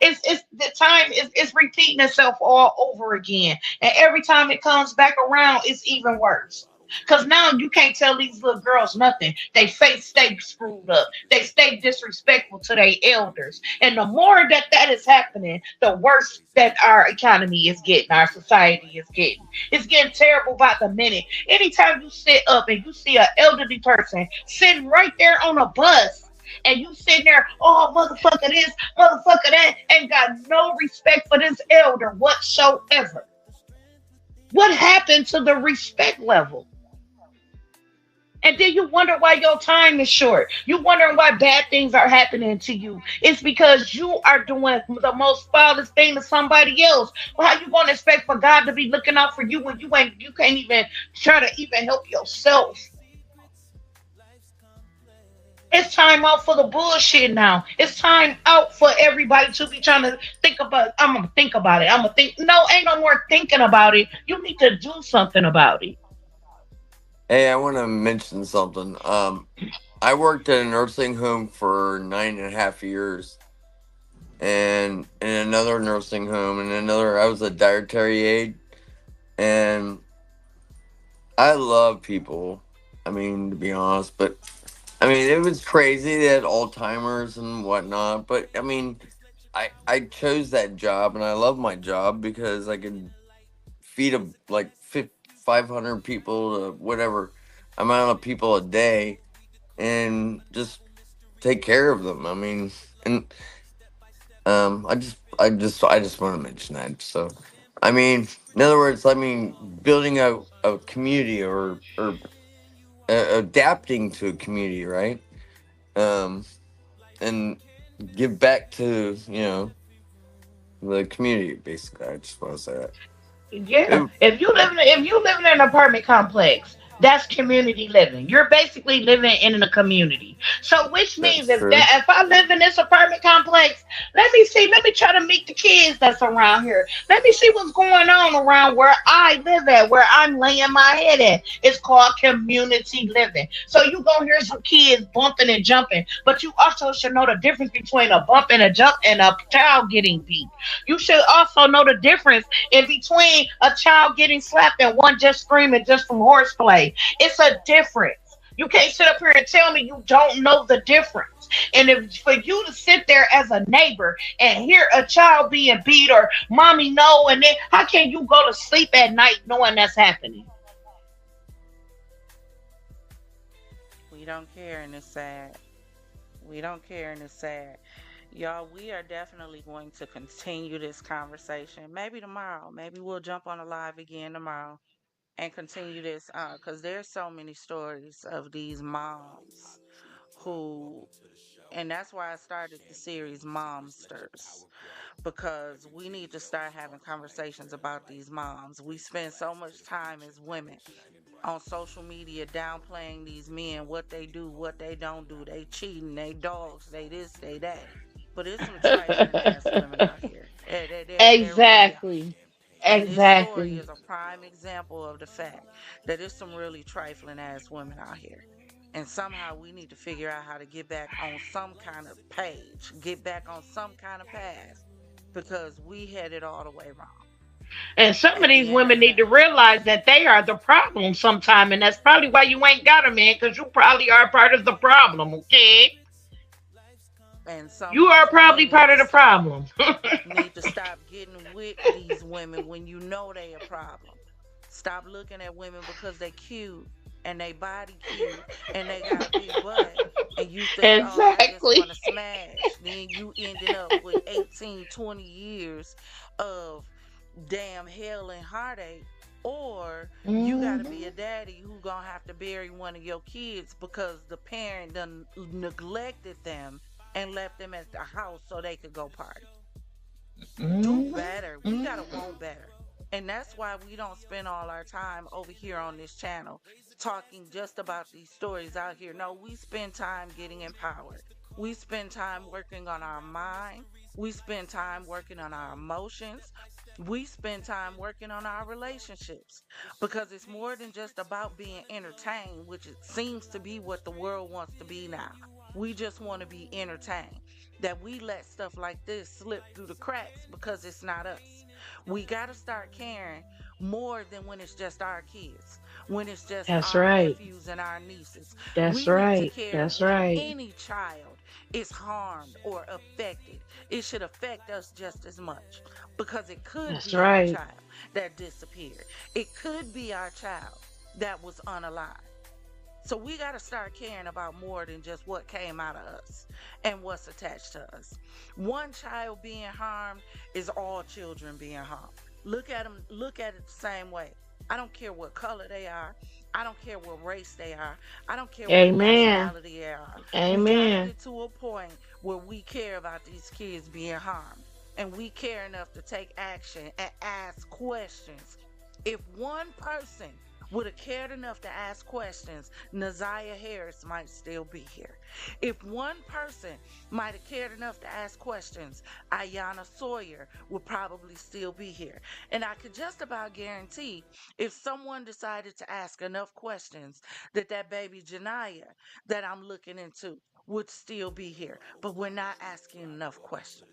It's the time is repeating itself all over again. And every time it comes back around, it's even worse. Cause now you can't tell these little girls nothing. They face stay screwed up. They stay disrespectful to their elders. And the more that that is happening, the worse that our economy is getting, our society is getting. It's getting terrible by the minute. Anytime you sit up and you see an elderly person sitting right there on a bus, and you sitting there, oh motherfucker this, motherfucker that, ain't got no respect for this elder whatsoever. What happened to the respect level? And then you wonder why your time is short. You wondering why bad things are happening to you. It's because you are doing the most foulest thing to somebody else. Well, how you gonna expect for God to be looking out for you when you can't even try to even help yourself? It's time out for the bullshit now. It's time out for everybody to be trying to think about. I'm gonna think about it. I'm gonna think. No, ain't no more thinking about it. You need to do something about it. Hey, I want to mention something. I worked at a nursing home for 9.5 years, and in another nursing home, and another, I was a dietary aide, and I love people. I mean, to be honest, but I mean, it was crazy. They had Alzheimer's and whatnot, but I mean, I chose that job, and I love my job because I could feed 500 people to whatever amount of people a day, and just take care of them. I mean, and I just want to mention that. So, I mean, in other words, I mean, building a community, or adapting to a community, right? Um, and give back to the community. Basically, I just want to say that. Yeah, if you live in an apartment complex, that's community living. You're basically living in a community. So, which That's means true. if I live in this apartment complex, let me see, let me try to meet the kids that's around here. Let me see what's going on around where I live at, where I'm laying my head at. It's called community living. So you gonna hear some kids bumping and jumping, but you also should know the difference between a bump and a jump and a child getting beat. You should also know the difference in between a child getting slapped and one just screaming just from horseplay. It's a difference. You can't sit up here and tell me you don't know the difference. And if for you to sit there as a neighbor and hear a child being beat or mommy no, and then how can you go to sleep at night knowing that's happening? We don't care and it's sad. We don't care and it's sad. Y'all, we are definitely going to continue this conversation. Maybe tomorrow. Maybe we'll jump on a live again tomorrow and continue this because there's so many stories of these moms who, and that's why I started the series Momsters, because we need to start having conversations about these moms. We spend so much time as women on social media downplaying these men, what they do, what they don't do. They cheating, they dogs, they this, they that. But it's some trifling ass women out here. There really are. Exactly. And this story Exactly. is a prime example of the fact that there's some really trifling ass women out here. And somehow we need to figure out how to get back on some kind of page, get back on some kind of path, because we had it all the way wrong. And some of At the these end of women the need to day. realize that they are the problem sometime, and that's probably why you ain't got a man, because you probably are part of the problem, okay? And some You of are these probably men part of the problem. need to stop getting with these women when you know they a problem. Stop looking at women because they cute and they body cute and they got a big butt, and you think, oh, I just Exactly. want to smash. Then you ending up with 18, 20 years of damn hell and heartache. Or you got to be a Mhm. daddy who gonna have to bury one of your kids because the parent done neglected them and left them at the house so they could go party. Do Mhm. better. We gotta want better. And that's why we don't spend all our time over here on this channel talking just about these stories out here. No, we spend time getting empowered. We spend time working on our mind. We spend time working on our emotions. We spend time working on our relationships, because it's more than just about being entertained, which it seems to be what the world wants to be now. We just want to be entertained, that we let stuff like this slip through the cracks because it's not us. We got to start caring more than when it's just our kids, when it's just That's our right. nephews and our nieces. That's We need to right. care That's when right. any child is harmed or affected. It should affect us just as much, because it could That's be our right. child that disappeared. It could be our child that was unalive. So we got to start caring about more than just what came out of us and what's attached to us. One child being harmed is all children being harmed. Look at them, look at it the same way. I don't care what color they are. I don't care what race they are. I don't care what Amen. nationality they are. We got to Amen. get to a point where we care about these kids being harmed. And we care enough to take action and ask questions. If one person would have cared enough to ask questions, Naziah Harris might still be here. If one person might have cared enough to ask questions, Ayanna Sawyer would probably still be here. And I could just about guarantee if someone decided to ask enough questions that that baby Janiyah that I'm looking into would still be here. But we're not asking enough questions.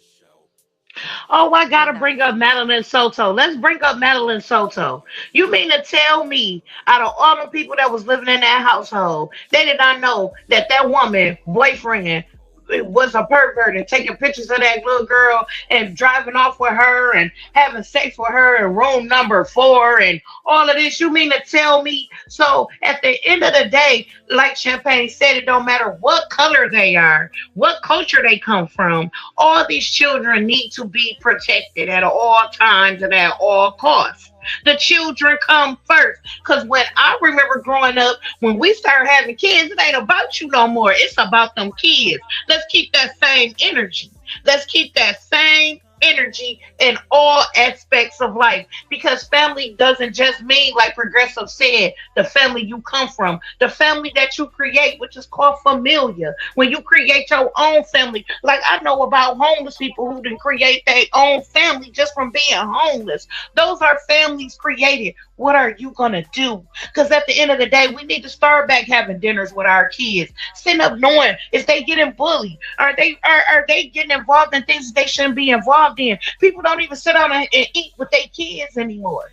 Oh, I We're gotta not. bring up Madeline Soto. Let's bring up Madeline Soto. You mean to tell me, out of all the people that was living in that household, they did not know that that woman, boyfriend, was a pervert and taking pictures of that little girl and driving off with her and having sex with her in room number 4 and all of this? You mean to tell me? So at the end of the day, like Champagne said, it don't matter what color they are, what culture they come from, all these children need to be protected at all times and at all costs. The children come first. Because when I remember growing up, when we started having kids, it ain't about you no more. It's about them kids. Let's keep that same energy. Let's keep that same energy in all aspects of life, because family doesn't just mean, like Progressive said, the family you come from, the family that you create, which is called familia. When you create your own family, like I know about homeless people who didn't create their own family just from being homeless. Those are families created. What are you gonna do? Because at the end of the day, we need to start back having dinners with our kids. Sitting up knowing if they getting bullied, are they getting involved in things they shouldn't be involved in. People don't even sit down and eat with their kids anymore.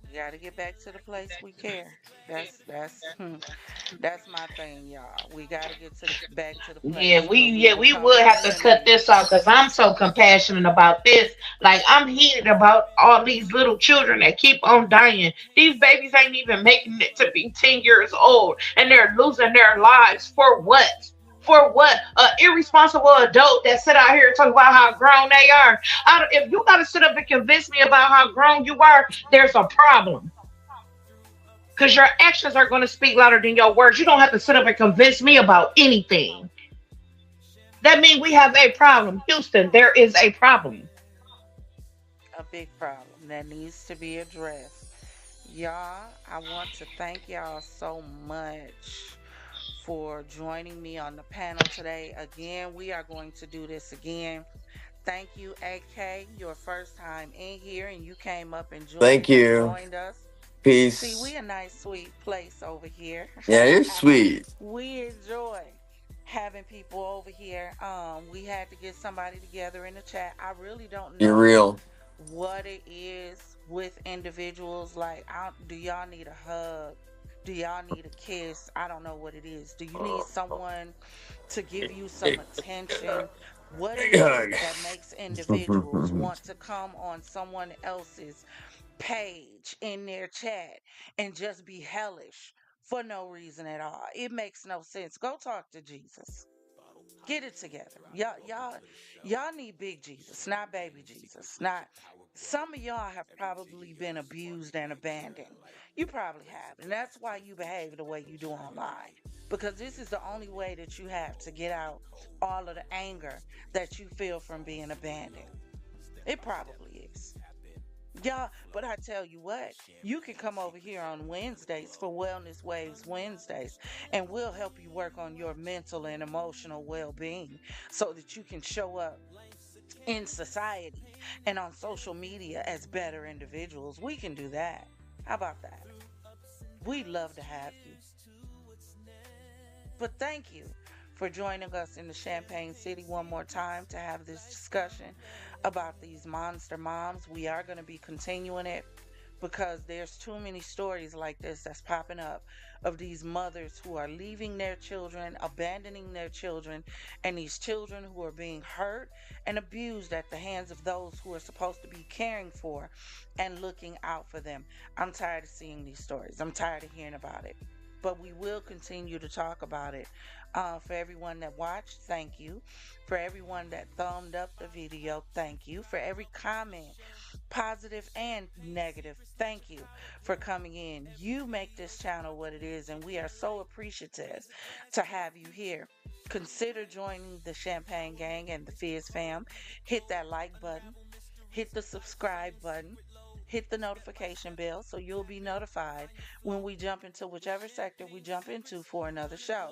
We got to get back to the place we care. That's my thing, y'all. We got to get to the back to the place where we We become would have to cut community. this off because I'm so compassionate about this. Like I'm heated about all these little children that keep on dying. These babies ain't even making it to be 10 years old, and they're losing their lives for what? For what? An irresponsible adult that sit out here and talk about how grown they are. If you got to sit up and convince me about how grown you are, there's a problem. Because your actions are going to speak louder than your words. You don't have to sit up and convince me about anything. That means we have a problem. Houston, there is a problem. A big problem that needs to be addressed. Y'all, I want to thank y'all so much for joining me on the panel today. Again, we are going to do this again. Thank you, AK, your first time in here, and you came up and Thank you. joined us. See, Peace. we a nice, sweet place over here. Yeah, you're sweet. We enjoy having people over here. We had to get somebody together in the chat. I really don't You're know real. what it is with individuals. Like, do y'all need a hug? Do y'all need a kiss? I don't know what it is. Do you need someone to give you some attention? What is it that makes individuals want to come on someone else's page in their chat and just be hellish for no reason at all? It makes no sense. Go talk to Jesus. Get it together. Y'all need big Jesus, not baby Jesus. Not some of y'all have probably been abused and abandoned. You probably have. And that's why you behave the way you do online. Because this is the only way that you have to get out all of the anger that you feel from being abandoned. It probably is. Yeah, but I tell you what, you can come over here on Wednesdays for Wellness Waves Wednesdays, and we'll help you work on your mental and emotional well being so that you can show up in society and on social media as better individuals. We can do that. How about that? We'd love to have you. But thank you for joining us in the Champagne City one more time to have this discussion about these monster moms. We are going to be continuing it because there's too many stories like this that's popping up of these mothers who are leaving their children, abandoning their children, and these children who are being hurt and abused at the hands of those who are supposed to be caring for and looking out for them. I'm tired of seeing these stories. I'm tired of hearing about it. but we will continue to talk about it. For everyone that watched, thank you. For everyone that thumbed up the video, thank you. For every comment, positive and negative, thank you for coming in. You make this channel what it is, and we are so appreciative to have you here. Consider joining the Champagne Gang and the FizzFam. Hit that like button, hit the subscribe button, hit the notification bell so you'll be notified when we jump into whichever sector we jump into for another show.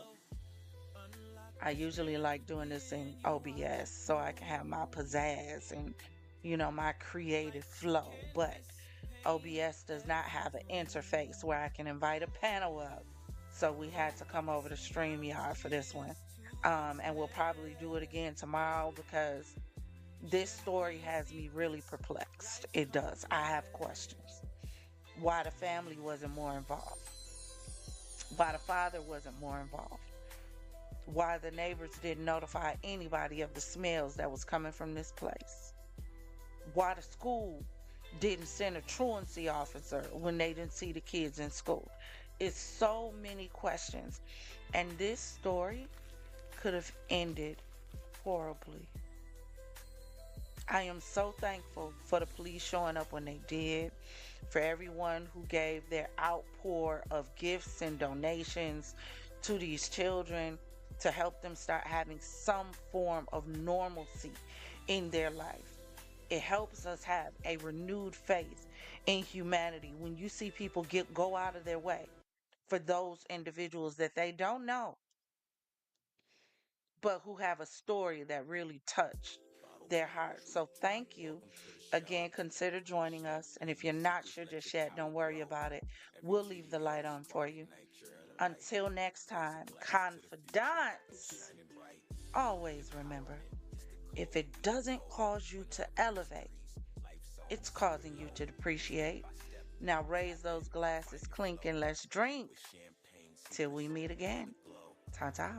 I usually like doing this in OBS so I can have my pizzazz and, my creative flow. But OBS does not have an interface where I can invite a panel up. So we had to come over to StreamYard for this one. And we'll probably do it again tomorrow because this story has me really perplexed. It does. I have questions. Why the family wasn't more involved? Why the father wasn't more involved? Why the neighbors didn't notify anybody of the smells that was coming from this place? Why the school didn't send a truancy officer when they didn't see the kids in school? It's so many questions. And this story could have ended horribly. I am so thankful for the police showing up when they did, for everyone who gave their outpour of gifts and donations to these children to help them start having some form of normalcy in their life. It helps us have a renewed faith in humanity when you see people go out of their way for those individuals that they don't know, but who have a story that really touched their heart. So thank you. Again, consider joining us. And if you're not sure just yet, don't worry about it. We'll leave the light on for you. Until next time, Confidants, always remember, if it doesn't cause you to elevate, it's causing you to depreciate. Now raise those glasses, clink, and let's drink till we meet again. Ta-ta.